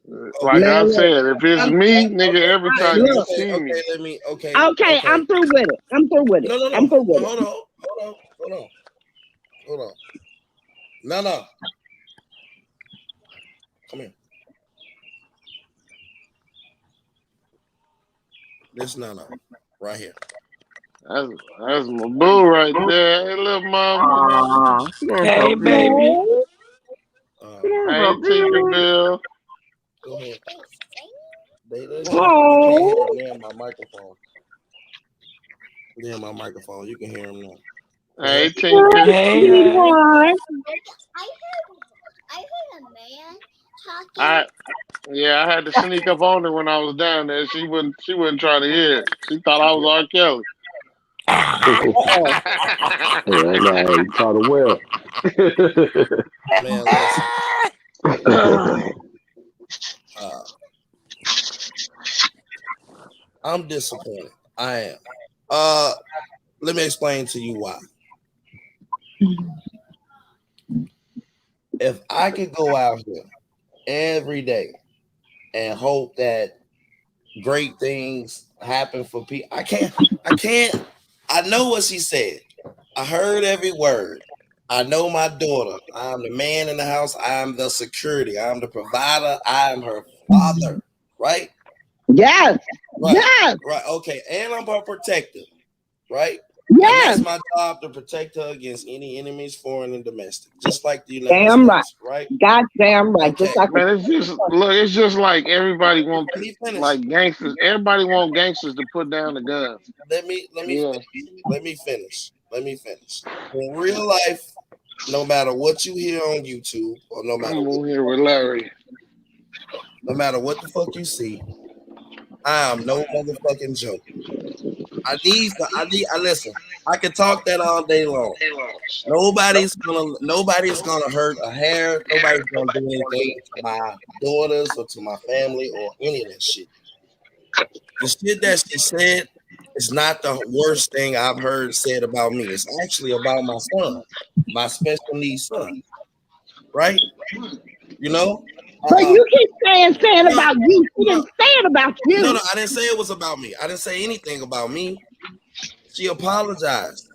I: Like
A: Okay.
I: I
M: Man, look,
I: said, if it's me, nigga, every time you
M: look.
I: see me.
A: Let me. Okay.
M: Okay, I'm through with it. I'm through with it.
A: No.
M: I'm through with it.
A: Hold on. No. Come here. This no. Right here.
I: That's my boo right there. Hey, little mama.
D: Hey, baby.
I: Hey, Tinkerbell.
A: Go ahead. You can't hear them. They're in my microphone. They're in my microphone. You can hear them now.
I: Hey, Tinker.
D: Hey.
N: I heard a man talking.
I: I had to sneak up on her when I was down there. She wouldn't try to hear it. She thought I was R. Kelly.
H: Yeah, nah, you taught her well.
A: Man, listen. I'm disappointed. I am. Let me explain to you why. If I could go out here every day and hope that great things happen for people, I can't. I know what she said. I heard every word. I know my daughter. I'm the man in the house. I'm the security. I'm the provider. I am her father. Right?
M: Yes.
A: Right.
M: Yes.
A: Right. Okay. And I'm her protector. Right?
M: Yes.
A: And that's my job to protect her against any enemies, foreign and domestic, just like the United
M: Damn right.
A: States, right?
M: Goddamn right.
A: Okay.
M: Just like
I: Man, it's just like everybody want like gangsters. Everybody want gangsters to put down the guns.
A: Let me finish. In real life, no matter what you hear on YouTube or no matter
I: I'm on here with Larry.
A: No matter what the fuck you see, I am no motherfucking joke. I listen. I can talk that all day long. Nobody's gonna hurt a hair. Nobody's gonna do anything to my daughters or to my family or any of that shit. The shit that she said is not the worst thing I've heard said about me. It's actually about my son, my special needs son. Right? You know?
M: But you keep saying about you. You didn't say it about you.
A: No, I didn't say it was about me. I didn't say anything about me. She apologized.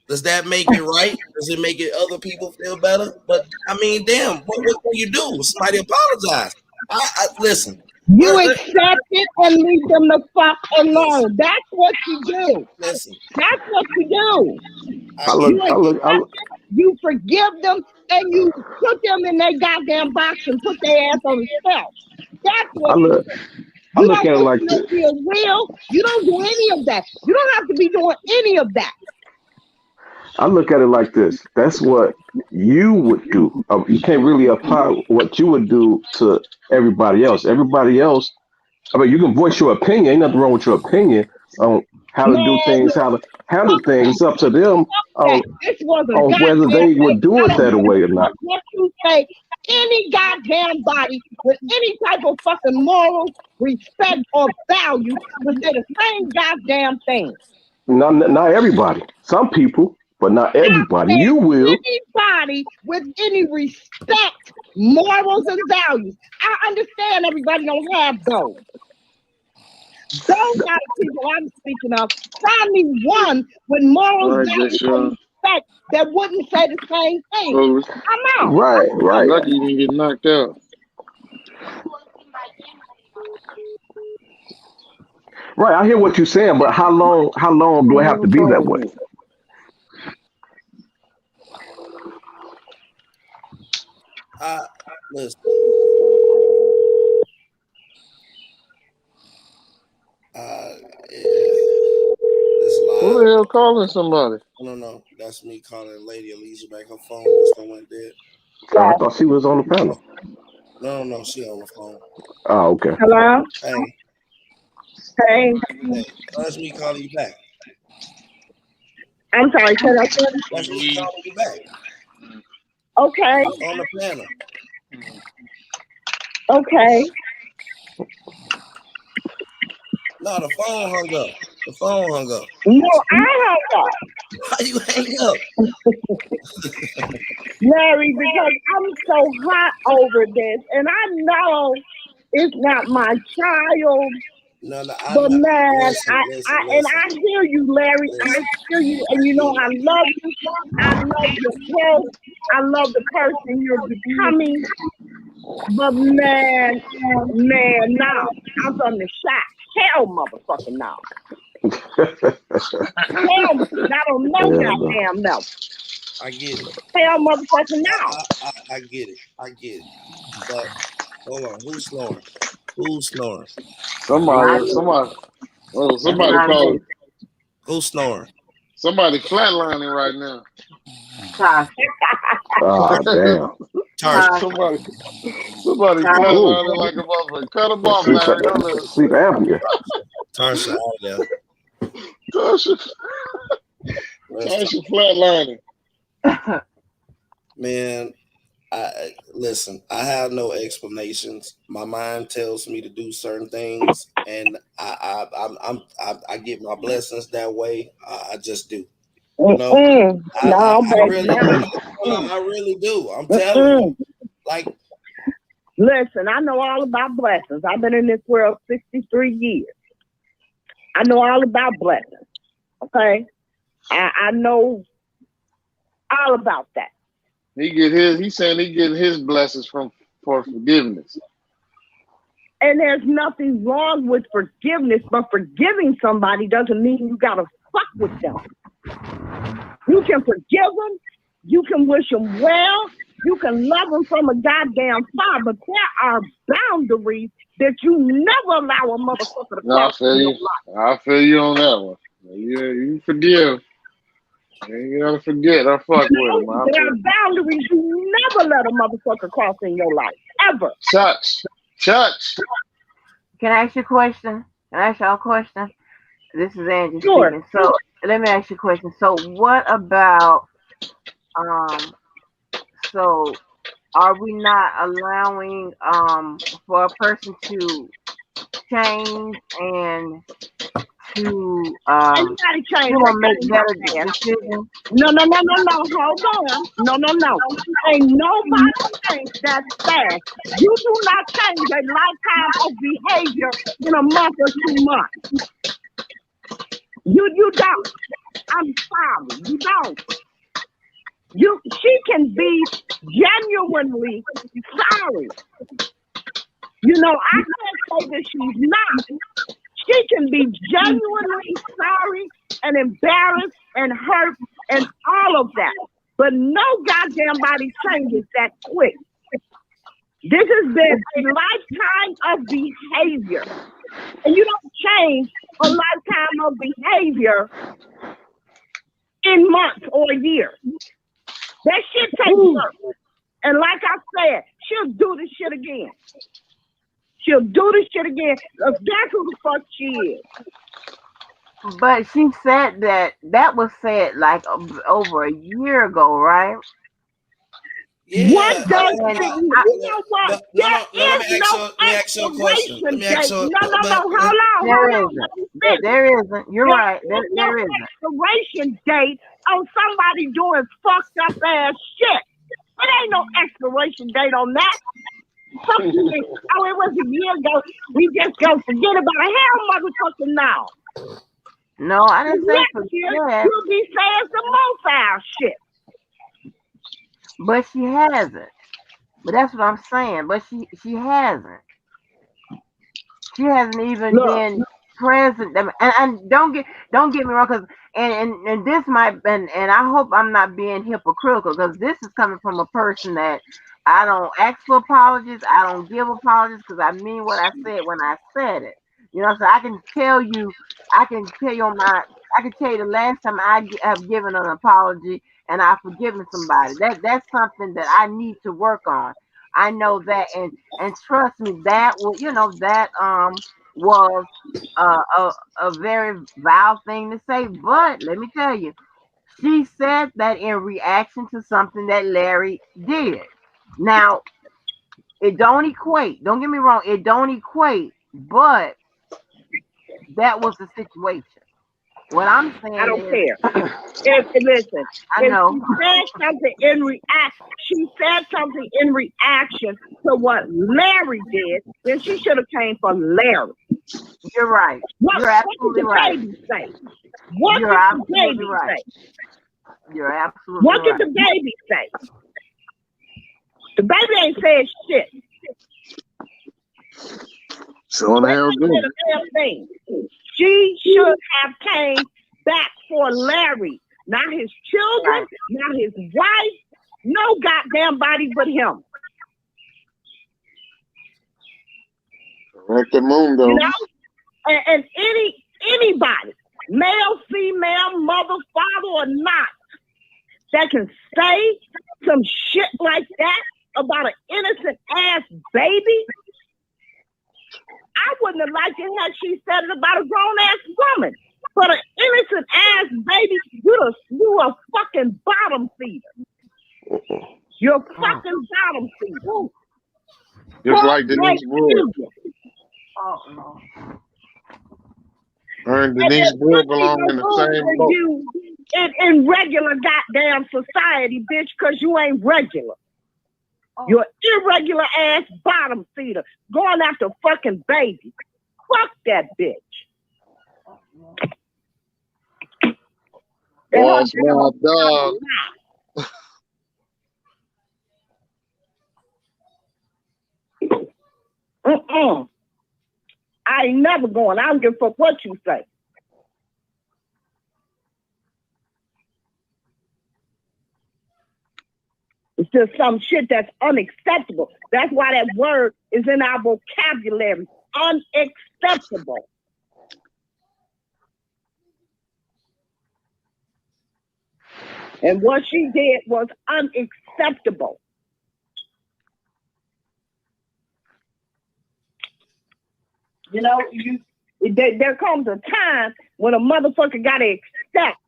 A: Does that make it right? Does it make it other people feel better? But I mean, damn, what can you do? Somebody apologize. I listen.
M: You accept it and leave them the fuck alone. That's what you do.
A: Listen.
M: That's what you do. You forgive them and you put them in their goddamn box and put their ass on the shelf. That's what you do.
H: I look at it like this.
M: You don't do any of that. You don't have to be doing any of that.
H: I look at it like this. That's what you would do. You can't really apply what you would do to everybody else. Everybody else, I mean, you can voice your opinion. Ain't nothing wrong with your opinion on how to do things, how to handle things. Up to them on whether they would do it that way or not.
M: What you say, any goddamn body with any type of fucking moral, respect, or value would say the same goddamn thing.
H: Not everybody. Some people, but not everybody. You will.
M: Anybody with any respect, morals, and values. I understand everybody don't have those. Those are the people I'm speaking of. Find me one with morals, values, and respect that wouldn't say the same thing. I'm out.
H: Right.
I: Lucky you didn't get knocked out.
H: Right, I hear what you're saying, but how long do I have to be that way?
A: Listen.
I: Who the hell calling somebody?
A: No. That's me calling Lady Alicia back. Her phone was went dead.
H: I thought she was on the panel.
A: No, she on the phone.
H: Oh, okay.
M: Hello?
A: Hey.
M: Hey.
A: That's me calling you back.
M: I'm sorry, say that again.
A: That's what's calling you back.
M: Okay.
A: On the panel.
M: Okay.
A: No, the phone hung up. The phone hung up.
M: No, I hung up.
A: How you hang up?
M: Larry, because I'm so hot over this, and I know it's not my child.
A: No,
M: But man,
A: listen.
M: I hear you, Larry. I hear you, and you know I love you. I love your growth. I love the person you're becoming. But man, no, I'm from the shop. Hell, motherfucking no. Hell, I don't know goddamn no.
A: I get it.
M: Hell, motherfucking no.
A: I get it. I get it. But hold on, who's snoring? Who's snoring?
I: Somebody called it.
A: Who's snoring?
I: Somebody flatlining right now.
H: Oh damn.
I: Somebody flatlining like a motherfucker. Cut him off, Larry.
H: Sleep apnea.
A: Tarsha out there.
I: Tarsha flatlining.
A: Man, listen, I have no explanations. My mind tells me to do certain things, and I get my blessings that way. I just do. You know, I really do. I'm telling you. Like,
M: listen, I know all about blessings. I've been in this world 63 years. I know all about blessings. Okay, I know all about that.
I: He's saying he getting his blessings for forgiveness.
M: And there's nothing wrong with forgiveness, but forgiving somebody doesn't mean you gotta fuck with them. You can forgive them, you can wish them well, you can love them from a goddamn far, but there are boundaries that you never allow a motherfucker to cross in your life.
I: I feel you on that one. You forgive. You gotta forget or fuck with them.
M: There are boundaries you never let a motherfucker cross in your life, ever.
I: Church.
B: Can I ask you a question? Can I ask y'all a question? This is Angie
M: Sure.
B: speaking. So let me ask you a question. So what about so are we not allowing for a person to change and to
M: anybody change,
B: make better decisions?
M: No. Hold on. No. Ain't nobody change that fast. You do not change a lifetime of behavior in a month or 2 months. You don't. I'm sorry. You don't. She can be genuinely sorry. You know, I can't say that she's not. She can be genuinely sorry and embarrassed and hurt and all of that. But no goddamn body changes that quick. This has been a lifetime of behavior. And you don't change a lifetime of behavior in months or a year. That shit takes work. And like I said, she'll do this shit again. She'll do this shit again. That's who the fuck she is.
B: But she said that was said like over a year ago, right?
A: Yeah.
M: What does you know what?
A: Let me ask you a question.
M: No, hold on.
B: There isn't. You're right. There isn't.
M: Expiration date on somebody doing fucked up ass shit. There ain't no expiration date on that. Oh, it was a year ago. We just go forget about it. Hell, motherfucker, now.
B: No, I didn't say forget.
M: You'll be saying some more foul shit.
B: But she hasn't. But that's what I'm saying. But she hasn't. She hasn't even been present. And don't get me wrong, because and this might been, and I hope I'm not being hypocritical, because this is coming from a person that I don't ask for apologies. I don't give apologies because I mean what I said when I said it. You know, so I can tell you the last time I have given an apology and I've forgiven somebody. That's something that I need to work on. I know that, and trust me, that was was a very vile thing to say. But let me tell you, She said that in reaction to something that Larry did. Now, it don't equate. Don't get me wrong. It don't equate, but that was the situation. What I'm saying
O: I don't
B: is,
O: care. Listen,
B: I know.
O: She said something in reaction to what Larry did, then she should have came for Larry.
B: You're right. You're absolutely right.
O: What did the baby say? What
B: You're
O: did the
B: absolutely
O: baby
B: right.
O: say?
B: You're absolutely
O: What
B: right.
O: did the baby say? The baby ain't said shit.
I: So the hell good.
O: Thing. She should have came back for Larry, not his children, not his wife, no goddamn body but him.
I: Like the moon, though.
O: You know, and anybody, male, female, mother, father, or not, that can say some shit like that about an innocent ass baby. I wouldn't have liked it had she said it about a grown ass woman. But an innocent ass baby, you a fucking bottom feeder. You're a fucking bottom feeder.
I: Just like Denise Brewer.
B: Oh no.
I: Her and Denise Brewer belong in the same boat.
O: You in regular goddamn society, bitch, because you ain't regular. You're irregular ass bottom feeder going after fucking baby. Fuck that bitch.
I: That's my dog.
O: I ain't never going. I don't give a fuck what you say. It's just some shit that's unacceptable. That's why that word is in our vocabulary. Unacceptable. And what she did was unacceptable. You know, there comes a time when a motherfucker gotta accept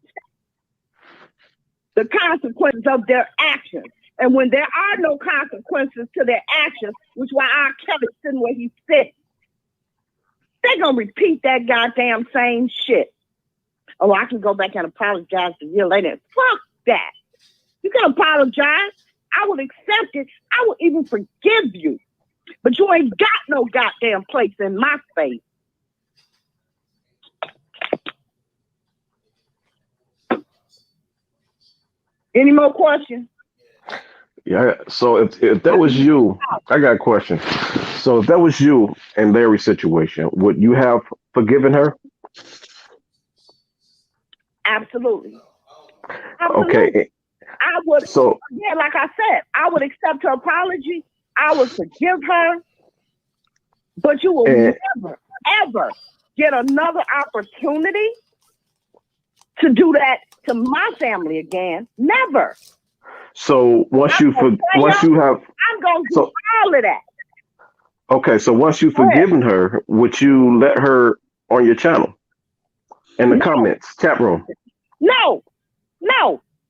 O: the consequences of their actions. And when there are no consequences to their actions, which why R. Kelly sitting where he sits, they're gonna repeat that goddamn same shit. Oh, I can go back and apologize to you later. Fuck that. You can apologize. I will accept it. I will even forgive you. But you ain't got no goddamn place in my face. Any more questions?
H: Yeah. So if that was you, I got a question. So if that was you in Larry's situation, would you have forgiven her?
O: Absolutely.
H: Okay.
O: I would.
H: So
O: Yeah, like I said, I would accept her apology. I would forgive her. But you will never, ever get another opportunity to do that to my family again. Never.
H: So once you have,
O: I'm gonna do all of that.
H: Okay, so once you've forgiven her, would you let her on your channel in the comments, chat room?
O: No,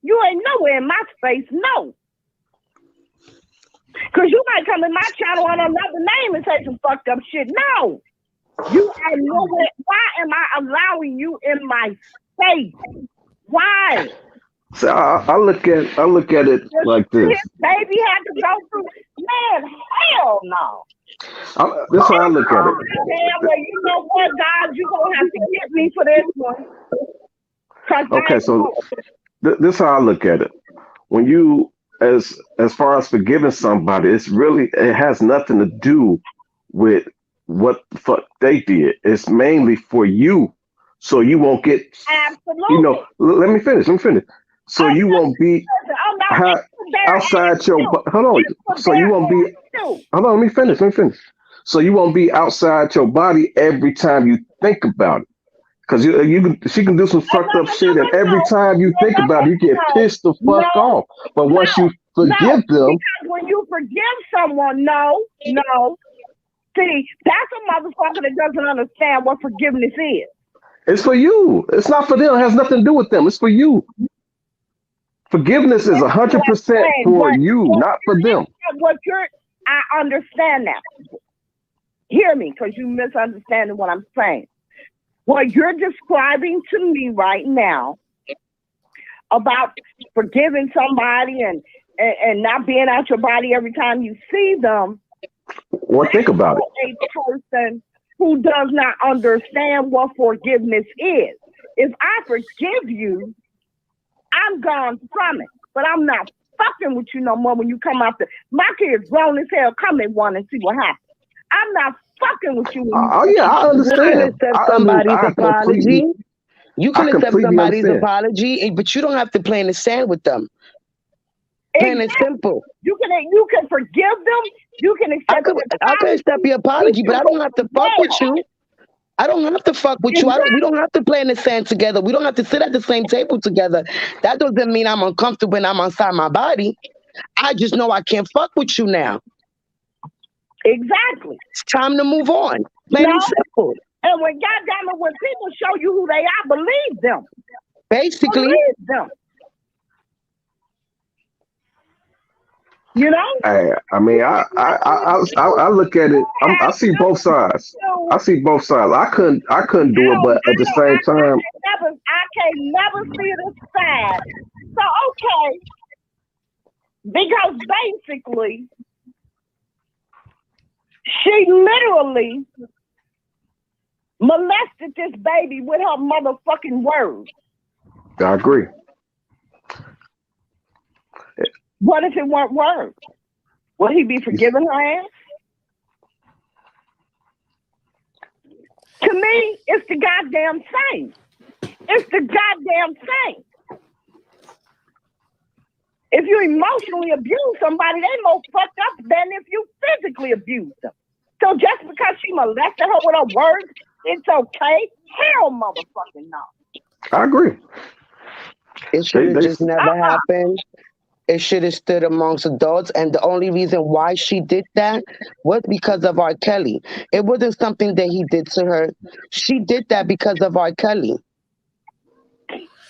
O: you ain't nowhere in my space. No, because you might come in my channel on another name and say some fucked up shit. No, you are nowhere. Why am I allowing you in my space? Why?
H: So I look at it like this.
O: His baby had to go through. Man, hell no.
H: This is how I look at it.
O: Damn, well, you know what, God, you gonna have to get me for this one.
H: Okay, so this is how I look at it. When you, as far as forgiving somebody, it has nothing to do with what the fuck they did. It's mainly for you, so you won't get.
O: Absolutely.
H: Let me finish. So you won't be outside your. Hold on. So you won't be. Hold on. Let me finish. So you won't be outside your body every time you think about it. Because she can do some fucked up shit, and every time you think about it, you get pissed the fuck off. But once you forgive them,
O: because when you forgive someone, no. See, that's a motherfucker that doesn't understand what forgiveness is.
H: It's for you. It's not for them. It has nothing to do with them. It's for you. Forgiveness is 100% for you, not for them.
O: I understand that. Hear me, because you misunderstanding what I'm saying. What you're describing to me right now about forgiving somebody and not being out your body every time you see them.
H: Well, think about it.
O: A person who does not understand what forgiveness is. If I forgive you, I'm gone from it. But I'm not fucking with you no more when you come out there. My kid's grown as hell. Come in one and see what happens. I'm not fucking with you.
H: I understand.
K: You can accept somebody's apology. You can accept somebody's apology, but you don't have to play in the sand with them. Plain and simple.
O: You can forgive them. You can accept.
K: I can accept your apology, but I don't have to fuck with you. I don't have to fuck with you. We don't have to play in the sand together. We don't have to sit at the same table together. That doesn't mean I'm uncomfortable when I'm outside my body. I just know I can't fuck with you now.
O: Exactly.
K: It's time to move on. Plain and simple.
O: And when when people show you who they are, believe them.
K: Basically.
O: Believe them. You know?
H: I mean, I look at it. I see both sides. I see both sides. I couldn't do it, but at the same time,
O: I can never see it as sad. So okay, because basically, she literally molested this baby with her motherfucking words.
H: I agree.
O: What if it weren't words? Would he be forgiving her ass? To me, it's the goddamn same. It's the goddamn same. If you emotionally abuse somebody, they more fucked up than if you physically abuse them. So just because she molested her with her words, it's okay? Hell motherfucking no.
H: I agree.
K: It should have just never happened. It should have stood amongst adults. And the only reason why she did that was because of R. Kelly. It wasn't something that he did to her. She did that because of R. Kelly.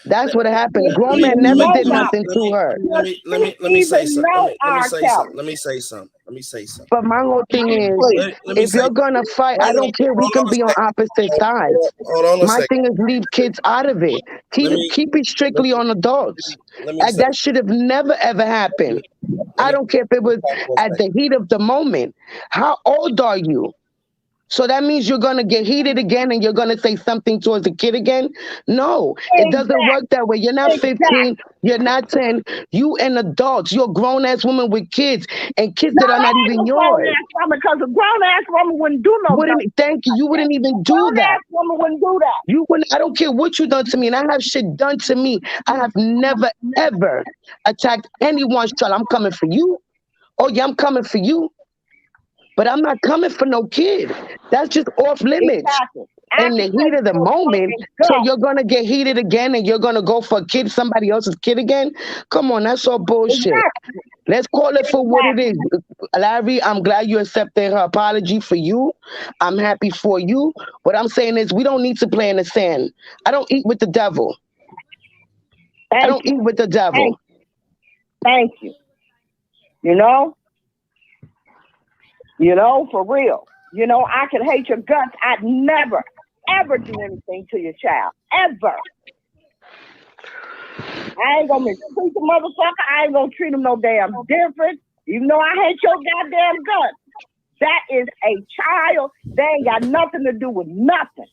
K: That's what happened. A grown man never did nothing to her.
A: Let me say something. Let me say something.
K: But my whole thing is, if you're gonna fight, I don't care. We can be on opposite sides. My thing is, leave kids out of it. Keep it strictly on adults. That should have never ever happened. I don't care if it was at the heat of the moment. How old are you? So that means you're going to get heated again and you're going to say something towards the kid again? No, it doesn't work that way. You're not 15, you're not 10. You an adult. You're a grown-ass woman with kids and kids that are not even yours.
O: Because a grown-ass woman wouldn't do no
K: Thank you. You wouldn't even do that.
O: Grown-ass woman wouldn't do that.
K: You wouldn't. I don't care what you done to me, and I have shit done to me. I have never, ever attacked anyone's child. I'm coming for you. Oh, yeah, I'm coming for you. But I'm not coming for no kid. That's just off limits.
O: Exactly.
K: In the heat of the moment, so you're gonna get heated again and you're gonna go for a kid, somebody else's kid again? Come on, that's all bullshit. Exactly. Let's call it for what it is. Larry, I'm glad you accepted her apology for you. I'm happy for you. What I'm saying is we don't need to play in the sand. I don't eat with the devil. I don't eat with the devil.
O: Thank you. You know? You know, for real. You know, I can hate your guts. I'd never, ever do anything to your child. Ever. I ain't gonna mistreat the motherfucker. I ain't gonna treat him no damn different. Even though I hate your goddamn guts. That is a child. They ain't got nothing to do with nothing.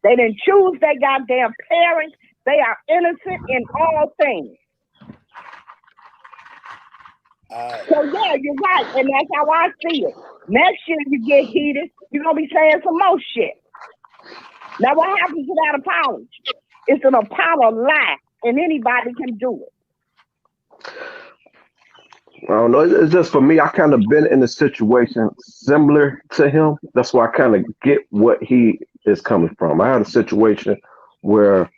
O: They didn't choose their goddamn parents. They are innocent in all things. So yeah, you're right, and that's how I see it. Next year you get heated, you're gonna be saying some more shit. Now what happens to that apology? It's an apology, and anybody can do it.
H: I don't know. It's just for me. I kind of been in a situation similar to him. That's why I kind of get what he is coming from. I had a situation where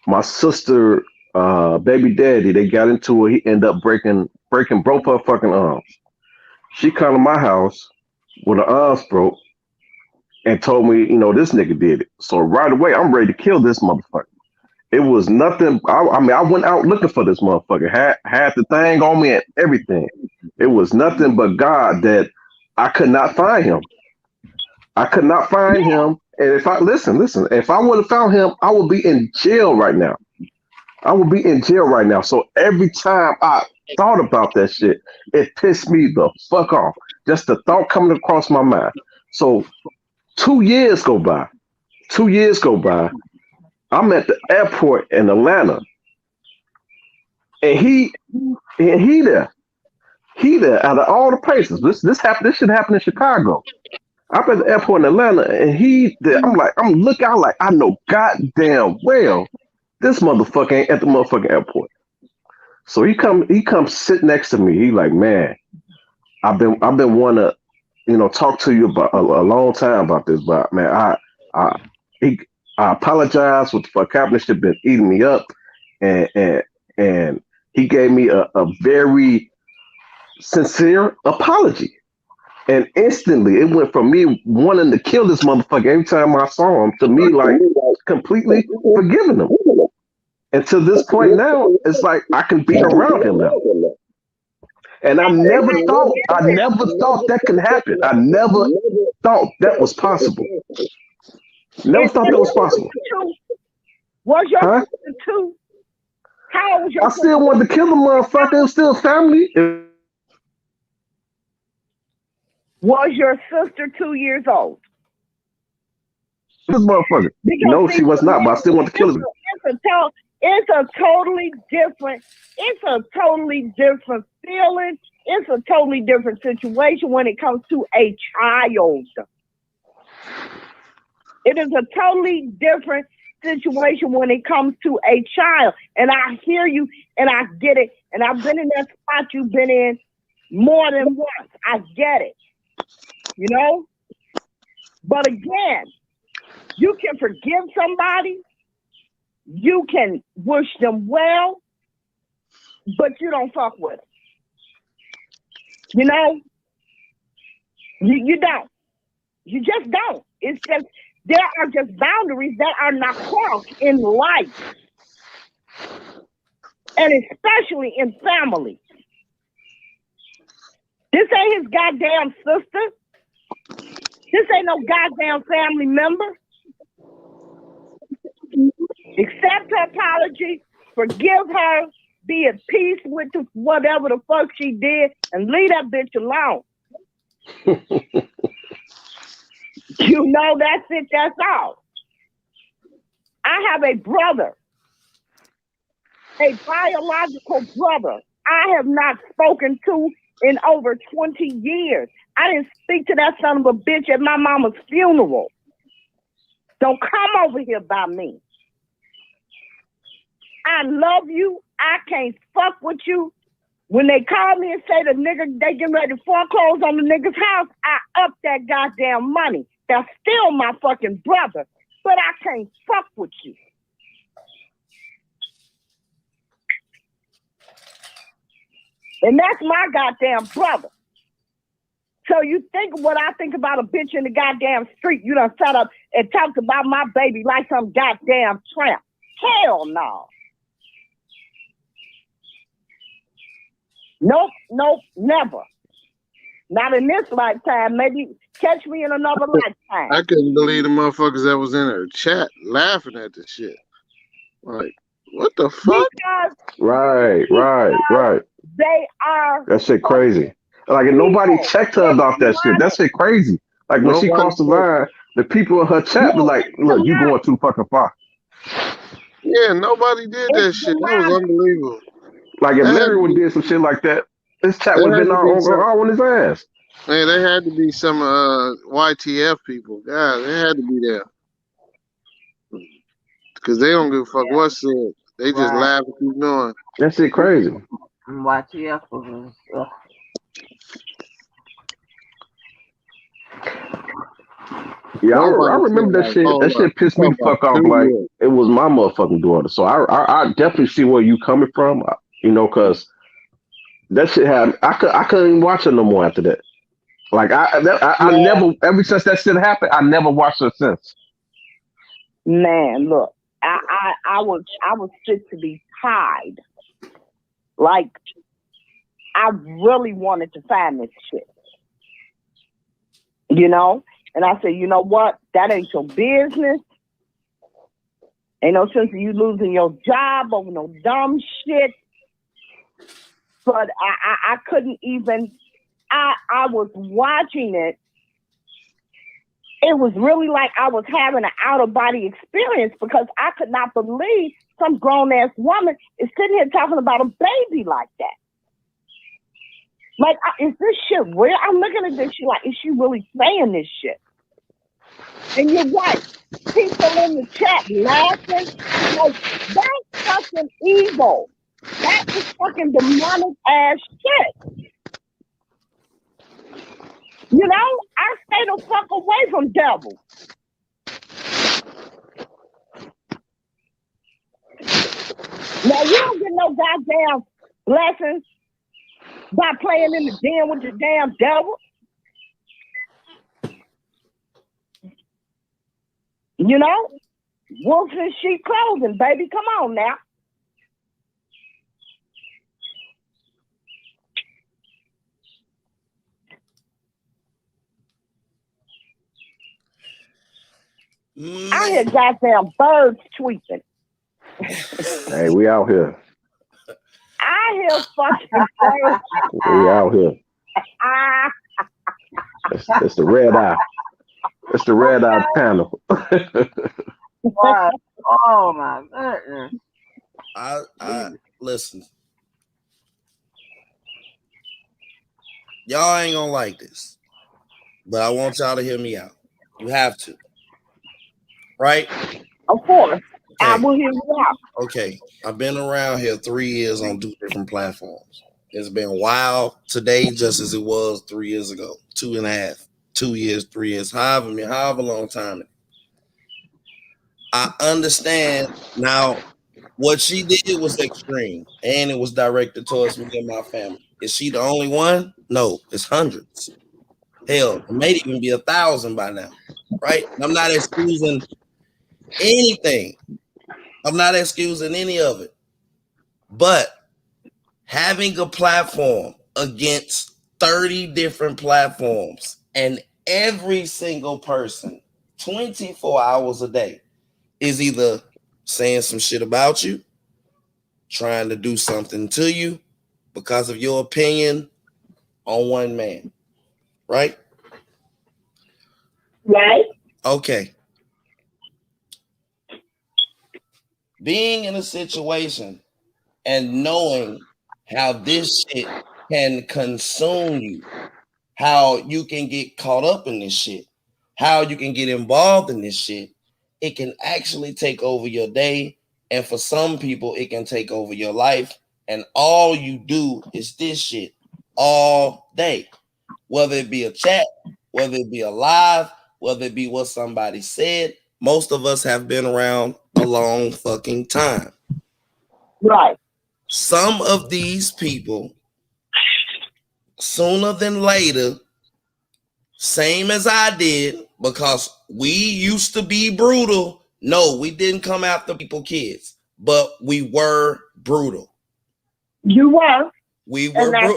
H: my sister, baby daddy, they got into it. He ended up breaking both her fucking arms. She come to my house with her arms broke and told me, you know, this nigga did it. So right away, I'm ready to kill this motherfucker. It was nothing. I mean, I went out looking for this motherfucker. Had the thing on me and everything. It was nothing but God that I could not find him. I could not find him. And if I listen, if I would have found him, I would be in jail right now. I would be in jail right now. So every time I thought about that shit, it pissed me the fuck off. Just the thought coming across my mind. So 2 years go by. 2 years go by. I'm at the airport in Atlanta, and he there. He there out of all the places. This should happen in Chicago. I'm at the airport in Atlanta, and he there. I'm looking out like I know goddamn well this motherfucker ain't at the motherfucking airport. So he comes sit next to me. He like, man, I've been wanting to talk to you about a long time about this, but man, I apologize for Kaepernick been eating me up, and he gave me a very sincere apology, and instantly it went from me wanting to kill this motherfucker every time I saw him to me like completely forgiving him. And to this point now, it's like I can be around him now. And I never thought that could happen. I never thought that was possible. Never thought that was possible.
O: Was your sister too? How old was your
H: I still wanted to kill the motherfucker. It was still family.
O: Was your sister 2 years old?
H: This motherfucker. No, she was not, but I still want to kill her.
O: It's a totally different feeling. It's a totally different situation when it comes to a child. It is a totally different situation when it comes to a child. And I hear you and I get it. And I've been in that spot you've been in more than once. I get it. You know? But again, you can forgive somebody. You can wish them well, but you don't fuck with them. You know? You don't. You just don't. It's just, there are just boundaries that are not crossed in life. And especially in family. This ain't his goddamn sister. This ain't no goddamn family member. Accept her apology, forgive her, be at peace with whatever the fuck she did, and leave that bitch alone. You know, that's it, that's all. I have a brother, a biological brother I have not spoken to in over 20 years. I didn't speak to that son of a bitch at my mama's funeral. Don't come over here by me. I love you. I can't fuck with you. When they call me and say the nigga, they getting ready to foreclose on the nigga's house, I up that goddamn money. That's still my fucking brother, but I can't fuck with you. And that's my goddamn brother. So you think what I think about a bitch in the goddamn street, you done sat up and talked about my baby like some goddamn tramp. Hell no. Nope, never. Not in this lifetime. Maybe catch me in another lifetime.
I: I couldn't believe the motherfuckers that was in her chat laughing at the shit. Like, what the fuck?
H: Right.
O: They are.
H: That shit crazy. Like, and nobody checked her about that shit. That shit crazy. Like, when she crossed the line, the people in her chat were like, look, you going too fucking far.
I: Yeah, nobody did that shit. That was unbelievable.
H: Like, if Larry would did some shit like that, this chat would have been all on his ass.
I: Man, they had to be some YTF people. God, they had to be there. Because they don't give a fuck what said. They just laugh and keep going.
H: That shit crazy.
B: YTF was
H: Yeah, I remember that shit. That shit pissed me the fuck off. Like, it was my motherfucking daughter. So I definitely see where you coming from. You know, because that shit happened. I couldn't even watch her no more after that. Like I never, ever since that shit happened, I never watched her since.
O: Man, look, I was fit to be tied. Like, I really wanted to find this shit. You know? And I said, you know what? That ain't your business. Ain't no sense of you losing your job over no dumb shit. But I couldn't even, I was watching it. It was really like I was having an out-of-body experience because I could not believe some grown-ass woman is sitting here talking about a baby like that. Like, is this shit real? I'm looking at this shit like, is she really saying this shit? And you're right. People in the chat laughing. Like, that's fucking evil. That is fucking demonic ass shit. You know, I stay the fuck away from devils. Now, you don't get no goddamn blessings by playing in the den with the damn devil. You know? Wolves in sheep clothing, baby. Come on now. I hear goddamn birds tweeting.
H: Hey, we out here.
O: I hear fucking birds.
H: We out here. It's the red eye. It's the red eye panel.
B: Oh my goodness.
A: I listen. Y'all ain't gonna like this, but I want y'all to hear me out. You have to. Right?
O: Of course.
A: Okay.
O: I will hear you out.
A: Okay. I've been around here 3 years on 2 different platforms. It's been wild today, just as it was 3 years ago. 2.5, 2 years, 3 years, however long time. I understand now what she did was extreme and it was directed towards me and my family. Is she the only one? No, it's hundreds. Hell, it may even be 1,000 by now. Right? I'm not excusing anything. I'm not excusing any of it. But having a platform against 30 different platforms and every single person 24 hours a day is either saying some shit about you, trying to do something to you because of your opinion on one man. Right?
O: Right.
A: Okay. Being in a situation and knowing how this shit can consume you, how you can get caught up in this shit, how you can get involved in this shit, it can actually take over your day. And for some people, it can take over your life. And all you do is this shit all day, whether it be a chat, whether it be a live, whether it be what somebody said. Most of us have been around a long fucking time.
O: Right.
A: Some of these people, sooner than later, same as I did, because we used to be brutal. No, we didn't come after people, kids, but we were brutal.
O: You were.
A: We were.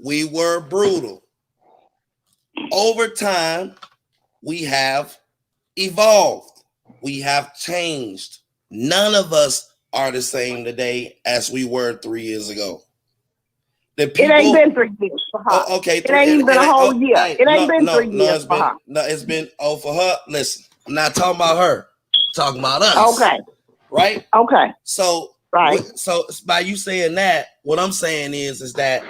A: We were brutal. Over time, we have evolved. We have changed. None of us are the same today as we were 3 years ago. It
O: ain't been 3 years for her.
A: Okay.
O: It ain't even been a whole year. It ain't been 3 years for her.
A: No, it's been, for her. Listen, I'm not talking about her. I'm talking about us.
O: Okay.
A: Right?
O: Okay.
A: So,
O: right.
A: So by you saying that, what I'm saying is that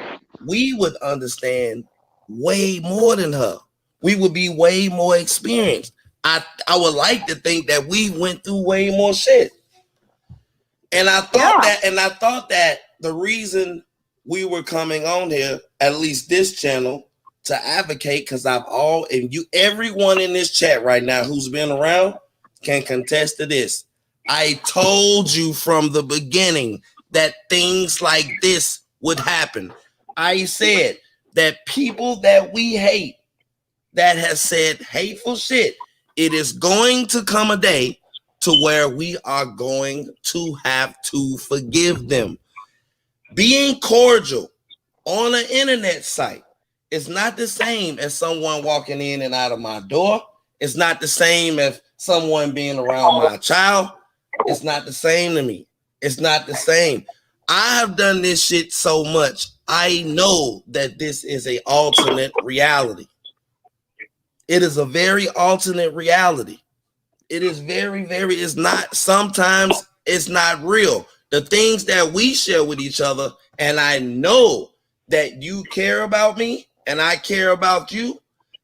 A: we would understand way more than her. We would be way more experienced. I would like to think that we went through way more shit. And I thought that the reason we were coming on here, at least this channel, to advocate, because everyone in this chat right now who's been around can contest to this. I told you from the beginning that things like this would happen. I said that people that we hate, that has said hateful shit, it is going to come a day to where we are going to have to forgive them. Being cordial on an internet site is not the same as someone walking in and out of my door. It's not the same as someone being around my child. It's not the same to me. It's not the same. I have done this shit so much. I know that this is an alternate reality. It is a very alternate reality. It is very, very, it's not, sometimes it's not real. The things that we share with each other, and I know that you care about me and I care about you,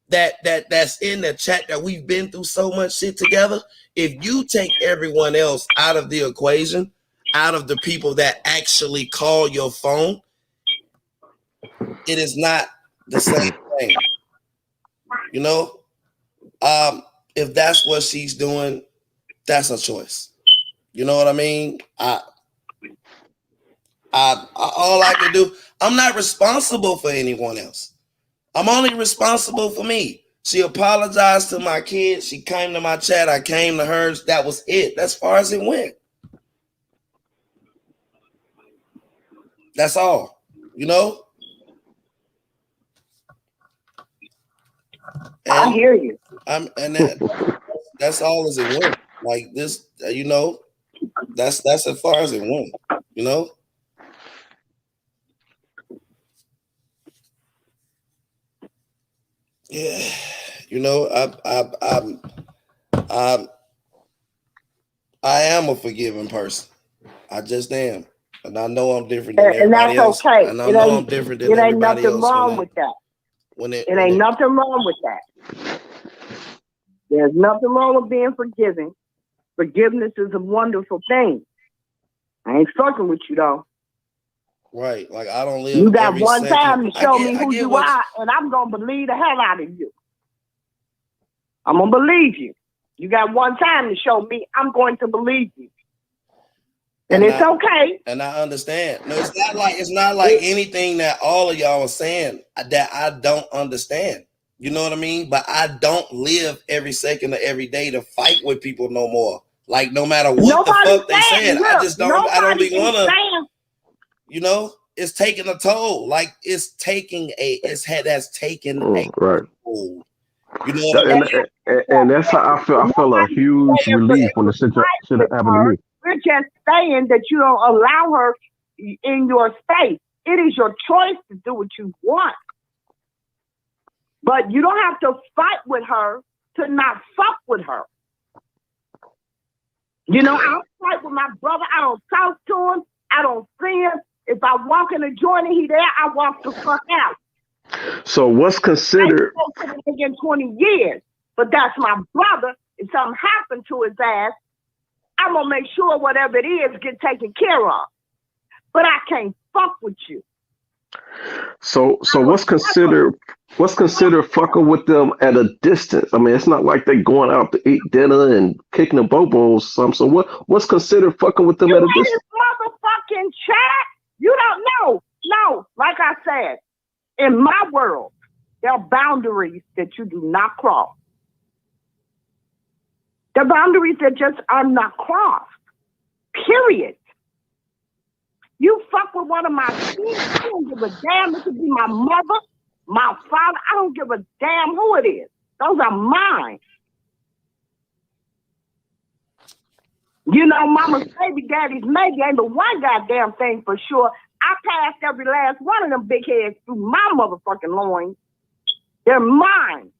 A: that's in the chat, that we've been through so much shit together. If you take everyone else out of the equation, out of the people that actually call your phone, it is not the same thing. You know, if that's what she's doing, that's a choice. You know what I mean? All I can do, I'm not responsible for anyone else. I'm only responsible for me. She apologized to my kids. She came to my chat. I came to hers. That was it. That's far as it went. That's all. You know? And
O: I hear you.
A: That's all as it went. Like this, you know, that's as far as it went, you know? Yeah, you know, I am a forgiving person. I just am, and I know I'm different than everybody else.
O: Okay.
A: And I know I'm different than everybody else.
O: It ain't nothing wrong with that. It ain't nothing wrong with that. There's nothing wrong with being forgiving. Forgiveness is a wonderful thing. I ain't fucking with you though.
A: Right, like I don't live.
O: You got one time to show me who you are, and I'm gonna believe the hell out of you. I'm gonna believe you. You got one time to show me, I'm going to believe you. And it's okay.
A: And I understand. No, it's not like anything that all of y'all are saying that I don't understand. You know what I mean? But I don't live every second of every day to fight with people no more. Like no matter what the fuck they said, I just don't. I don't even wanna. You know, it's taking a toll. Like it's taking that's taken a toll. You know what I mean?
H: And that's how I feel. I feel a huge relief when the shit happened to me.
O: We're just saying that you don't allow her in your space. It is your choice to do what you want. But you don't have to fight with her to not fuck with her. You know, I fight with my brother. I don't talk to him. I don't see him. If I walk in the joint and he there, I walk the fuck out.
H: So what's considered?
O: I ain't spoken to him in 20 years, but that's my brother. If something happened to his ass, I'm gonna make sure whatever it is get taken care of. But I can't fuck with you.
H: So what's considered fucking with them at a distance? I mean, it's not like they going out to eat dinner and kicking the bobos or something. So what's considered fucking with them at a distance?
O: Motherfucking chat. You don't know. No, like I said, in my world, there are boundaries that you do not cross. The boundaries that just are not crossed. Period. You fuck with one of my kids, I don't give a damn. It could be my mother, my father. I don't give a damn who it is. Those are mine. You know, mama's baby, daddy's maybe ain't but one goddamn thing for sure. I passed every last one of them big heads through my motherfucking loins. They're mine.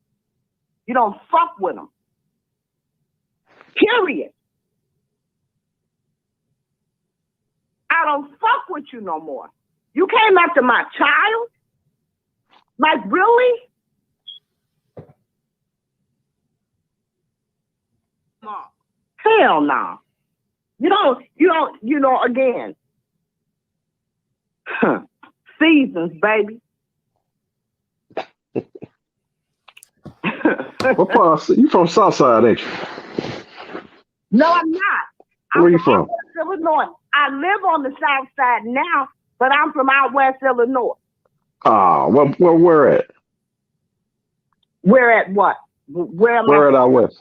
O: You don't fuck with them. Period. I don't fuck with you no more. You came after my child? Like, really? No. Hell no. You don't, again. Seasons, baby.
H: What part? You from Southside, ain't you?
O: No, I'm not.
H: Where are you from?
O: West Illinois. I live on the South Side now, but I'm from out West Illinois.
H: Ah, where at?
O: Where at what? Where am
H: Where
O: I?
H: at out west?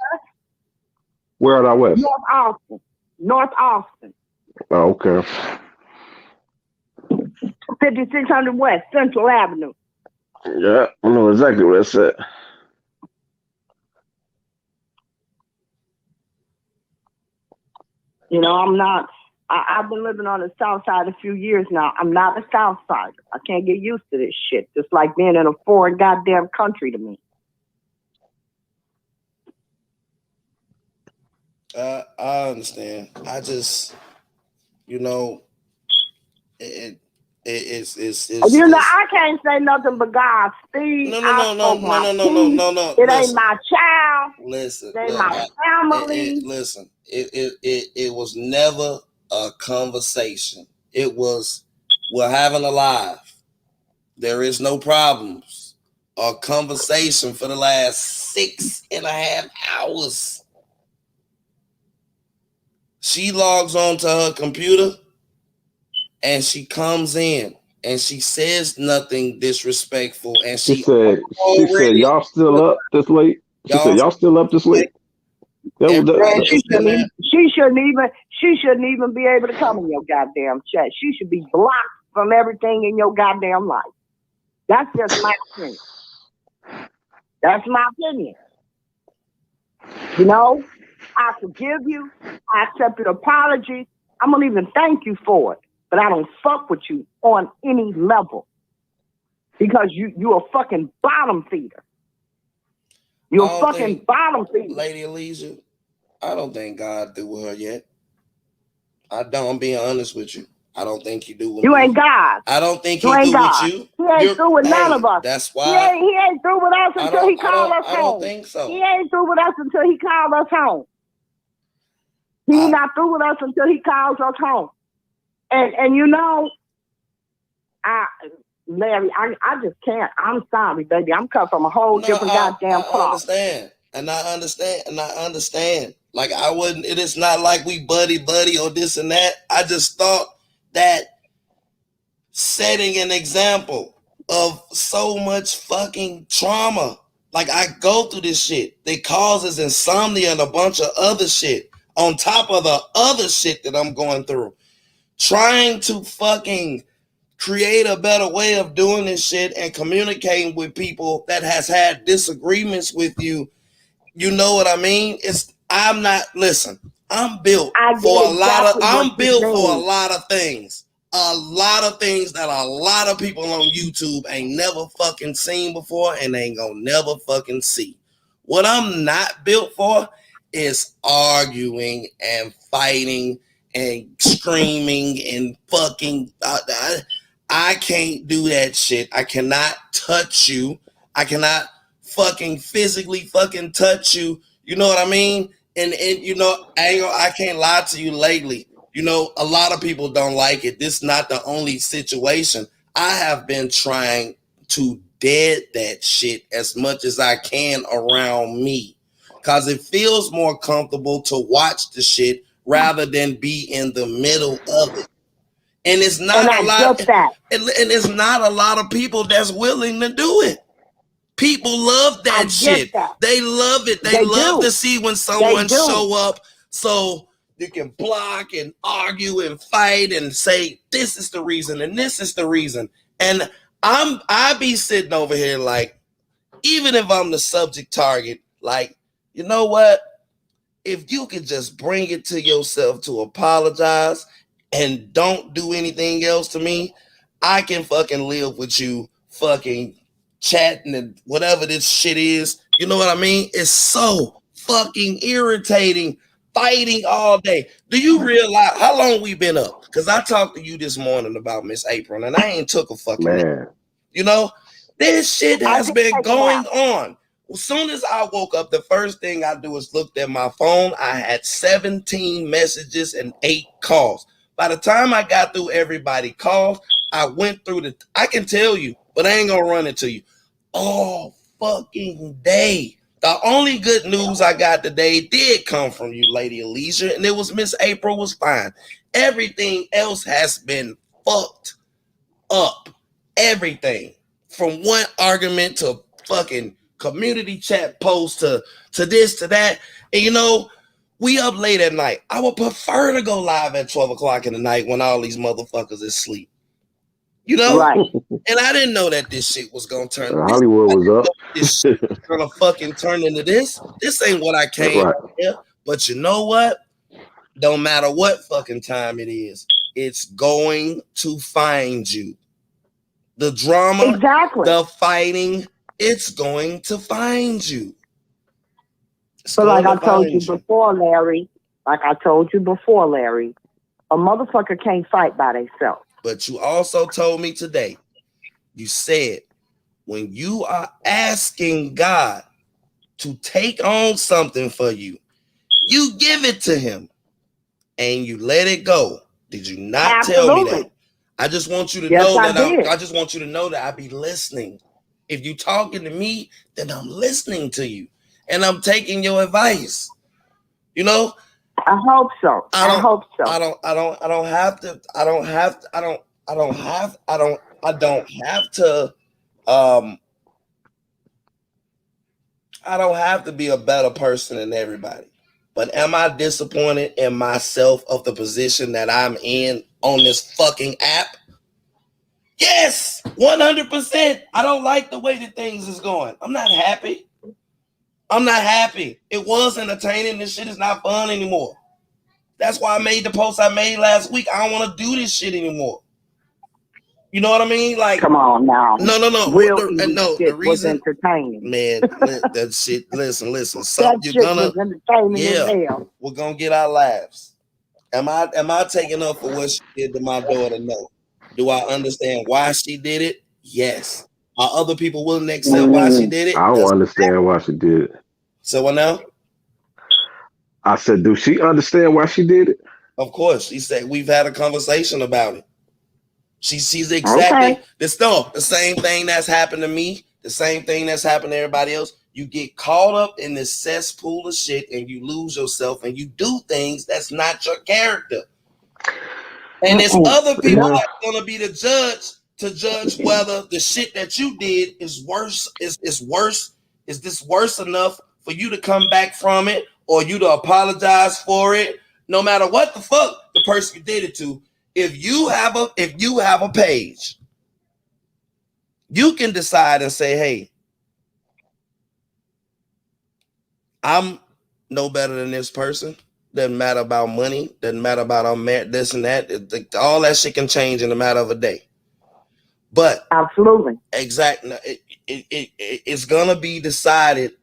H: Where are that west?
O: North Austin. North Austin.
H: Oh, okay.
O: 5600 West, Central Avenue.
H: Yeah, I know exactly where it's at.
O: You know, I've been living on the south side a few years now. I'm not a south sider. I can't get used to this shit. Just like being in a foreign goddamn country to me.
A: I understand. I just, you know, it's
O: you know, I can't say nothing but Godspeed.
A: No.
O: It ain't my child.
A: Listen,
O: it ain't my family.
A: Listen, it was never a conversation. It was, we're having a live. There is no problems. A conversation for the last 6.5 hours. She logs on to her computer and she comes in and she says nothing disrespectful. And
H: she said, y'all still up this late? She said, y'all still up this late?
O: She shouldn't even be able to come in your goddamn chat. She should be blocked from everything in your goddamn life. That's just my opinion. That's my opinion. You know, I forgive you. I accept your apology. I'm gonna even thank you for it. But I don't fuck with you on any level. Because you a fucking bottom feeder. You're a fucking bottom feeder.
A: Lady Alicia, I don't think God through with her yet. I don't, I'm being honest with you. I don't think he do with
O: you
A: me.
O: ain't God.
A: I don't think he
O: you
A: do
O: God.
A: with you.
O: He ain't through with none of us.
A: That's why.
O: He ain't through with us until he calls us home.
A: I don't think so.
O: He ain't through with us until he calls us home. He's not through with us until he calls us home. And you know, Larry, I just can't. I'm sorry, baby. I'm cut from a whole different goddamn cloth.
A: I understand. Like I wouldn't. It is not like we buddy or this and that. I just thought that setting an example of so much fucking trauma. Like I go through this shit. That causes insomnia and a bunch of other shit on top of the other shit that I'm going through. Trying to fucking create a better way of doing this shit and communicating with people that has had disagreements with you. You know what I mean? I'm built for a lot of things. A lot of things that a lot of people on YouTube ain't never fucking seen before and ain't gonna never fucking see. What I'm not built for is arguing and fighting and screaming and fucking. I can't do that shit. I cannot touch you. I cannot fucking physically fucking touch you. You know what I mean? And you know, I can't lie to you lately. You know, a lot of people don't like it. This is not the only situation. I have been trying to dead that shit as much as I can around me. Because it feels more comfortable to watch the shit rather than be in the middle of it. And it's not a lot. And it's not a lot of people that's willing to do it. People love that shit. They love it. They love to see when someone show up so you can block and argue and fight and say this is the reason and this is the reason. And I be sitting over here like, even if I'm the subject target, like, you know what? If you could just bring it to yourself to apologize and don't do anything else to me, I can fucking live with you fucking chatting and whatever this shit is. You know what I mean? It's so fucking irritating fighting all day. Do you realize how long we been up? Because I talked to you this morning about Miss April and I ain't took a fucking minute. You know, this shit has been going on. As soon as I woke up, the first thing I do is looked at my phone. I had 17 messages and 8 calls. By the time I got through everybody calls, I went through I can tell you, but I ain't gonna run it to you all fucking day. The only good news I got today did come from you, Lady Alicia, and it was Miss April was fine. Everything else has been fucked up. Everything. From one argument to fucking community chat post to this, to that. And you know, We up late at night. I would prefer to go live at 12 o'clock in the night when all these motherfuckers is asleep. You know?
M: Right.
A: And I didn't know that this shit was gonna turn.
H: Hollywood was up.
A: This shit was gonna fucking turn into this. This ain't what I came here. But you know what? Don't matter what fucking time it is, it's going to find you. The drama, the fighting, it's going to find you.
M: But like I told you before, Larry, a motherfucker can't fight by themselves.
A: But you also told me today, you said, when you are asking God to take on something for you, you give it to him and you let it go. Did you not tell me that? I just want you to know that I just want you to know that I be listening. If you talking to me, then I'm listening to you and I'm taking your advice. You know?
M: I hope so. I
A: don't have to be a better person than everybody. But am I disappointed in myself of the position that I'm in on this fucking app? Yes, 100%. I don't like the way that things is going. I'm not happy. It was entertaining. This shit is not fun anymore. That's why I made the post I made last week. I don't want to do this shit anymore. You know what I mean? Like,
M: come on now.
A: No.
M: The
A: reason,
M: was entertaining.
A: Man, that shit. Listen.
M: That shit was entertaining as hell.
A: We're gonna get our lives. Am I taking up for what she did to my daughter? No. Do I understand why she did it? Yes. Are other people willing to accept why she did it?
H: I don't understand why she did it.
A: So what now?
H: I said, do she understand why she did it?
A: Of course. She said we've had a conversation about it. She sees exactly the same thing that's happened to me, the same thing that's happened to everybody else. You get caught up in this cesspool of shit and you lose yourself and you do things that's not your character. And it's other people that's gonna be the judge to judge whether the shit that you did is worse. Is this worse enough for you to come back from it or you to apologize for it? No matter what the fuck the person you did it to. If you have a page, you can decide and say, hey, I'm no better than this person. Doesn't matter about money. Doesn't matter about this and that. All that shit can change in a matter of a day. But
M: absolutely,
A: exactly, it's gonna be decided.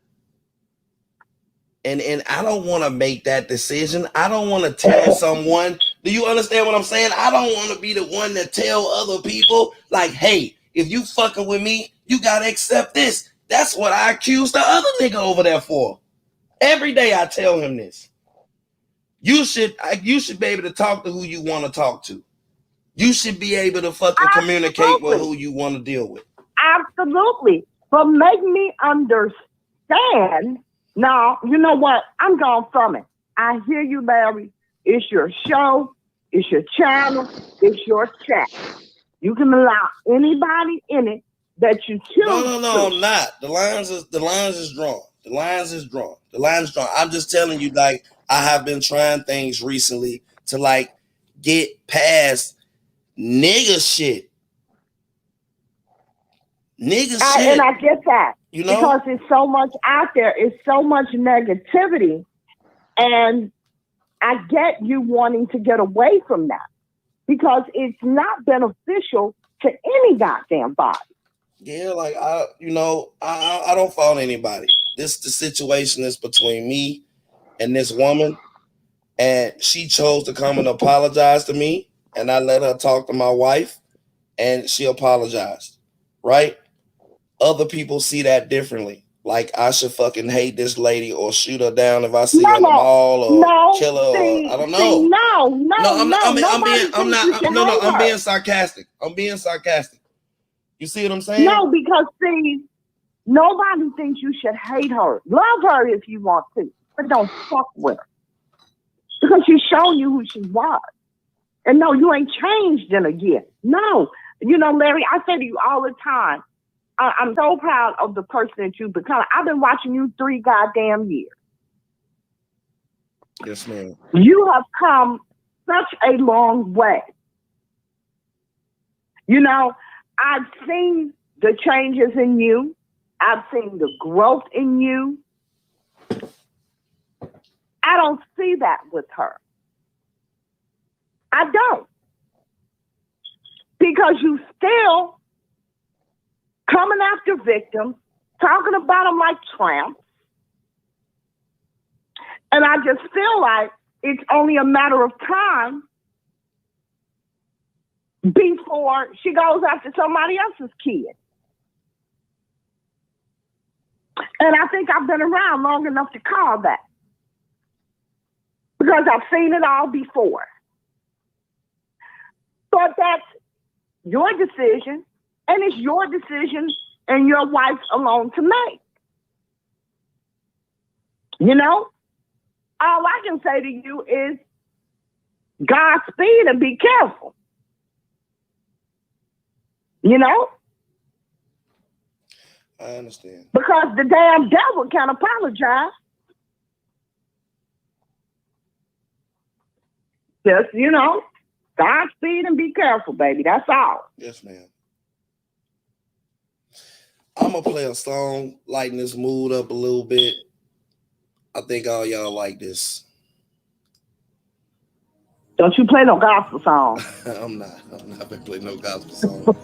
A: And I don't want to make that decision. I don't want to tell someone. Do you understand what I'm saying? I don't want to be the one that tell other people, like, hey, if you fucking with me, you got to accept this. That's what I accuse the other nigga over there for. Every day I tell him this. You should be able to talk to who you want to talk to. You should be able to fucking communicate with who you want to deal with.
M: Absolutely. But make me understand. Now, you know what? I'm gone from it. I hear you, Larry. It's your show. It's your channel. It's your chat. You can allow anybody in it that you choose.
A: No, I'm not. The lines is drawn. The lines is drawn. I'm just telling you, like, I have been trying things recently to, like, get past nigga shit. Shit.
M: And I get that.
A: You know?
M: Because there's so much out there. It's so much negativity. And I get you wanting to get away from that. Because it's not beneficial to any goddamn body.
A: Yeah, like, I don't fault anybody. The situation is between me and this woman. And she chose to come and apologize to me. And I let her talk to my wife. And she apologized. Right? Other people see that differently. Like, I should fucking hate this lady or shoot her down if I see her in the mall or kill her. Or, I don't know. I'm being sarcastic. You see what I'm saying?
M: No, because see, nobody thinks you should hate her. Love her if you want to, but don't fuck with her. Because she's showing you who she was. And no, you ain't changed in a year. No. You know, Larry, I say to you all the time, I'm so proud of the person that you've become. I've been watching you 3 goddamn years.
A: Yes, ma'am.
O: You have come such a long way. You know, I've seen the changes in you. I've seen the growth in you. I don't see that with her. I don't. Because you still coming after victims, talking about them like tramps. And I just feel like it's only a matter of time before she goes after somebody else's kid. And I think I've been around long enough to call that. Because I've seen it all before. But that's your decision, and it's your decision and your wife alone to make. You know? All I can say to you is Godspeed and be careful. You know?
A: I understand.
O: Because the damn devil can't apologize. Just, you know, Godspeed and be careful, baby. That's all.
A: Yes, ma'am. I'm going to play a song, lighten this mood up a little bit. I think all y'all like this.
O: Don't you play no gospel song.
A: I'm not going to play no gospel song.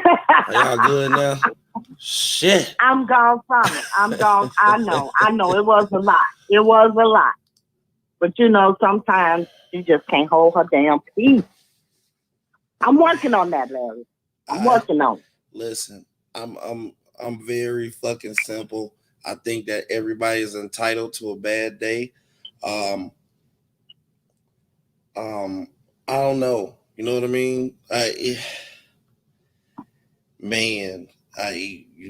A: Are y'all good now? Shit.
O: I'm gone from it. I'm gone. I know. It was a lot. It was a lot. But you know, sometimes you just can't hold her damn peace. I'm working on that, Larry. I'm working on it.
A: Listen, I'm very fucking simple. I think that everybody is entitled to a bad day. I don't know. You know what I mean?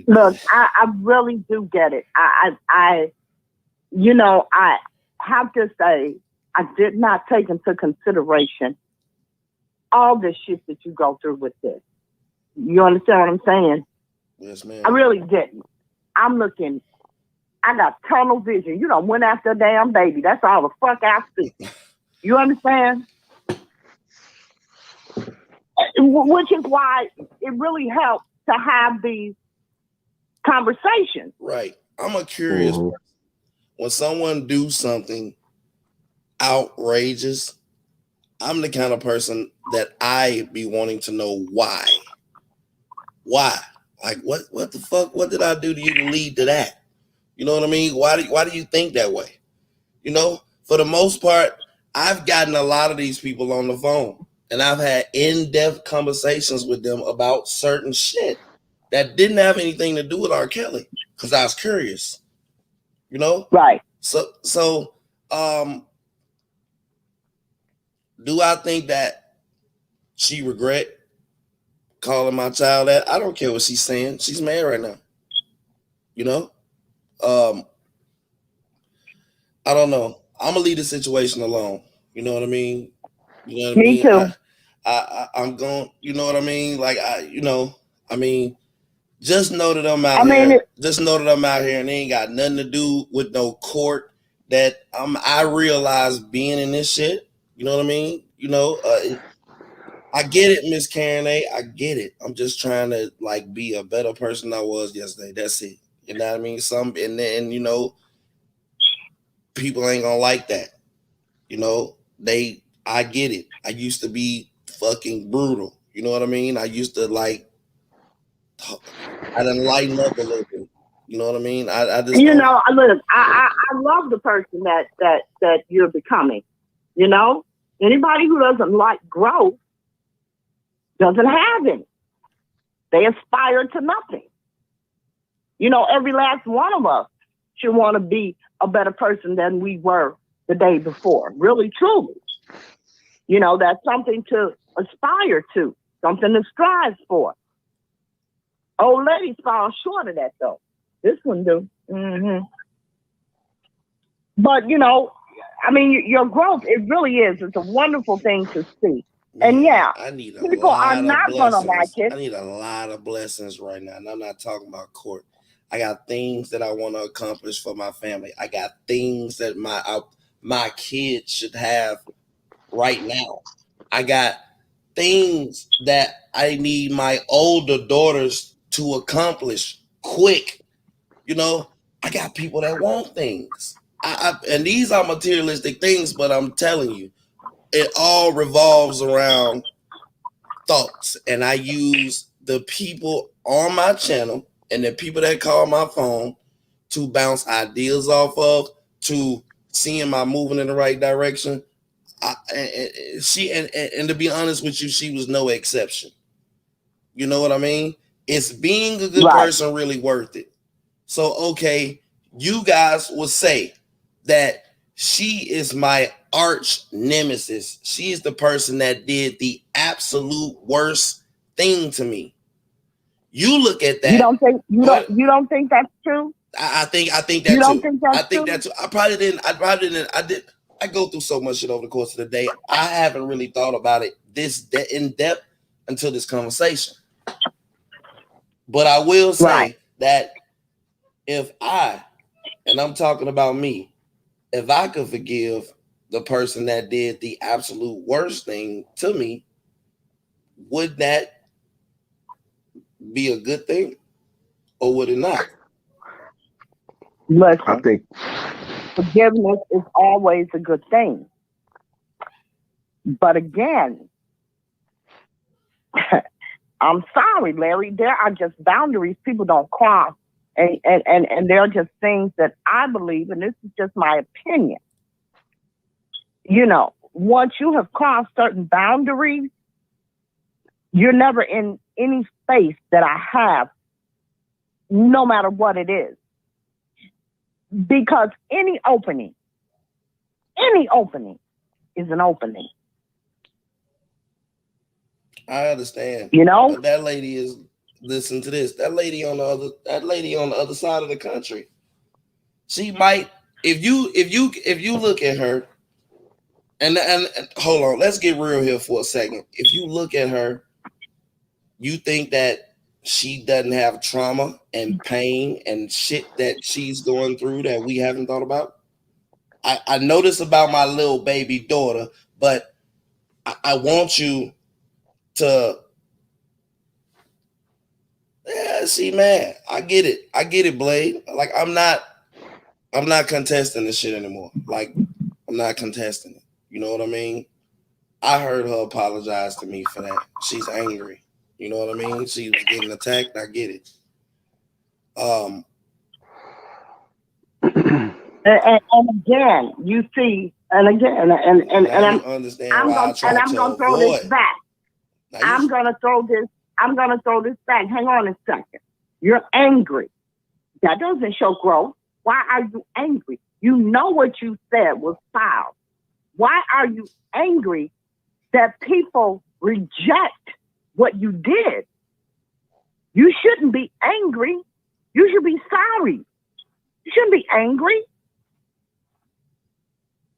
O: Look, I really do get it. I have to say, I did not take into consideration all the shit that you go through with this. You understand what I'm saying?
A: Yes, ma'am.
O: I really didn't. I'm looking, I got tunnel vision. You done went after a damn baby. That's all the fuck I see. You understand? Which is why it really helps to have these conversations.
A: Right. I'm a curious person. When someone do something outrageous, I'm the kind of person that I be wanting to know why. Why? Like what the fuck? What did I do to you to lead to that? You know what I mean? Why do you think that way? You know, for the most part, I've gotten a lot of these people on the phone and I've had in-depth conversations with them about certain shit that didn't have anything to do with R. Kelly because I was curious. You know?
O: Right.
A: So do I think that she regret calling my child that? I don't care what she's saying. She's mad right now. You know? I don't know. I'm gonna leave the situation alone. You know what I mean? You know what I mean?
O: Me too.
A: I'm going, you know what I mean? Like just know that I'm out here. Just know that I'm out here and it ain't got nothing to do with no court. That I realize being in this shit. You know what I mean? You know, I get it, Miss Karen A. I get it. I'm just trying to like be a better person than I was yesterday. That's it. You know what I mean? And then you know, people ain't gonna like that. You know, I get it. I used to be fucking brutal. You know what I mean? I used to I done lighten up a little bit. You know what I mean? I just
O: look, I love the person that you're becoming. You know? Anybody who doesn't like growth doesn't have any. They aspire to nothing. You know, every last one of us should want to be a better person than we were the day before. Really, truly. You know, that's something to aspire to, something to strive for. Old ladies fall short of that, though. This one do. Mm-hmm. But, you know, I mean, your growth, it really is. It's a wonderful thing to see. And yeah,
A: I need
O: people are not going to like it.
A: I need a lot of blessings right now. And I'm not talking about court. I got things that I want to accomplish for my family. I got things that my kids should have right now. I got things that I need my older daughters to accomplish quick. You know, I got people that want things. And these are materialistic things, but I'm telling you, it all revolves around thoughts. And I use the people on my channel and the people that call my phone to bounce ideas off of, to seeing my moving in the right direction. And to be honest with you, she was no exception. You know what I mean? Is being a good person really worth it? So, okay, you guys will say that she is my arch nemesis. She is the person that did the absolute worst thing to me. You look at that.
O: You don't think that's true?
A: I think that
O: you
A: too.
O: Don't think that's
A: I think that too. I probably didn't. I go through so much shit over the course of the day. I haven't really thought about it this in depth until this conversation. But I will say that if and I'm talking about me, if I could forgive the person that did the absolute worst thing to me, would that be a good thing or would it not?
O: Listen,
H: I think
O: forgiveness is always a good thing. But again, I'm sorry, Larry, there are just boundaries people don't cross. And there are just things that I believe, and this is just my opinion. You know, once you have crossed certain boundaries, you're never in any space that I have, no matter what it is. Because any opening is an opening.
A: I understand.
O: You know?
A: But that lady is, listen to this. That lady on the other side of the country. She might, if you look at her, and hold on, let's get real here for a second. If you look at her, you think that she doesn't have trauma and pain and shit that she's going through that we haven't thought about? I know this about my little baby daughter, but I want you to, see, man, I get it, Blade. Like, I'm not contesting this shit anymore. Like, I'm not contesting it. You know what I mean? I heard her apologize to me for that. She's angry. You know what I mean? She was getting attacked. I get it.
O: And again, you see, and I'm gonna throw this back. I'm gonna throw this back. Hang on a second. You're angry. That doesn't show growth. Why are you angry? You know what you said was foul. Why are you angry that people reject what you did? You shouldn't be angry. You should be sorry. You shouldn't be angry.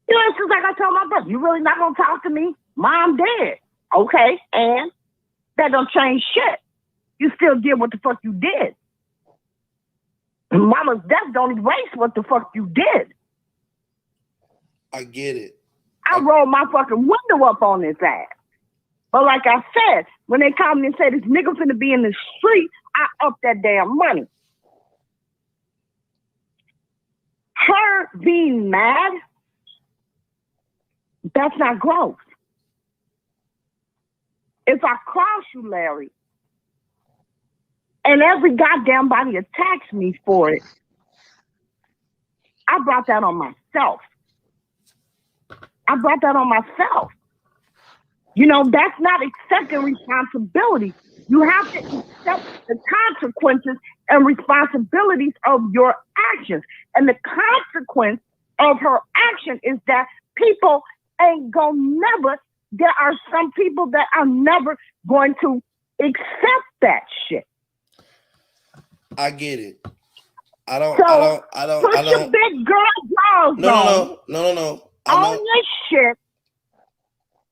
O: You know, it's just like I told my brother, you really not gonna talk to me? Mom dead. Okay, and that don't change shit. You still did what the fuck you did. Mama's death don't erase what the fuck you did.
A: I get it.
O: I rolled my fucking window up on his ass. But like I said, when they called me and said this nigga finna be in the street, I upped that damn money. Her being mad, that's not growth. If I cross you, Larry, and every goddamn body attacks me for it, I brought that on myself. You know, that's not accepting responsibility. You have to accept the consequences and responsibilities of your actions. And the consequence of her action is that people ain't gonna never, there are some people that are never going to accept that shit.
A: I get it. I don't.
O: Put your big girl drawers
A: No.
O: on your shit,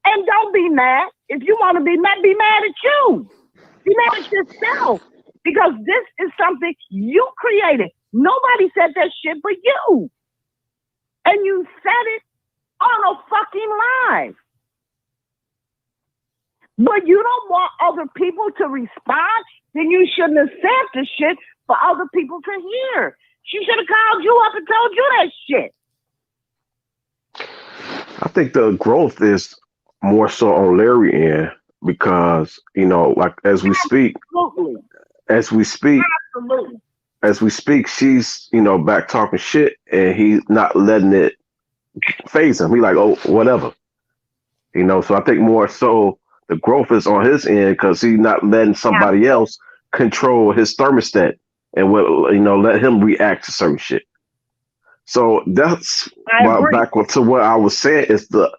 O: and don't be mad. If you want to be mad at you. Be mad at yourself, because this is something you created. Nobody said that shit but you, and you said it on a fucking live. But you don't want other people to respond, then you shouldn't have said the shit for other people to hear. She should have called you up and told you that shit.
H: I think the growth is more so on Larry end, because, you know, like as we speak, she's, you know, back talking shit, and he's not letting it phase him. He like, oh, whatever, you know. So I think more so the growth is on his end, because he's not letting somebody else control his thermostat and will, you know, let him react to certain shit. So that's back to what I was saying, is the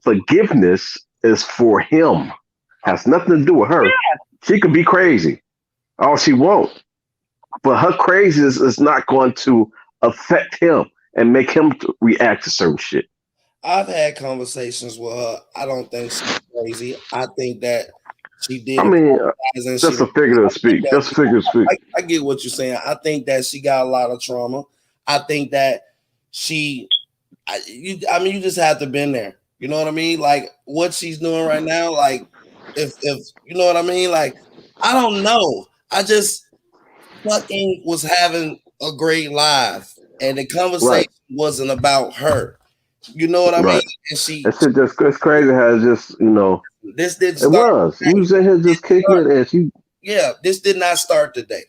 H: forgiveness is for him. Has nothing to do with her. Yeah. She could be crazy all she wants, but her craziness is not going to affect him and make him react to certain shit.
A: I've had conversations with her. I don't think she's crazy. I think that she did.
H: I mean, just a figure of speech. Just a figure of speech.
A: I get what you're saying. I think that she got a lot of trauma. I think that you just have to been there. You know what I mean? Like what she's doing right now. Like if you know what I mean. Like I don't know. I just fucking was having a great live, and the conversation wasn't about her. You know what I mean? And
H: it's crazy how it just, you know,
A: this did
H: start. He was in here just kicking it, and she.
A: Yeah, this did not start today.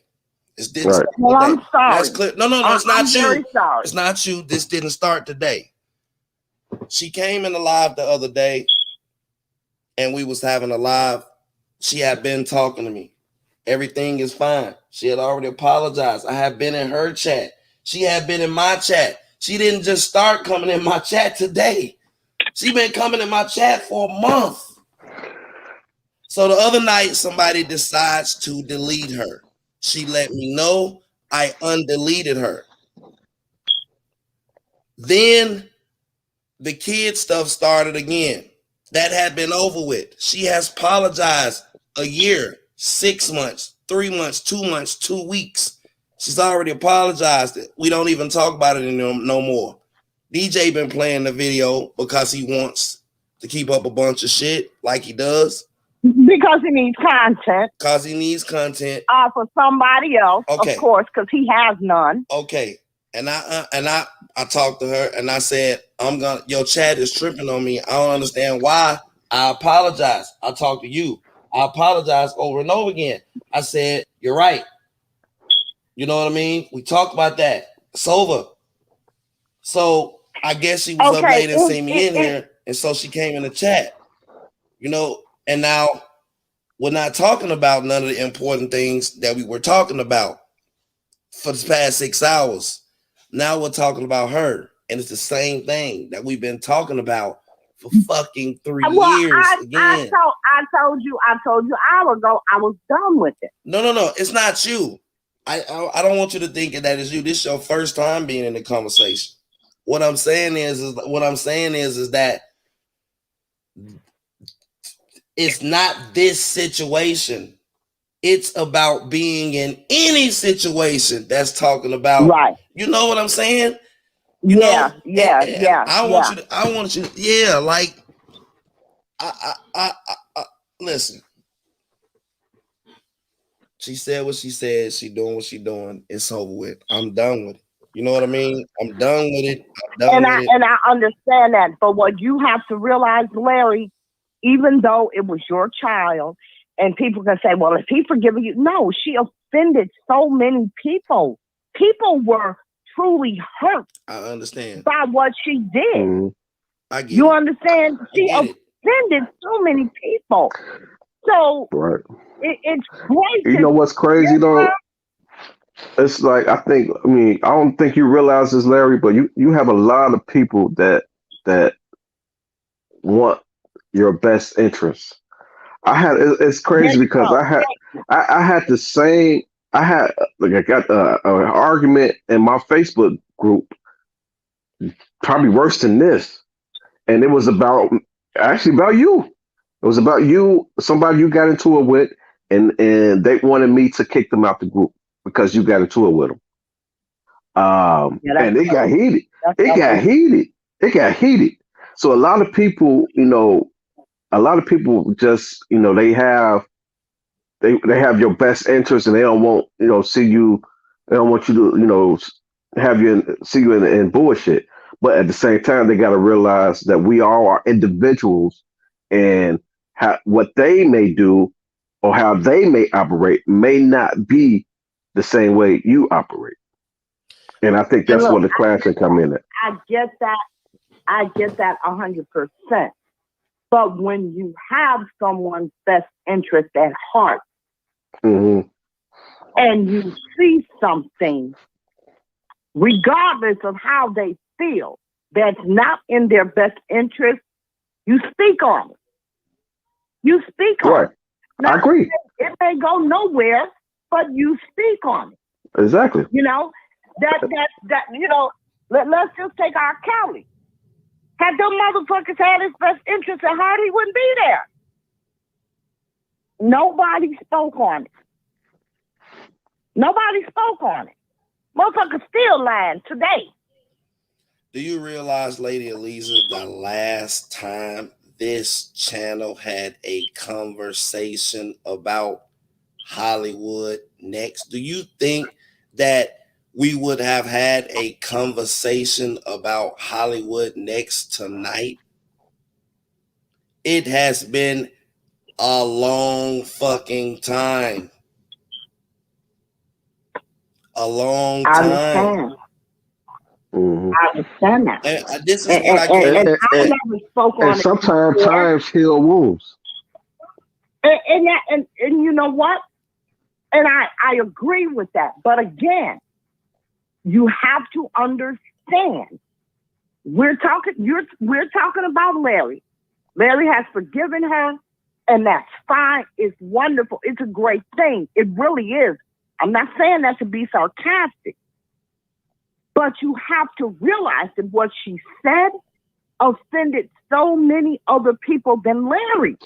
A: This didn't start today.
O: Well, I'm sorry.
A: That's clear. No, it's not you.
O: Very sorry.
A: It's not you. This didn't start today. She came in the live the other day, and we was having a live. She had been talking to me. Everything is fine. She had already apologized. I have been in her chat. She had been in my chat. She didn't just start coming in my chat today. She been coming in my chat for a month. So the other night, somebody decides to delete her. She let me know. I undeleted her. Then the kid stuff started again. That had been over with. She has apologized a year, 6 months, 3 months, 2 months, 2 weeks. She's already apologized. We don't even talk about it no more. DJ been playing the video because he wants to keep up a bunch of shit like he does.
O: Because he needs content.
A: Because he needs content.
O: For somebody else,
A: okay.
O: Of course, because he has none.
A: Okay. And I talked to her and I said, your chat is tripping on me. I don't understand why. I apologize. I talked to you. I apologize over and over again. I said, you're right. You know what I mean? We talked about that. It's over. So I guess she was up late and seen me in here. And so she came in the chat. You know, and now we're not talking about none of the important things that we were talking about for the past 6 hours. Now we're talking about her. And it's the same thing that we've been talking about for fucking 3 years again.
O: I told you an hour ago I was done with it.
A: No. It's not you. I don't want you to think that it's you. This is your first time being in the conversation. What I'm saying is that it's not this situation. It's about being in any situation that's talking about.
O: Right.
A: You know what I'm saying?
O: Yeah.
A: I want you to, yeah, like, I listen. She said what she said. She doing what she doing. It's over with. I'm done with it. You know what I mean? I'm done with it.
O: And I understand that. But what you have to realize, Larry, even though it was your child, and people can say, well, if he forgiven you, no, she offended so many people. People were truly hurt.
A: I understand
O: by what she did.
H: Mm-hmm.
A: I get
O: you
A: it.
O: understand? She offended so many people. So
H: right.
O: It's crazy.
H: You know what's crazy though? It's like I don't think you realize this, Larry, but you have a lot of people that want your best interests. It's crazy because I had the same. I got an argument in my Facebook group, probably worse than this, and it was about you. It was about you, somebody you got into it with, and they wanted me to kick them out the group because you got into it with them. And it got heated. It got heated. So a lot of people, just, they have your best interest, and they don't want, see you. They don't want you to, see you in bullshit. But at the same time, they got to realize that we all are individuals, and what they may do or how they may operate may not be the same way you operate. And I think that's where the clashing come in at.
O: I get that 100%. But when you have someone's best interest at heart,
H: mm-hmm.
O: and you see something, regardless of how they feel, that's not in their best interest, you speak on it. You speak on it. Now,
H: I agree.
O: It may go nowhere, but you speak on it.
H: Exactly.
O: Let's just take our Kelly. Had them motherfuckers had his best interest at heart, he wouldn't be there. Nobody spoke on it. Motherfuckers still lying today.
A: Do you realize, Lady Eliza, the last time this channel had a conversation about Hollywood Next, do you think that we would have had a conversation about Hollywood Next tonight? It has been a long fucking time. A long time.
O: I understand.
H: Mm-hmm.
O: I understand that.
A: And this is what I get.
O: I never spoke on it.
H: And sometimes times heal wounds.
O: And you know what? And I agree with that. But again, You have to understand. We're talking about Larry. Larry has forgiven her, and that's fine. It's wonderful. It's a great thing. It really is. I'm not saying that to be sarcastic, but you have to realize that what she said offended so many other people than Larry.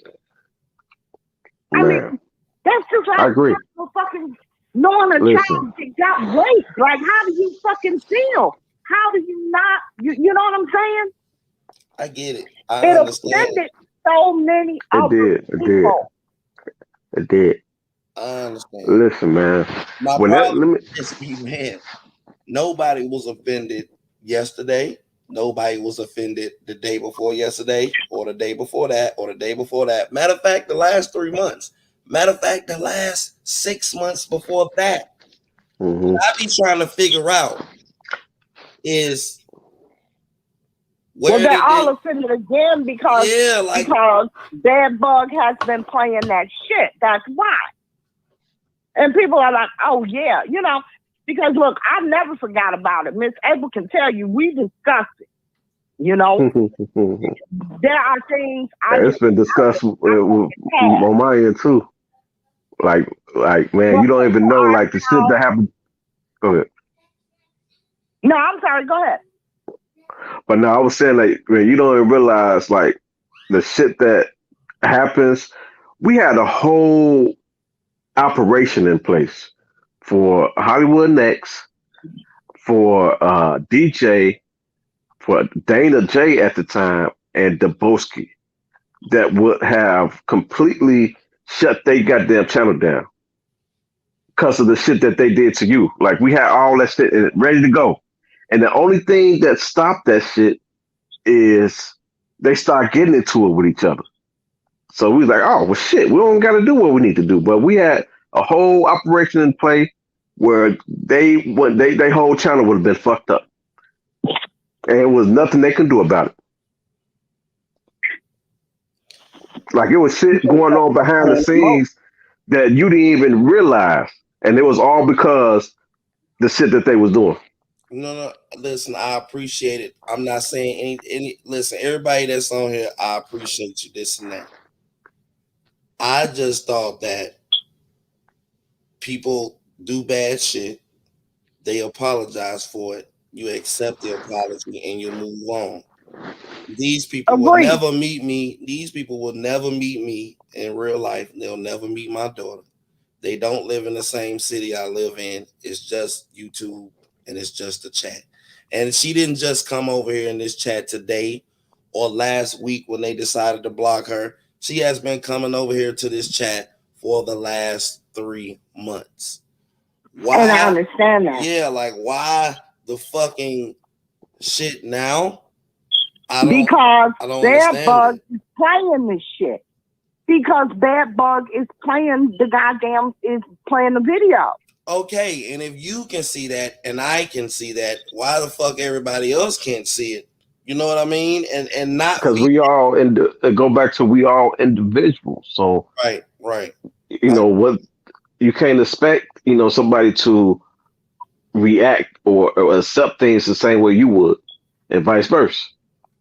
O: I mean, that's just like
H: I agree.
O: Fucking knowing a
H: Listen.
O: child that got raped. Like, how do you fucking feel? How do you not? You know what I'm saying?
A: I get it.
O: It offended so many other people.
H: It did.
A: I understand.
H: Listen, man.
A: My
H: When that,
A: problem
H: let me,
A: is, man, nobody was offended yesterday. Nobody was offended the day before yesterday, or the day before that, or the day before that. Matter of fact, the last 3 months. Matter of fact, the last 6 months before that. What I be trying to figure out is
O: Well, they're all offended again because Bad Bug has been playing that shit. That's why. And people are like, oh, yeah, you know, because look, I never forgot about it. Miss Abel can tell you, we discussed it. You know, there are things
H: it's been discussed on my end too. Like, man, you don't even know like the shit that happened. Go ahead.
O: No, I'm sorry. Go ahead.
H: But no, I was saying like, man, you don't even realize like the shit that happens. We had a whole operation in place for Hollywood Next, for DJ, for Dana J at the time, and Daboski, that would have completely shut their goddamn channel down because of the shit that they did to you. Like, we had all that shit ready to go. And the only thing that stopped that shit is they start getting into it with each other. So we was like, oh, well, shit, we don't got to do what we need to do. But we had a whole operation in play where they whole channel would have been fucked up. And it was nothing they could do about it. Like, it was shit going on behind the scenes that you didn't even realize. And it was all because the shit that they was doing.
A: No, listen, I appreciate it. I'm not saying any listen, everybody that's on here, I appreciate you, this and that. I just thought that people do bad shit, they apologize for it, you accept the apology, and you move on. These people will never meet me. These people will never meet me in real life. They'll never meet my daughter. They don't live in the same city I live in. It's just YouTube. And it's just a chat. And she didn't just come over here in this chat today or last week when they decided to block her. She has been coming over here to this chat for the last 3 months. Why?
O: And I understand that.
A: Yeah, like, why the fucking shit now?
O: Because Bad Bug is playing this shit. Because Bad Bug is playing the video.
A: Okay, and if you can see that and I can see that, why the fuck everybody else can't see it? You know what I mean? And not
H: because we all go back to we all individuals. So
A: right.
H: You know what? You can't expect somebody to react or accept things the same way you would, and vice versa.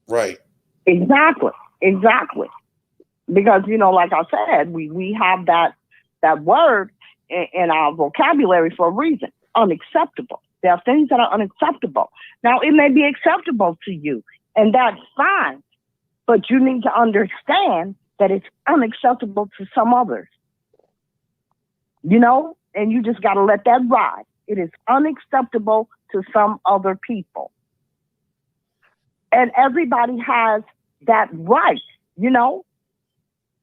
A: Right.
O: Exactly. Because like I said, we have that word in our vocabulary for a reason. Unacceptable. There are things that are unacceptable. Now, it may be acceptable to you, and that's fine, but you need to understand that it's unacceptable to some others. And you just got to let that ride. It is unacceptable to some other people. And everybody has that right,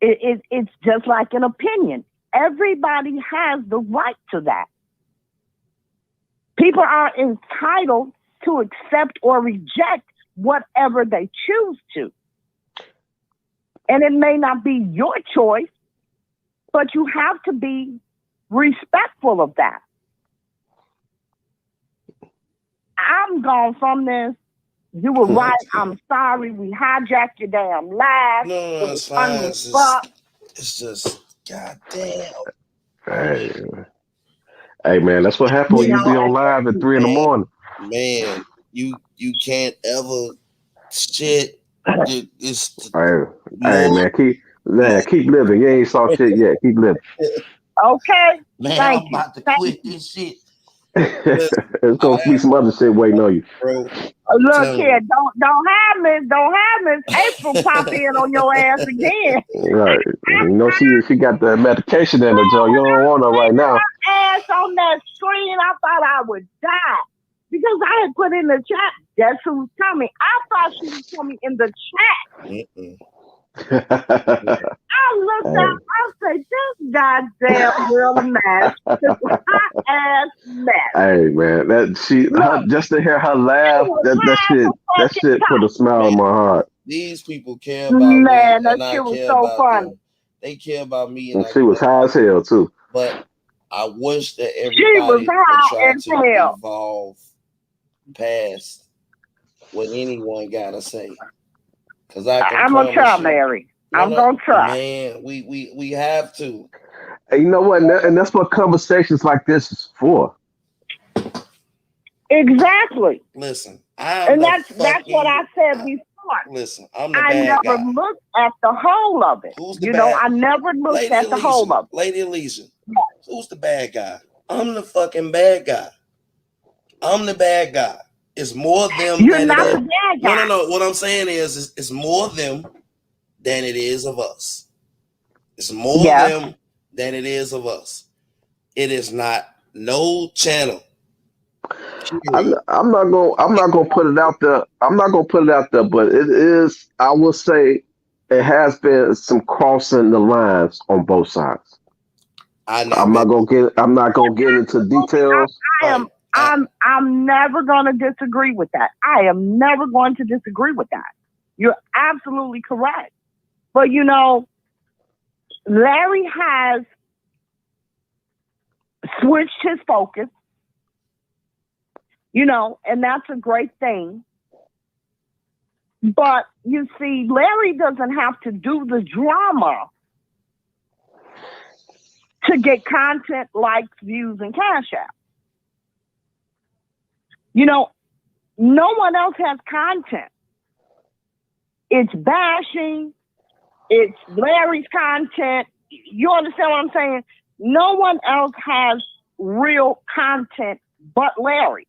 O: It's just like an opinion. Everybody has the right to that. People are entitled to accept or reject whatever they choose to. And it may not be your choice, but you have to be respectful of that. I'm gone from this. You were right. I'm sorry. We hijacked your damn laugh.
A: No, it's fine. It's just, God damn.
H: Hey man, that's what happens when you be on live at 3 a.m.
A: man, you can't ever shit. It's
H: Hey, man, keep living. You ain't saw shit yet. Keep living.
O: Okay.
A: Man,
O: Thank
A: I'm
O: you.
A: about to quit this shit.
H: There's gonna be some other shit waiting on you.
A: Bro,
O: Look here, don't have Miss April pop in on your ass again.
H: Right. You know she got the medication in her, Joe. You don't want her right now.
O: Ass on that screen, I thought I would die because I had put in the chat. Guess who's coming? I thought she was coming in the chat. I looked up. I said, "This goddamn girl a mess. This hot ass mess."
H: Hey man, just to hear her laugh, that shit put a smile on my heart.
A: These people care about me,
O: Man, that
A: and I
O: shit was
A: care
O: so
A: about
O: funny.
A: them. They care about me,
H: And she was high as hell too.
A: But I wish that
O: She was
A: everybody would
O: high
A: try
O: as
A: to
O: hell.
A: evolve past what anyone gotta say. Cause
O: I'm gonna try, Mary. I'm gonna try.
A: Man, we have to.
H: And you know what? And that's what conversations like this is for.
O: Exactly.
A: Listen,
O: that's what I said before.
A: Listen, I'm the
O: I
A: bad
O: never
A: guy.
O: looked at the whole of it.
A: Who's the
O: You
A: bad?
O: know, I never looked
A: Lady
O: at the
A: Alicia,
O: whole of it.
A: Lady Alicia, who's the bad guy? I'm the fucking bad guy. I'm the bad guy. It's more them
O: You're
A: than
O: not
A: it is.
O: the bad guy.
A: No. What I'm saying is it's more them than it is of us. It's more them than it is of us. It is not no channel.
H: I'm not gonna put it out there. I'm not gonna put it out there, but it is. I will say it has been some crossing the lines on both sides. I'm not gonna get into details.
O: I'm never gonna disagree with that. I am never going to disagree with that. You're absolutely correct. But you know, Larry has switched his focus. You know, and that's a great thing. But you see, Larry doesn't have to do the drama to get content, likes, views, and cash out. You know, no one else has content. It's bashing. It's Larry's content. You understand what I'm saying? No one else has real content but Larry.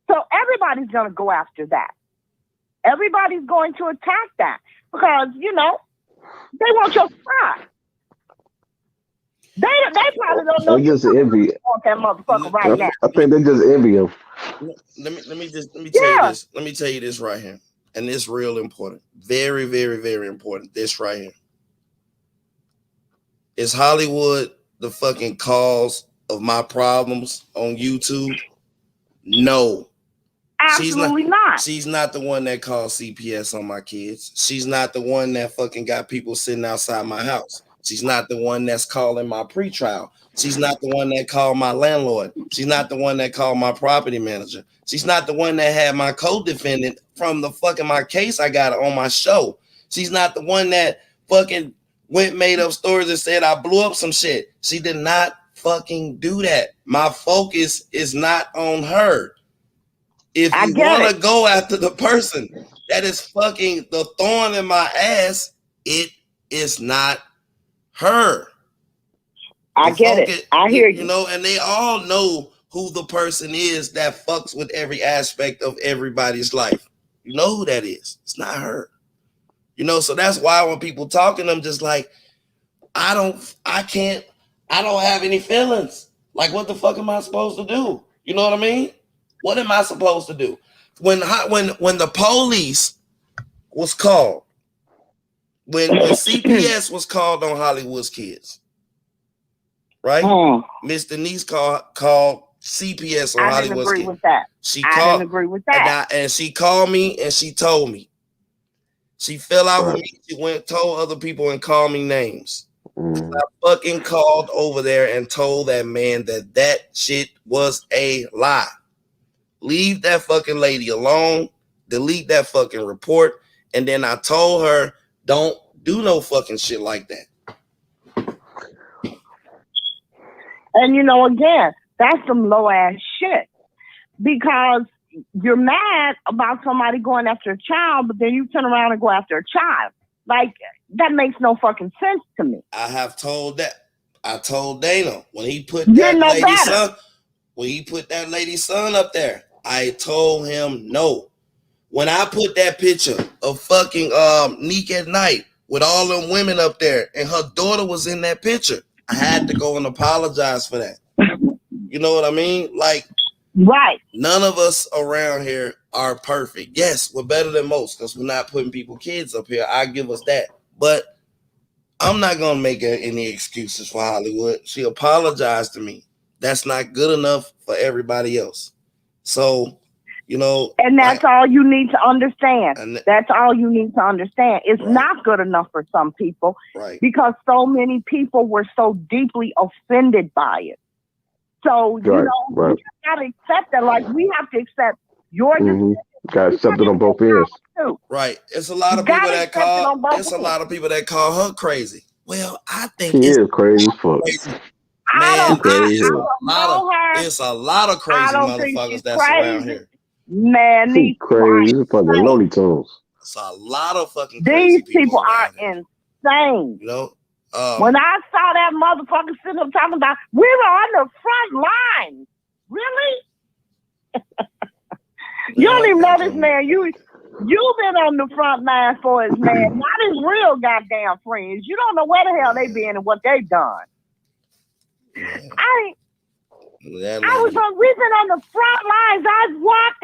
O: So everybody's going to go after that. Everybody's going to attack that because, you know, they want your spot. They probably don't know
H: They just envy.
O: want that motherfucker right now.
H: I think they just envy him.
A: Let me tell you this. Let me tell you this right here. And it's real important. Very, very, very important. This right here. Is Hollywood the fucking cause of my problems on YouTube? No.
O: Absolutely not.
A: She's not the one that called CPS on my kids. She's not the one that fucking got people sitting outside my house. She's not the one that's calling my pretrial. She's not the one that called my landlord. She's not the one that called my property manager. She's not the one that had my co-defendant from the fucking my case I got on my show. She's not the one that fucking made up stories and said I blew up some shit. She did not fucking do that. My focus is not on her. If you want to go after the person that is fucking the thorn in my ass, it is not her.
O: I get it. I hear you.
A: You know, and they all know who the person is that fucks with every aspect of everybody's life. You know who that is. It's not her. You know, so that's why when people talking, I'm just like, I don't have any feelings. Like, what the fuck am I supposed to do? You know what I mean? What am I supposed to do? When the police was called, when CPS was called on Hollywood's kids, right? Miss Denise called CPS on Hollywood's kids. I didn't agree with that. And she called me and she told me. She fell out with me. She went told other people and called me names. I fucking called over there and told that man that shit was a lie. Leave that fucking lady alone. Delete that fucking report. And then I told her, don't do no fucking shit like that.
O: And you know, again, that's some low ass shit. because you're mad about somebody going after a child, but then you turn around and go after a child. Like, that makes no fucking sense to me.
A: I told Dana when he put that lady's son, when he put that lady's son up there, I told him no. When I put that picture of fucking Neek at night with all them women up there and her daughter was in that picture, I had to go and apologize for that. You know what I mean? Like,
O: right.
A: None of us around here are perfect. Yes, we're better than most because we're not putting people's kids up here. I give us that. But I'm not going to make any excuses for Hollywood. She apologized to me. That's not good enough for everybody else. So, you know.
O: And that's all you need to understand. That's all you need to understand. It's not good enough for some people.
A: Right.
O: Because so many people were so deeply offended by it. So, you know, you gotta accept that. Like, we have to accept your decision.
H: Gotta accept it on both ends.
A: Right. It's a lot of people that call. It's a lot of people that call her crazy. Well, I think
H: she is crazy as fuck.
A: Man, it's a lot of crazy motherfuckers that's around here.
O: Man,
H: she's crazy. She's fucking Looney Tunes.
A: It's a lot of fucking crazy
O: these people are insane.
A: You know.
O: When I saw that motherfucker sitting up talking about we were on the front line, really? You don't even know this man. You've been on the front line for his man, not his real goddamn friends. You don't know where the hell they been and what they done. We've been on the front lines. I've walked.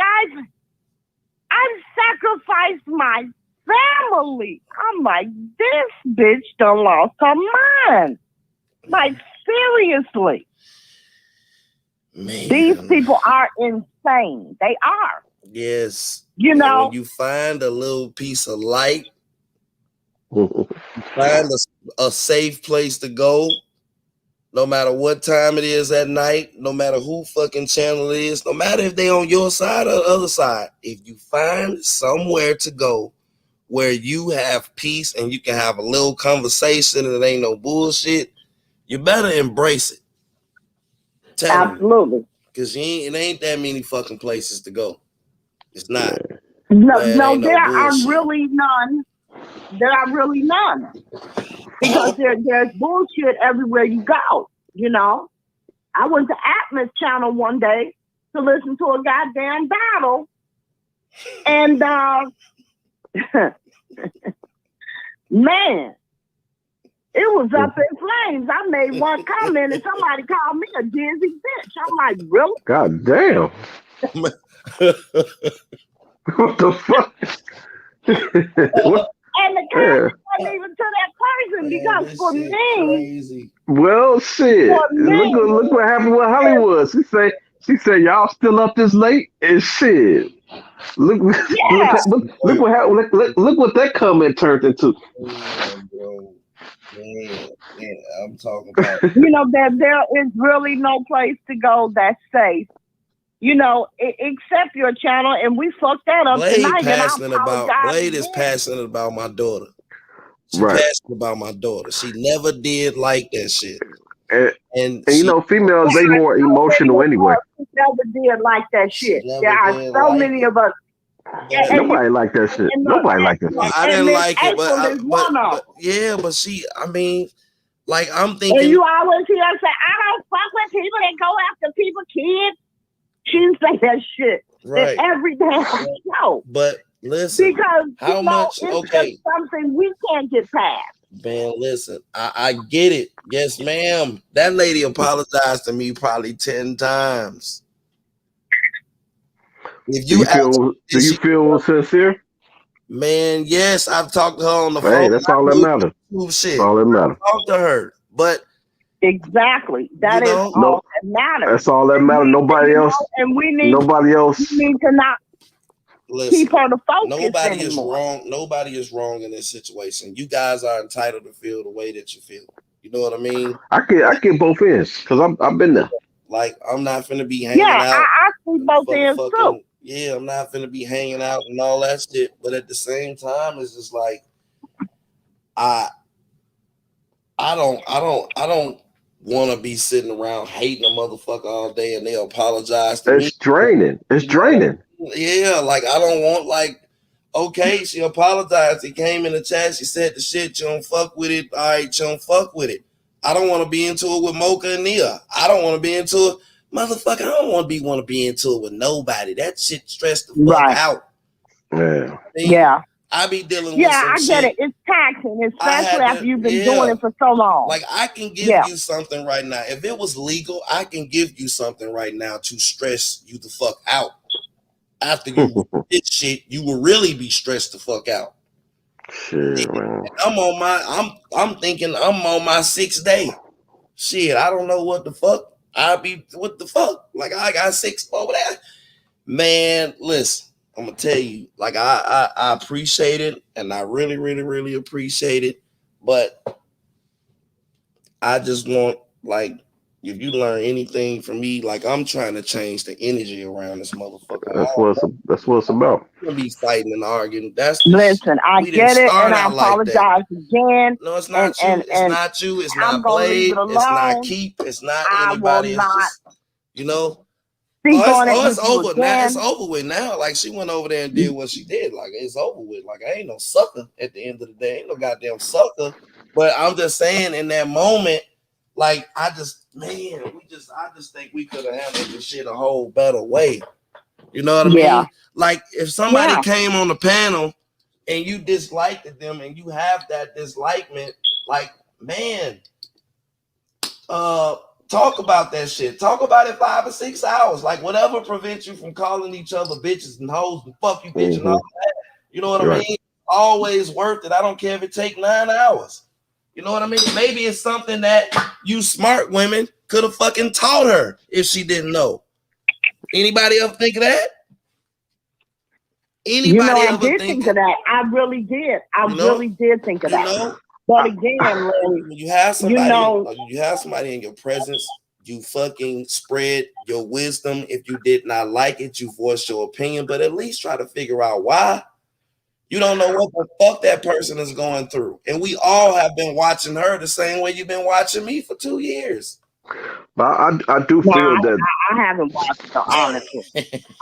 O: I've sacrificed my family. I'm like, this bitch done lost her mind. Like, seriously.
A: Man.
O: These people are insane. They are.
A: Yes.
O: You know,
A: when you find a little piece of light, find a safe place to go, no matter what time it is at night, no matter who fucking channel it is, no matter if they on your side or the other side, if you find somewhere to go where you have peace and you can have a little conversation and it ain't no bullshit, you better embrace it.
O: Absolutely.
A: Because it ain't that many fucking places to go. It's not.
O: No, there are really none. There are really none. Because there's bullshit everywhere you go, you know. I went to Atmos Channel one day to listen to a goddamn battle. And man, it was up in flames. I made one comment and somebody called me a dizzy bitch. I'm like, really?
H: God damn. What the fuck?
O: And the comment wasn't even to that person because for me,
H: well, shit. Look what happened with Hollywood. She said y'all still up this late and shit. Look what happened. Look what that comment turned into.
A: Yeah, I'm talking about.
O: You know that there is really no place to go that's safe. You know, except your channel, and we fucked that up tonight.
A: Blade is passionate about my daughter. She's passionate about my daughter. She never did like that shit.
H: And you know, females, they more emotional anyway.
O: She never did like that shit. There are so many of us.
H: Nobody like that shit. Nobody like that shit.
A: I didn't like it, but yeah, but she, I mean, like I'm thinking.
O: And you always hear her say, "I don't fuck with people that go after people's kids." She say that shit every damn show.
A: But listen,
O: because
A: how much?
O: It's just something we can't get past.
A: Man, listen, I get it. Yes, ma'am. That lady apologized to me probably 10 times. If you
H: do you feel sincere?
A: Man, yes, I've talked to her on the phone.
H: Hey, that's all that matters.
A: Shit.
H: That's all that matters.
A: Talk to her, but
O: exactly that is all that matters.
H: That's all that matters. Nobody else.
O: And we need
H: nobody else.
O: We need to not keep her to focus.
A: Nobody is wrong. Nobody is wrong in this situation. You guys are entitled to feel the way that you feel. You know what I mean?
H: I get both ends because I've been there.
A: Like I'm not finna be hanging out.
O: I see both ends too.
A: Yeah, I'm not finna be hanging out and all that shit. But at the same time, it's just like I don't want to be sitting around hating a motherfucker all day and they apologize to me.
H: It's draining. It's draining.
A: Yeah, like I don't want like. Okay, she apologized. He came in the chat. She said the shit. You don't fuck with it. All right, you don't fuck with it. I don't want to be into it with Mocha and Nia. I don't want to be into it. Motherfucker, I don't want to be into it with nobody. That shit stressed the fuck out.
H: Yeah.
B: Yeah.
A: I be dealing with
O: Yeah,
A: some
O: I
A: shit.
O: get it. It's taxing, especially after you've been
A: yeah.
O: doing it for so long.
A: Like I can give you something right now. If it was legal, I can give you something right now to stress you the fuck out. After you did shit, you will really be stressed the fuck out.
H: Shit, man.
A: I'm thinking I'm on my 6th day. Shit, I don't know what the fuck. What the fuck? Like I got 6 over there. Man, listen, I'm gonna tell you, like I appreciate it, and I really, really, really appreciate it. But I just want, like, if you learn anything from me, like I'm trying to change the energy around this motherfucker.
H: That's what it's about.
A: We're gonna be fighting and arguing.
O: Listen, I get it, and I apologize again.
A: No, it's not you. It's not you. It's not Blade. It's not Keep. It's not anybody. It's just, you know. It's over now. It's over with now. Like she went over there and did what she did. Like it's over with. Like I ain't no sucker at the end of the day. Ain't no goddamn sucker. But I'm just saying, in that moment, like I just think we could have handled this shit a whole better way. You know what I mean? Like if somebody came on the panel and you disliked them and you have that dislikement, like, man, talk about that shit. Talk about it 5 or 6 hours. Like whatever prevents you from calling each other bitches and hoes and fuck you bitch and all that. You know what I mean? Always worth it. I don't care if it take 9 hours. You know what I mean? Maybe it's something that you smart women could have fucking taught her if she didn't know. Anybody else think of that? Anybody
O: I did think of that. I really did. I really did think of that. But again, Larry,
A: when you have somebody, you have somebody in your presence, you fucking spread your wisdom. If you did not like it, you voice your opinion, but at least try to figure out why. You don't know what the fuck that person is going through. And we all have been watching her the same way you've been watching me for 2 years.
H: But I do feel that
O: I haven't watched her, honestly.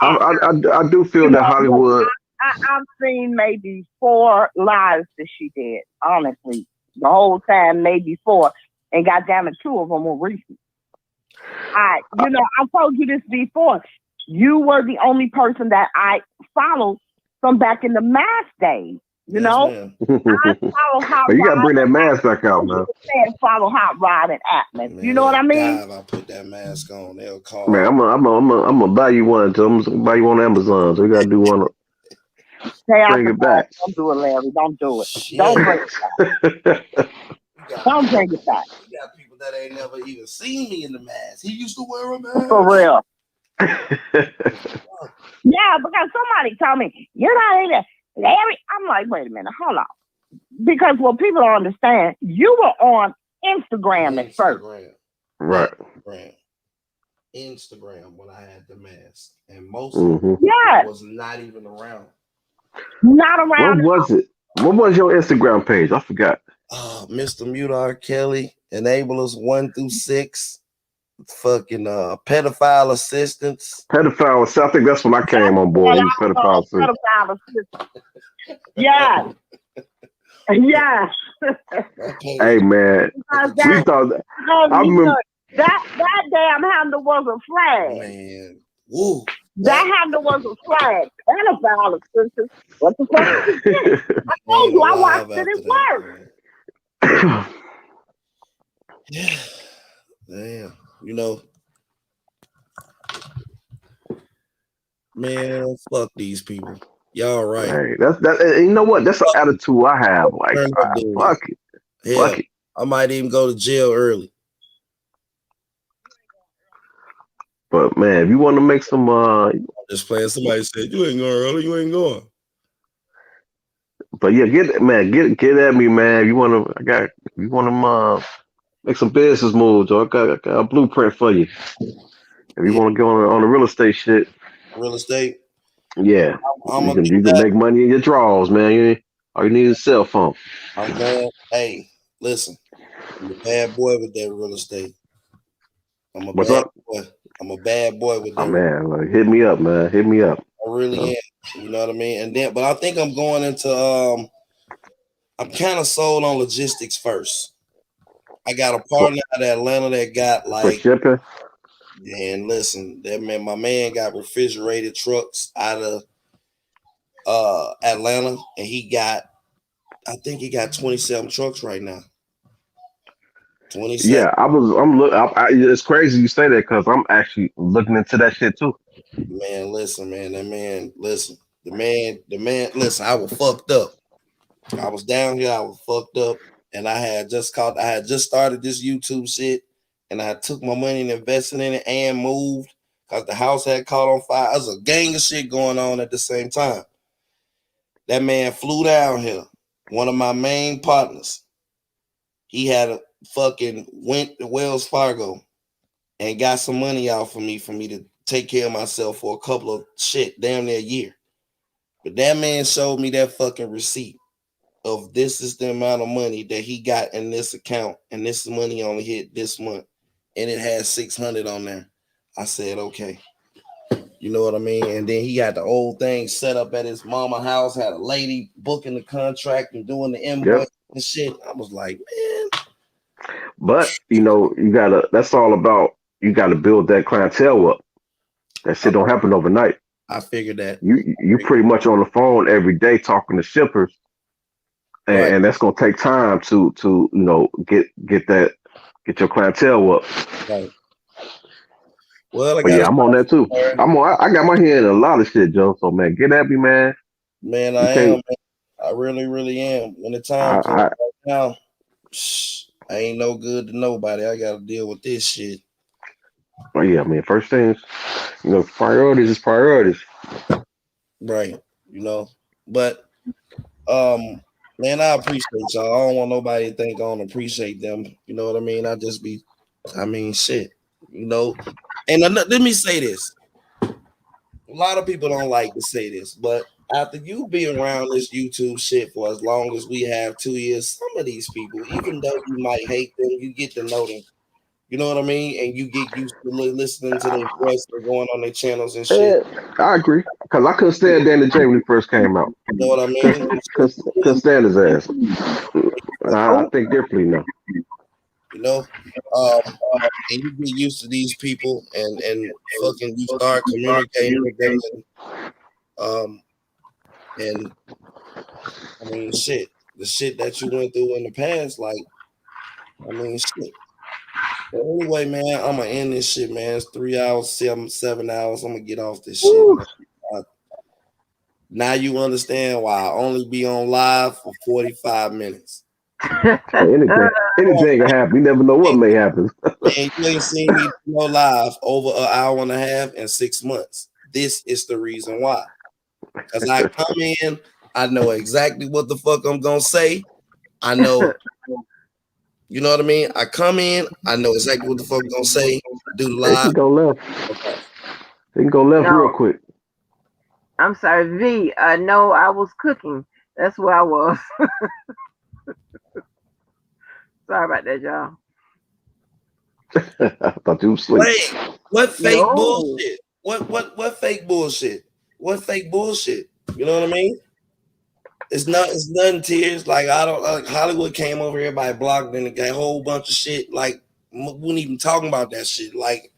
H: I do feel that Hollywood.
O: I've seen maybe 4 lives that she did, honestly. The whole time, maybe 4. And goddamn it, 2 of them were recent. I told you this before. You were the only person that I followed from back in the mask days. You know? I follow Hot
H: You gotta
O: Rod
H: bring that mask back out, man.
O: and follow Hot Rod and Atlas. You know what I mean?
A: God, if I put that mask on, they'll call.
H: Man, I'm gonna buy you one. I'm gonna buy you one on Amazon. So we gotta do one. Bring it back.
O: Don't do it, Larry. Don't do it. Don't bring it back. Don't bring it back.
A: You got people that ain't never even seen me in the mask. He used to wear a mask.
O: For real. Yeah, because somebody told me, you're not even Larry. I'm like, wait a minute, hold on. Because what people don't understand, you were on Instagram at first.
H: Right.
A: Instagram when I had the mask. And most was not even around.
O: Not around.
H: What was it? What was your Instagram page? I forgot.
A: Mr. Mute R. Kelly, Enablers 1 through 6. Fucking pedophile assistance.
H: Pedophile. I think that's when I came on board. He was pedophile assistance.
O: Yeah. Yeah.
H: Hey man, we thought that. I remember
O: that damn handle was a flag.
A: Man, woo.
O: That handle was a flag. Pedophile assistance. What the fuck is this? I told you I watched it at work.
A: Yeah. Damn. You know, man, fuck these people. Y'all right.
H: Hey, that's that. You know what? That's an attitude I have. Like, fuck it.
A: Hell,
H: Fuck it.
A: I might even go to jail early.
H: But man, if you want to make some,
A: just playing. Somebody said you ain't going early. You ain't going.
H: But yeah, get at me, man. If you want to, make some business moves, or I got a blueprint for you. If you want to go on the real estate shit.
A: Real estate?
H: Yeah. You can make money in your drawers, man. All you need is a cell phone.
A: I'm going, hey, listen. I'm a bad boy with that real estate. I'm a
H: What's
A: bad
H: up?
A: boy. I'm a bad boy with
H: Oh
A: that.
H: man, like, hit me up, man. Hit me up.
A: I really am. You know what I mean? And then, but I think I'm going into I'm kind of sold on logistics first. I got a partner out of Atlanta that got
H: For
A: like,
H: shipping?
A: and listen, that man, my man got refrigerated trucks out of Atlanta, and I think he got 27 trucks right now. 27.
H: Yeah, it's crazy you say that because I'm actually looking into that shit too.
A: Man, listen, man, that man, listen, the man, listen, I was fucked up. I was down here, I was fucked up, and I had just started this YouTube shit, and I took my money and invested in it and moved because the house had caught on fire. There's a gang of shit going on at the same time. That man flew down here. One of my main partners, he had went to Wells Fargo and got some money out for me to take care of myself for a couple of damn near a year. But that man showed me that fucking receipt of this is the amount of money that he got in this account, and this money only hit this month, and it had 600 on there. I said, okay. You know what I mean? And then he got the old thing set up at his mama house, had a lady booking the contract and doing the invoice and shit. I was like, man.
H: But that's all about, you gotta build that clientele up. That shit don't happen overnight.
A: I figured that.
H: You pretty much on the phone every day talking to shippers, and that's gonna take time to get your clientele up.
A: Right. Well,
H: I'm on that too. I got my hand in a lot of shit, Joe. So man, get at me, man.
A: Man, I am. Man. I really, really am. When the time comes right now, I ain't no good to nobody. I gotta deal with this shit.
H: Oh yeah, I mean, first things, priorities is priorities.
A: Right. But man, I appreciate y'all. I don't want nobody to think I don't appreciate them. You know what I mean? Shit. And let me say this. A lot of people don't like to say this, but after you be around this YouTube shit for as long as we have, 2 years, some of these people, even though you might hate them, you get to know them. You know what I mean? And you get used to listening to their voice and going on their channels and shit.
H: I agree. Because I couldn't stand Danny J when he first came out.
A: You know what I mean?
H: Couldn't stand his ass. I think differently now.
A: And you get used to these people and fucking you start communicating with them and I mean shit. The shit that you went through in the past, shit. But anyway, man, I'm gonna end this shit, man. It's 3 hours, 7 hours. I'm gonna get off this shit. Now you understand why I only be on live for 45 minutes.
H: Anything can happen. You never know what may happen.
A: Man, you ain't seen me go live over an hour and a half in 6 months. This is the reason why. Because I come in, I know exactly what the fuck I'm gonna say. I know, you know what I mean? I come in, I know exactly what the fuck I'm gonna say. Do the live.
H: It can go left.
A: Okay.
H: It can go left real quick.
B: I'm sorry, V. No, I was cooking. That's where I was. Sorry about that, y'all.
H: I thought you were asleep.
A: Wait, what fake bullshit? What fake bullshit? What fake bullshit? You know what I mean? It's nothing, Tears. Like Hollywood came over here by blocked and got a whole bunch of shit. Like we weren't even talking about that shit. Like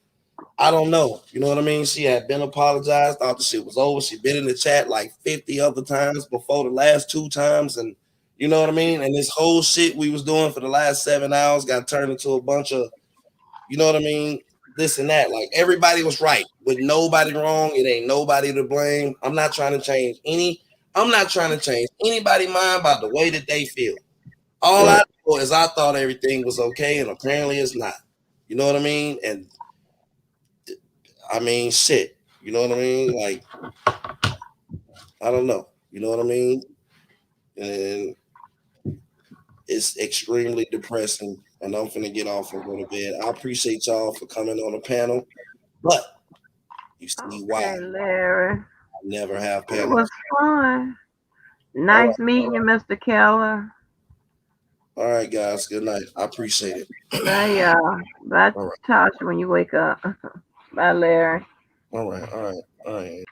A: I don't know. You know what I mean? She had been apologized, thought the shit was over. She been in the chat like 50 other times before the last 2 times, and you know what I mean? And this whole shit we was doing for the last 7 hours got turned into a bunch of, you know what I mean? This and that. Like everybody was right with nobody wrong. It ain't nobody to blame. I'm not trying to change anybody's mind about the way that they feel. All I know is I thought everything was okay, and apparently it's not. You know what I mean? And I mean, shit. You know what I mean? Like, I don't know. You know what I mean? And it's extremely depressing, and I'm finna get off and go to bed. I appreciate y'all for coming on the panel, but you see why
B: Larry.
A: I never have
B: It
A: panels.
B: was fun. Nice meeting you, Mr. Keller.
A: All right, guys. Good night. I appreciate it.
B: Bye, y'all. Bye,
A: All right.
B: Tasha, when you wake up. Bye, Larry.
A: All right.